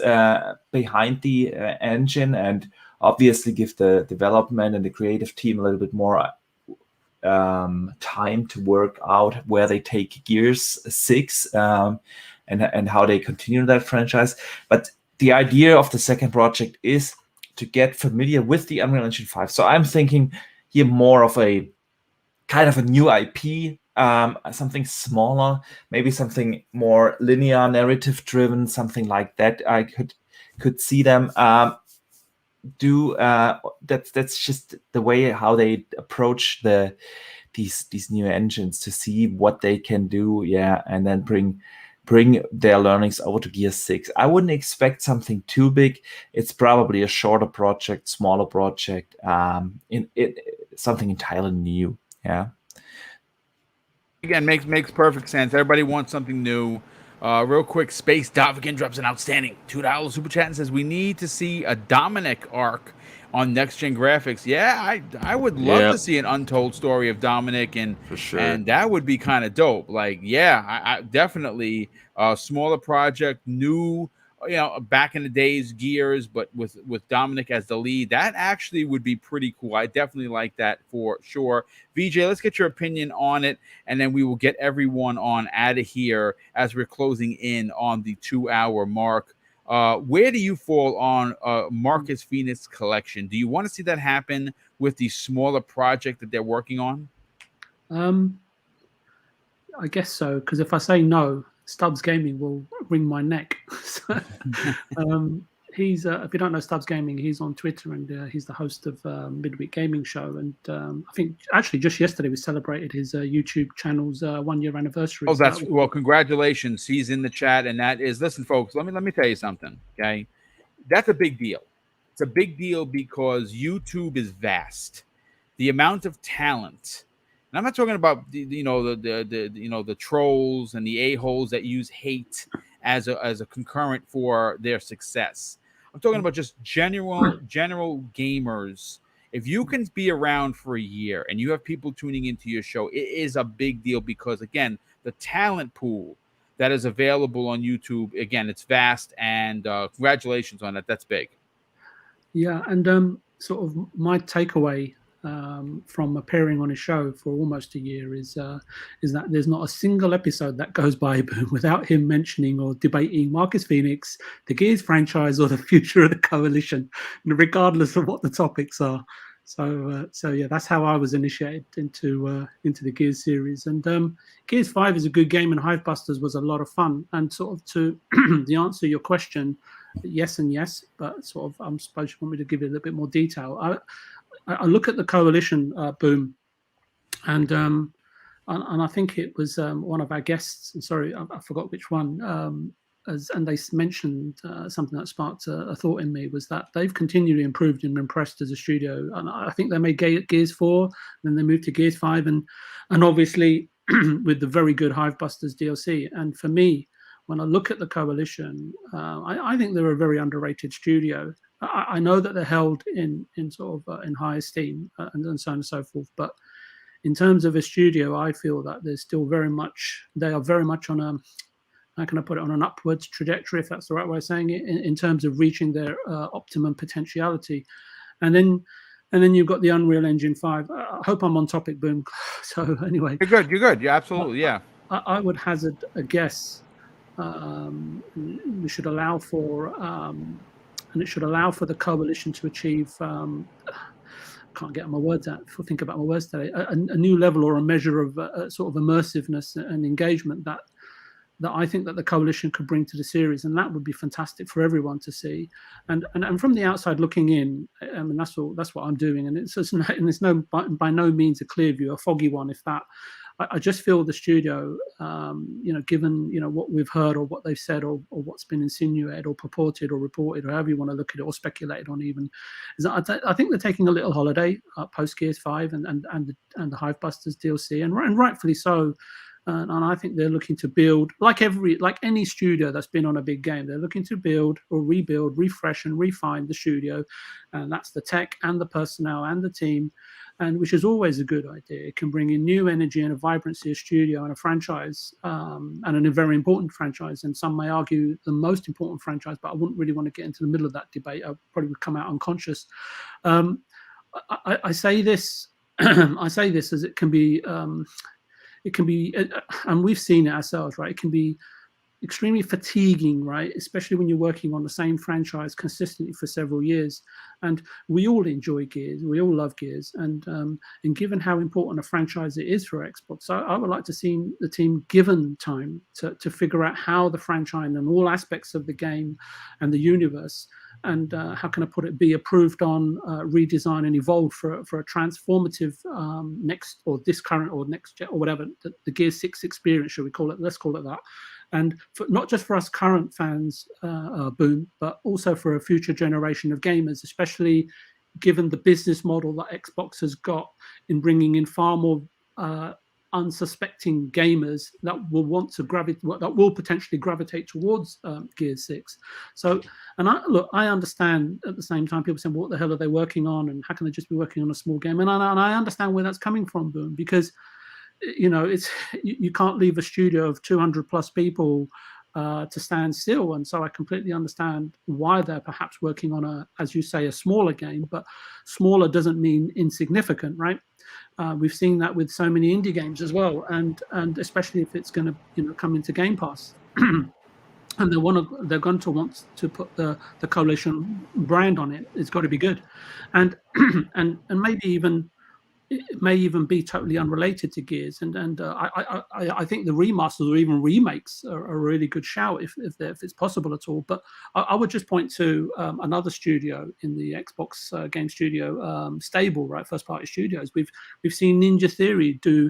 [SPEAKER 4] behind the engine, and obviously give the development and the creative team a little bit more time to work out where they take Gears 6 and how they continue that franchise. But the idea of the second project is to get familiar with the Unreal Engine 5. So I'm thinking here more of a kind of a new IP, something smaller, maybe something more linear, narrative driven, something like that. I could see them do. That's just the way how they approach these new engines, to see what they can do, and then bring their learnings over to Gear 6. I wouldn't expect something too big. It's probably a shorter project, smaller project, something entirely new. Yeah.
[SPEAKER 1] Again, makes perfect sense. Everybody wants something new. Real quick, Space Dovigan drops an outstanding $2 super chat and says, we need to see a Dominic arc on next gen graphics. Yeah, I would love to see an untold story of Dominic, and
[SPEAKER 2] for sure,
[SPEAKER 1] and that would be kind of dope. Like, I definitely smaller project, new, back in the days Gears, but with Dominic as the lead, that actually would be pretty cool. I definitely like that for sure. VJ, let's get your opinion on it, and then we will get everyone on out of here as we're closing in on the 2-hour mark. Where do you fall on Marcus Fenix collection? Do you want to see that happen with the smaller project that they're working on?
[SPEAKER 5] I guess so, because if I say no, Stubbs Gaming will wring my neck. So, he's if you don't know Stubbs Gaming, he's on Twitter, and he's the host of Midweek Gaming Show. And I think actually just yesterday we celebrated his YouTube channel's 1-year anniversary.
[SPEAKER 1] Oh, that's well, congratulations. He's in the chat, and that is, listen, folks, let me tell you something. Okay, that's a big deal. It's a big deal because YouTube is vast. The amount of talent, and I'm not talking about the trolls and the a-holes that use hate as a concurrent for their success. I'm talking about just general gamers. If you can be around for a year and you have people tuning into your show, it is a big deal because, again, the talent pool that is available on YouTube, again, it's vast, and congratulations on that. That's big.
[SPEAKER 5] Yeah, and sort of my takeaway from appearing on a show for almost a year is that there's not a single episode that goes by without him mentioning or debating Marcus Fenix, the Gears franchise, or the future of the Coalition, regardless of what the topics are. So yeah, that's how I was initiated into the Gears series. And Gears 5 is a good game, and Hivebusters was a lot of fun. And sort of to the answer your question, yes and yes, but sort of I'm supposed you want me to give you a little bit more detail. I look at the Coalition, Boom, and I think it was one of our guests. Sorry, I forgot which one. And they mentioned something that sparked a thought in me, was that they've continually improved and impressed as a studio. And I think they made Gears 4, then they moved to Gears 5, and obviously with the very good Hivebusters DLC. And for me, when I look at the Coalition, I think they're a very underrated studio. I know that they're held in sort of in high esteem and so on and so forth, but in terms of a studio, I feel that they are very much on a, how can I put it, on an upwards trajectory, if that's the right way of saying it, in terms of reaching their optimum potentiality. And then you've got the Unreal Engine 5. I hope I'm on topic, Boom. So anyway,
[SPEAKER 1] You're good. Yeah, absolutely. Yeah.
[SPEAKER 5] I would hazard a guess. We should allow for and it should allow for the Coalition to achieve. Can't get my words out. Think about my words today. A new level or a measure of sort of immersiveness and engagement that I think that the Coalition could bring to the series, and that would be fantastic for everyone to see. And from the outside looking in, I mean, that's what I'm doing, and it's by no means a clear view, a foggy one, if that. I just feel the studio, given what we've heard or what they've said or what's been insinuated or purported or reported, or however you want to look at it, or speculated on even, is that I think they're taking a little holiday post Gears 5 and the Hivebusters DLC, and rightfully so. And I think they're looking to build, like any studio that's been on a big game, they're looking to build or rebuild, refresh and refine the studio, and that's the tech and the personnel and the team, and which is always a good idea. It can bring in new energy and a vibrancy, a studio and a franchise, and a very important franchise, and some may argue the most important franchise, but I wouldn't really want to get into the middle of that debate. I probably would come out unconscious. I say this, I say this as it can be, and we've seen it ourselves, right? It can be extremely fatiguing, right? Especially when you're working on the same franchise consistently for several years. And we all enjoy Gears, we all love Gears, and given how important a franchise it is for Xbox, I would like to see the team given time to figure out how the franchise and all aspects of the game and the universe, and how can I put it, be approved on, redesigned and evolved for a transformative next or this current or next or whatever, the Gears 6 experience, should we call it? Let's call it that. And not just for us current fans, Boom, but also for a future generation of gamers, especially given the business model that Xbox has got in bringing in far more unsuspecting gamers that will want to that will potentially gravitate towards Gears 6. So, and I understand at the same time people saying, well, what the hell are they working on, and how can they just be working on a small game? And I understand where that's coming from, Boom, because it's you can't leave a studio of 200 plus people to stand still, and so I completely understand why they're perhaps working on as you say, a smaller game. But smaller doesn't mean insignificant, right? We've seen that with so many indie games as well, and especially if it's going to come into Game Pass, and they're going to want to put the Coalition brand on it. It's got to be good, and maybe even. It may even be totally unrelated to Gears, and I think the remasters or even remakes are a really good shout if it's possible at all. But I would just point to another studio in the Xbox game studio stable, right? First party studios. We've seen Ninja Theory do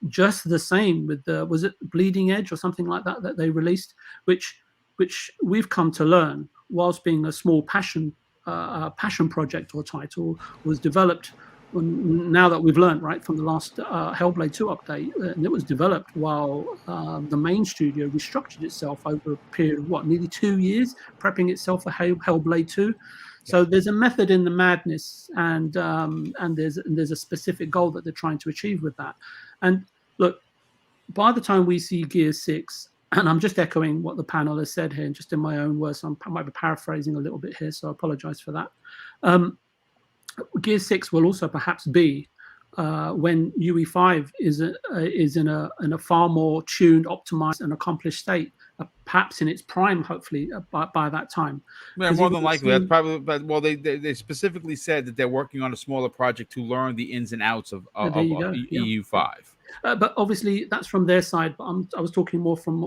[SPEAKER 5] just the same with was it Bleeding Edge or something like that they released, which we've come to learn, whilst being a small passion passion project or title was developed. Now that we've learned, right, from the last Hellblade 2 update, and it was developed while the main studio restructured itself over a period of nearly 2 years, prepping itself for Hellblade 2. So there's a method in the madness, and there's a specific goal that they're trying to achieve with that. And look, by the time we see Gear 6, and I'm just echoing what the panel has said here, just in my own words, I might be paraphrasing a little bit here, so I apologize for that. Gear 6 will also perhaps be when UE5 is in a far more tuned, optimized, and accomplished state, perhaps in its prime, hopefully by that time.
[SPEAKER 1] Yeah, more than likely. That's probably. But well, they specifically said that they're working on a smaller project to learn the ins and outs of EU5.
[SPEAKER 5] But obviously that's from their side. But I was talking more from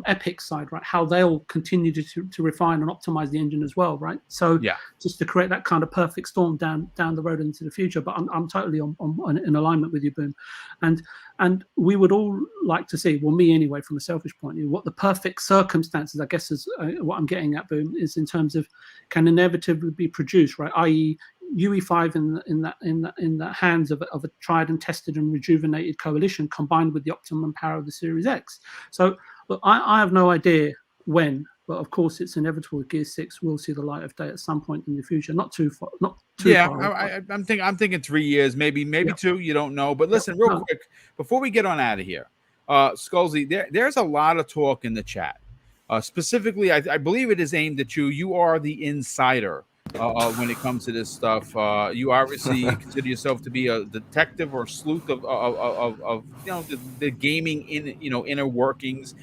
[SPEAKER 5] Epic's side, right? How they'll continue to refine and optimize the engine as well, right? So just to create that kind of perfect storm down the road into the future. But I'm totally in alignment with you, Boom. And we would all like to see, well, me anyway, from a selfish point of view, what the perfect circumstances, I guess, is what I'm getting at, Boom, is in terms of can inevitably be produced, right? I.e., UE5 in the hands of a tried and tested and rejuvenated coalition, combined with the optimum power of the Series X. So, look, I have no idea when, but of course it's inevitable. Gear 6 will see the light of day at some point in the future. Not too far.
[SPEAKER 1] I'm thinking 3 years, maybe 2. You don't know. But listen, real quick before we get on out of here, Skullsy, there's a lot of talk in the chat. Specifically, I believe it is aimed at you. You are the insider. When it comes to this stuff, you obviously consider yourself to be a detective or sleuth of the gaming inner workings.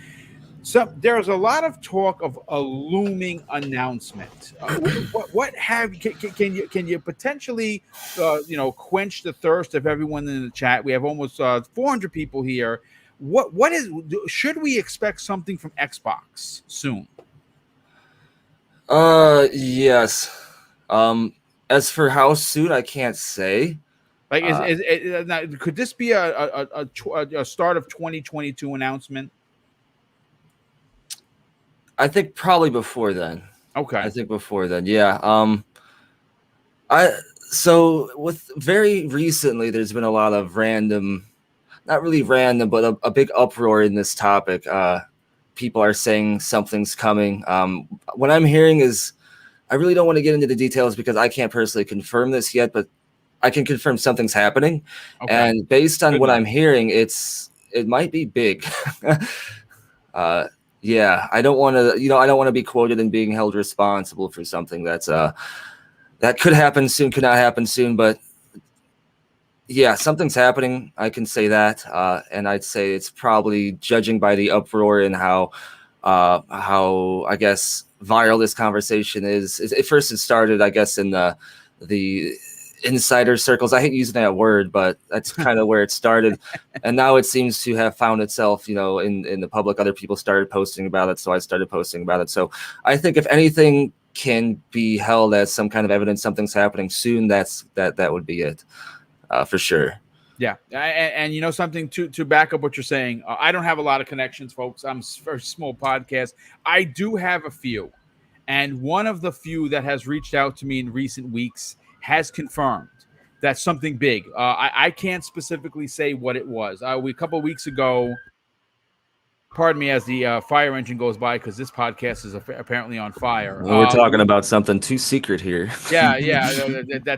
[SPEAKER 1] So there's a lot of talk of a looming announcement. What can you potentially quench the thirst of everyone in the chat? We have almost 400 people here. Should we expect something from Xbox soon?
[SPEAKER 2] Yes. As for how soon, I can't say.
[SPEAKER 1] Like, could this be a start of 2022 announcement?
[SPEAKER 2] I think probably before then.
[SPEAKER 1] Okay.
[SPEAKER 2] I think before then, yeah. So with very recently, there's been a lot of random, not really random, but a big uproar in this topic. People are saying something's coming. What I'm hearing is, I really don't want to get into the details because I can't personally confirm this yet, but I can confirm something's happening. Okay. And based on what I'm hearing, it might be big. Yeah, I don't want to be quoted in being held responsible for something that could happen soon, could not happen soon, but yeah, something's happening. I can say that, and I'd say it's probably, judging by the uproar and how I guess viral this conversation is. It first started, I guess, in the insider circles. I hate using that word, but that's kind of where it started. And now it seems to have found itself, in the public. Other people started posting about it, so I started posting about it. So I think if anything can be held as some kind of evidence something's happening soon, that would be it, for sure.
[SPEAKER 1] Yeah, and something to back up what you're saying. I don't have a lot of connections, folks. I'm a very small podcast. I do have a few, and one of the few that has reached out to me in recent weeks has confirmed that something big. I can't specifically say what it was. A couple of weeks ago, pardon me as the fire engine goes by, because this podcast is apparently on fire.
[SPEAKER 2] We're talking about something too secret here.
[SPEAKER 1] Yeah.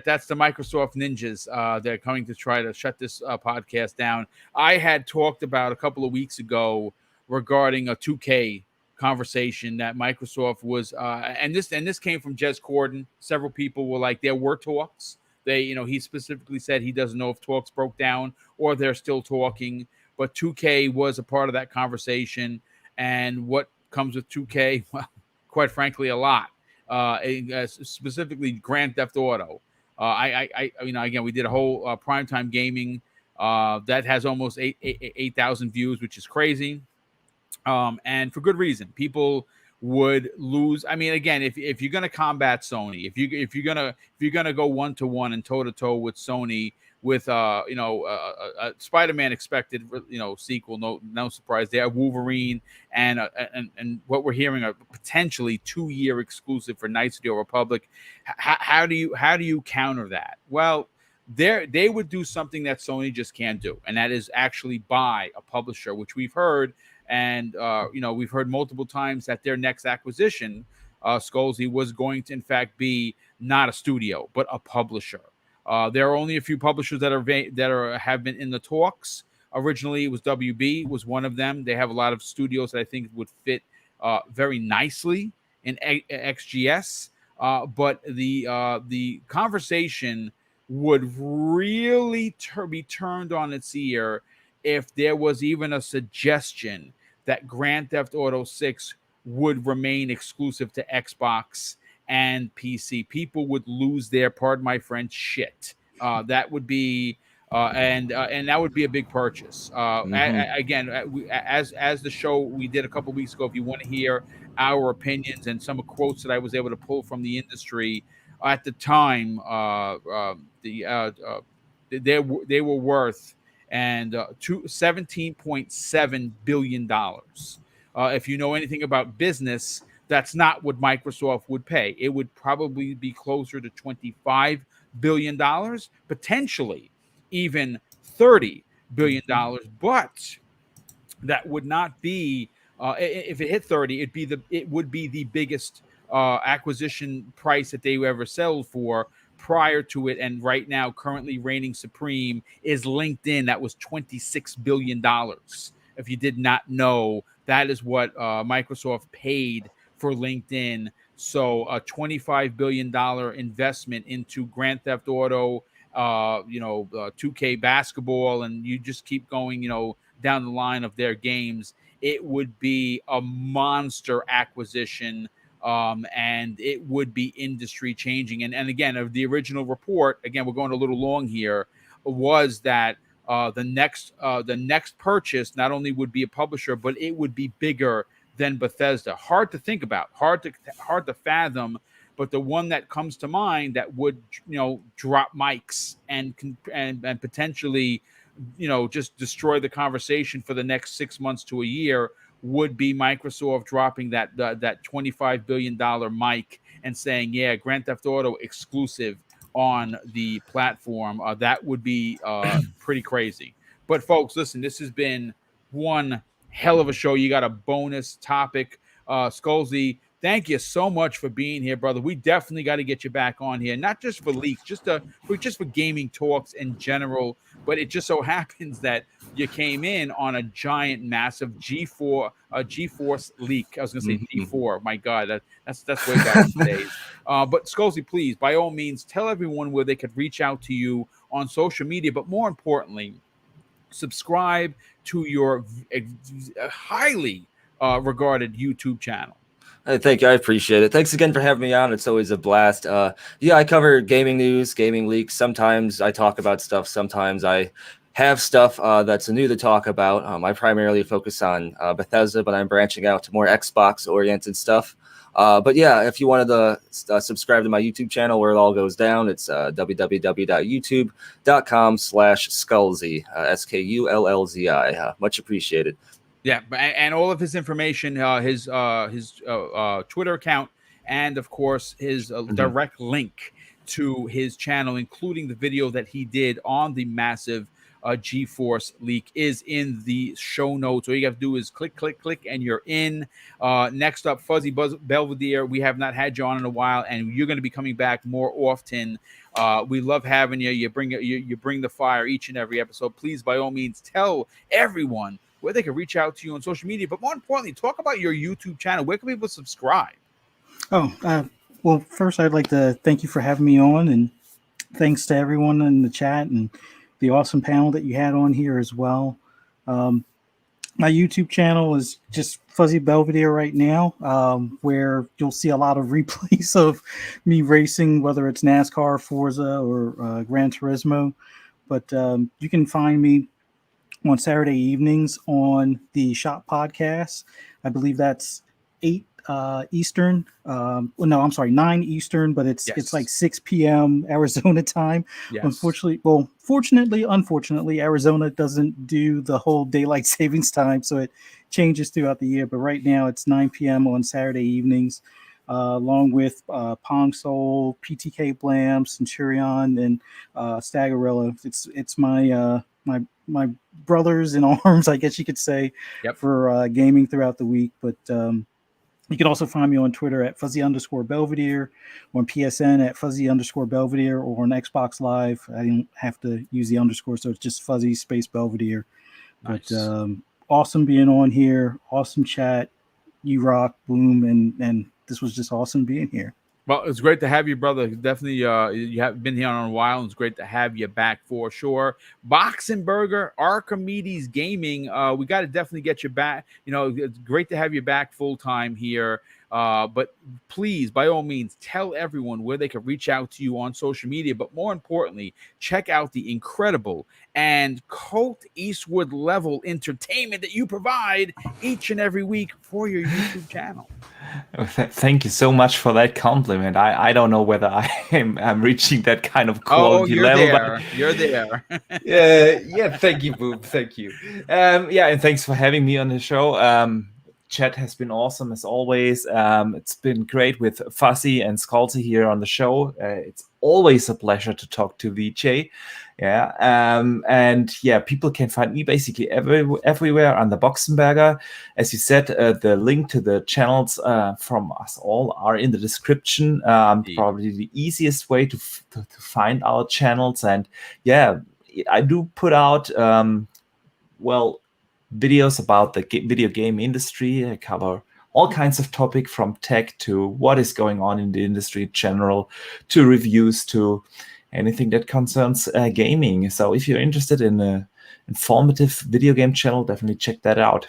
[SPEAKER 1] That's the Microsoft ninjas. They're coming to try to shut this podcast down. I had talked about a couple of weeks ago regarding a 2K conversation that Microsoft was, and this came from Jez Corden. Several people were like, there were talks. He specifically said he doesn't know if talks broke down or they're still talking. But 2K was a part of that conversation, and what comes with 2K? Well, quite frankly, a lot. Specifically, Grand Theft Auto. Again, we did a whole primetime gaming that has almost 8,000 views, which is crazy, and for good reason. People would lose. I mean, again, if you're going to combat Sony, if you're gonna go 1-to-1 and toe-to-toe with Sony with Spider-Man expected sequel. No surprise there. Wolverine and what we're hearing a potentially 2-year exclusive for Knights of the Old Republic. How do you counter that? Well, they would do something that Sony just can't do, and that is actually buy a publisher, which we've heard, and we've heard multiple times that their next acquisition, Scalzi, was going to in fact be not a studio but a publisher. There are only a few publishers that have been in the talks. Originally, it was WB was one of them. They have a lot of studios that I think would fit very nicely in XGS. But the conversation would really be turned on its ear if there was even a suggestion that Grand Theft Auto 6 would remain exclusive to Xbox and PC. People would lose their, pardon my French, shit. That would be and that would be a big purchase. Again, as the show we did a couple weeks ago, if you want to hear our opinions and some quotes that I was able to pull from the industry at the time, they were worth $17.7 billion. If you know anything about business, that's not what Microsoft would pay. It would probably be closer to $25 billion, potentially even $30 billion. But that would not be, if it hit 30, it would be the biggest acquisition price that they ever sell for prior to it. And right now, currently reigning supreme is LinkedIn. That was $26 billion. If you did not know, that is what Microsoft paid for LinkedIn. So a $25 billion investment into Grand Theft Auto, 2K basketball, and you just keep going, down the line of their games. It would be a monster acquisition, and it would be industry changing. And again, of the original report, again, we're going a little long here, was that the next purchase not only would be a publisher, but it would be bigger than Bethesda. Hard to think about, hard to fathom, but the one that comes to mind that would drop mics and potentially just destroy the conversation for the next 6 months to a year would be Microsoft dropping that $25 billion mic and saying, yeah, Grand Theft Auto exclusive on the platform. That would be pretty crazy. But folks, listen, this has been one hell of a show. You got a bonus topic. Scalzi, thank you so much for being here, brother. We definitely got to get you back on here, not just for leaks, just for gaming talks in general. But it just so happens that you came in on a giant, massive GeForce leak. I was going to say G4. My God, that's way back in the days. But Scalzi, please, by all means, tell everyone where they could reach out to you on social media. But more importantly, subscribe to your highly regarded YouTube channel.
[SPEAKER 2] Thank you. I appreciate it. Thanks again for having me on. It's always a blast. Yeah, I cover gaming news, gaming leaks. Sometimes I talk about stuff. Sometimes I have stuff that's new to talk about. I primarily focus on Bethesda, but I'm branching out to more Xbox-oriented stuff. But yeah, if you wanted to subscribe to my YouTube channel where it all goes down, it's www.youtube.com/Scullzi, SKULLZI. Much appreciated.
[SPEAKER 1] Yeah, and all of his information, his Twitter account, and of course his direct link to his channel, including the video that he did on the massive GeForce leak, is in the show notes. All you have to do is click, and you're in. Next up, Fuzzy Belvedere. We have not had you on in a while, and you're going to be coming back more often. We love having you. You bring the fire each and every episode. Please, by all means, tell everyone where they can reach out to you on social media. But more importantly, talk about your YouTube channel. Where can people subscribe?
[SPEAKER 3] Well, first, I'd like to thank you for having me on, and thanks to everyone in the chat and the awesome panel that you had on here as well. My YouTube channel is just Fuzzy Belvedere right now, where you'll see a lot of replays of me racing, whether it's NASCAR, Forza, or Gran Turismo. But you can find me on Saturday evenings on the Shop Podcast. I believe that's 8 Eastern. Well, no, I'm sorry, 9 Eastern, but it's like 6 p.m. Arizona time.
[SPEAKER 1] Yes.
[SPEAKER 3] Unfortunately, Arizona doesn't do the whole daylight savings time, so it changes throughout the year. But right now, it's 9 p.m. on Saturday evenings, along with Pong Soul, PTK Blam, Centurion, and Staggerella. It's my brothers in arms, I guess you could say, for gaming throughout the week. But you can also find me on Twitter at @fuzzy_Belvedere, on PSN at @fuzzy_Belvedere, or on Xbox Live. I didn't have to use the underscore, so it's just fuzzy space Belvedere. Nice. But awesome being on here. Awesome chat. You rock, Boom, and this was just awesome being here.
[SPEAKER 1] Well, it's great to have you, brother. Definitely, you have been here on a while, and it's great to have you back for sure. Boxenberger, Archimedes Gaming, we got to definitely get you back. You know, it's great to have you back full time here. But please, by all means, tell everyone where they can reach out to you on social media. But more importantly, check out the incredible and Colt Eastwood level entertainment that you provide each and every week for your YouTube channel.
[SPEAKER 4] Thank you so much for that compliment. I don't know whether I'm reaching that kind of quality level.
[SPEAKER 1] There. You're there.
[SPEAKER 4] Yeah. Thank you, Boom. Thank you. And thanks for having me on the show. Chat has been awesome as always. It's been great with Fuzzy and Scalzi here on the show. It's always a pleasure to talk to VJ. People can find me basically everywhere on the Boxenberger. As you said, the link to the channels from us all are in the description. Probably the easiest way to find our channels. And I do put out videos about the video game industry. I cover all kinds of topics, from tech to what is going on in the industry in general, to reviews, to anything that concerns gaming. So if you're interested in an informative video game channel, definitely check that out.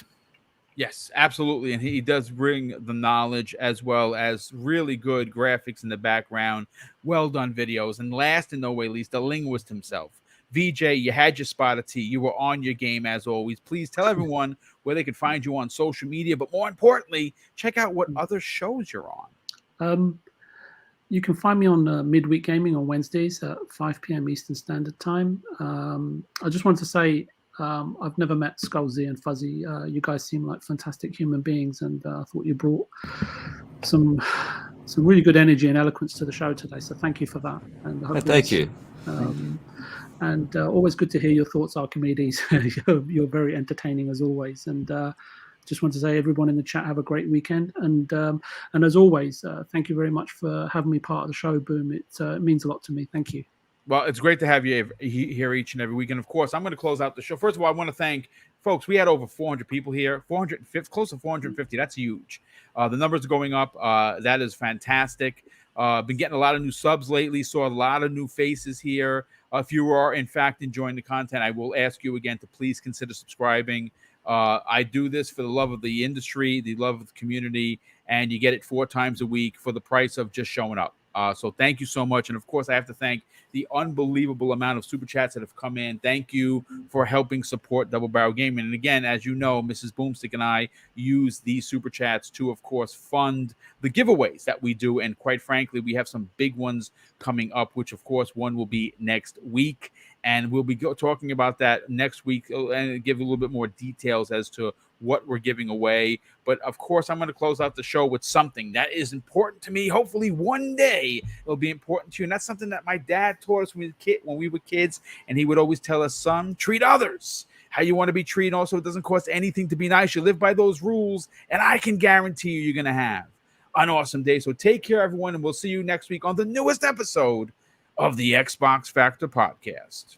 [SPEAKER 1] Yes, absolutely. And he does bring the knowledge as well as really good graphics in the background, well done videos. And last and no way least, the linguist himself. VJ, you had your spot of tea. You were on your game as always. Please tell everyone where they can find you on social media, but more importantly, check out what other shows you're on.
[SPEAKER 5] You can find me on Midweek Gaming on Wednesdays at 5 p.m. Eastern Standard Time. I just wanted to say I've never met Scalzi and Fuzzy. You guys seem like fantastic human beings, and I thought you brought some really good energy and eloquence to the show today. So thank you for that. And
[SPEAKER 2] thank you.
[SPEAKER 5] And always good to hear your thoughts, Archimedes. You're very entertaining as always. And just want to say, everyone in the chat, have a great weekend. And as always, thank you very much for having me part of the show, Boom. It means a lot to me. Thank you.
[SPEAKER 1] Well, it's great to have you here each and every week. And of course, I'm going to close out the show. First of all, I want to thank folks. We had over 400 people here, 450, close to 450. That's huge. The numbers are going up. That is fantastic. Been getting a lot of new subs lately. Saw a lot of new faces here. If you are, in fact, enjoying the content, I will ask you again to please consider subscribing. I do this for the love of the industry, the love of the community, and you get it 4 times a week for the price of just showing up. So thank you so much. And of course, I have to thank the unbelievable amount of super chats that have come in. Thank you for helping support Double Barrel Gaming. And again, as you know, Mrs. BoomStick and I use these super chats to, of course, fund the giveaways that we do. And quite frankly, we have some big ones coming up, which of course, one will be next week. And we'll be talking about that next week and give a little bit more details as to what we're giving away. But of course, I'm going to close out the show with something that is important to me. Hopefully one day it'll be important to you. And that's something that my dad taught us when we were kids. And he would always tell us, son, treat others how you want to be treated. Also, it doesn't cost anything to be nice. You live by those rules, and I can guarantee you're going to have an awesome day. So take care, everyone, and we'll see you next week on the newest episode of the Xbox Factor Podcast.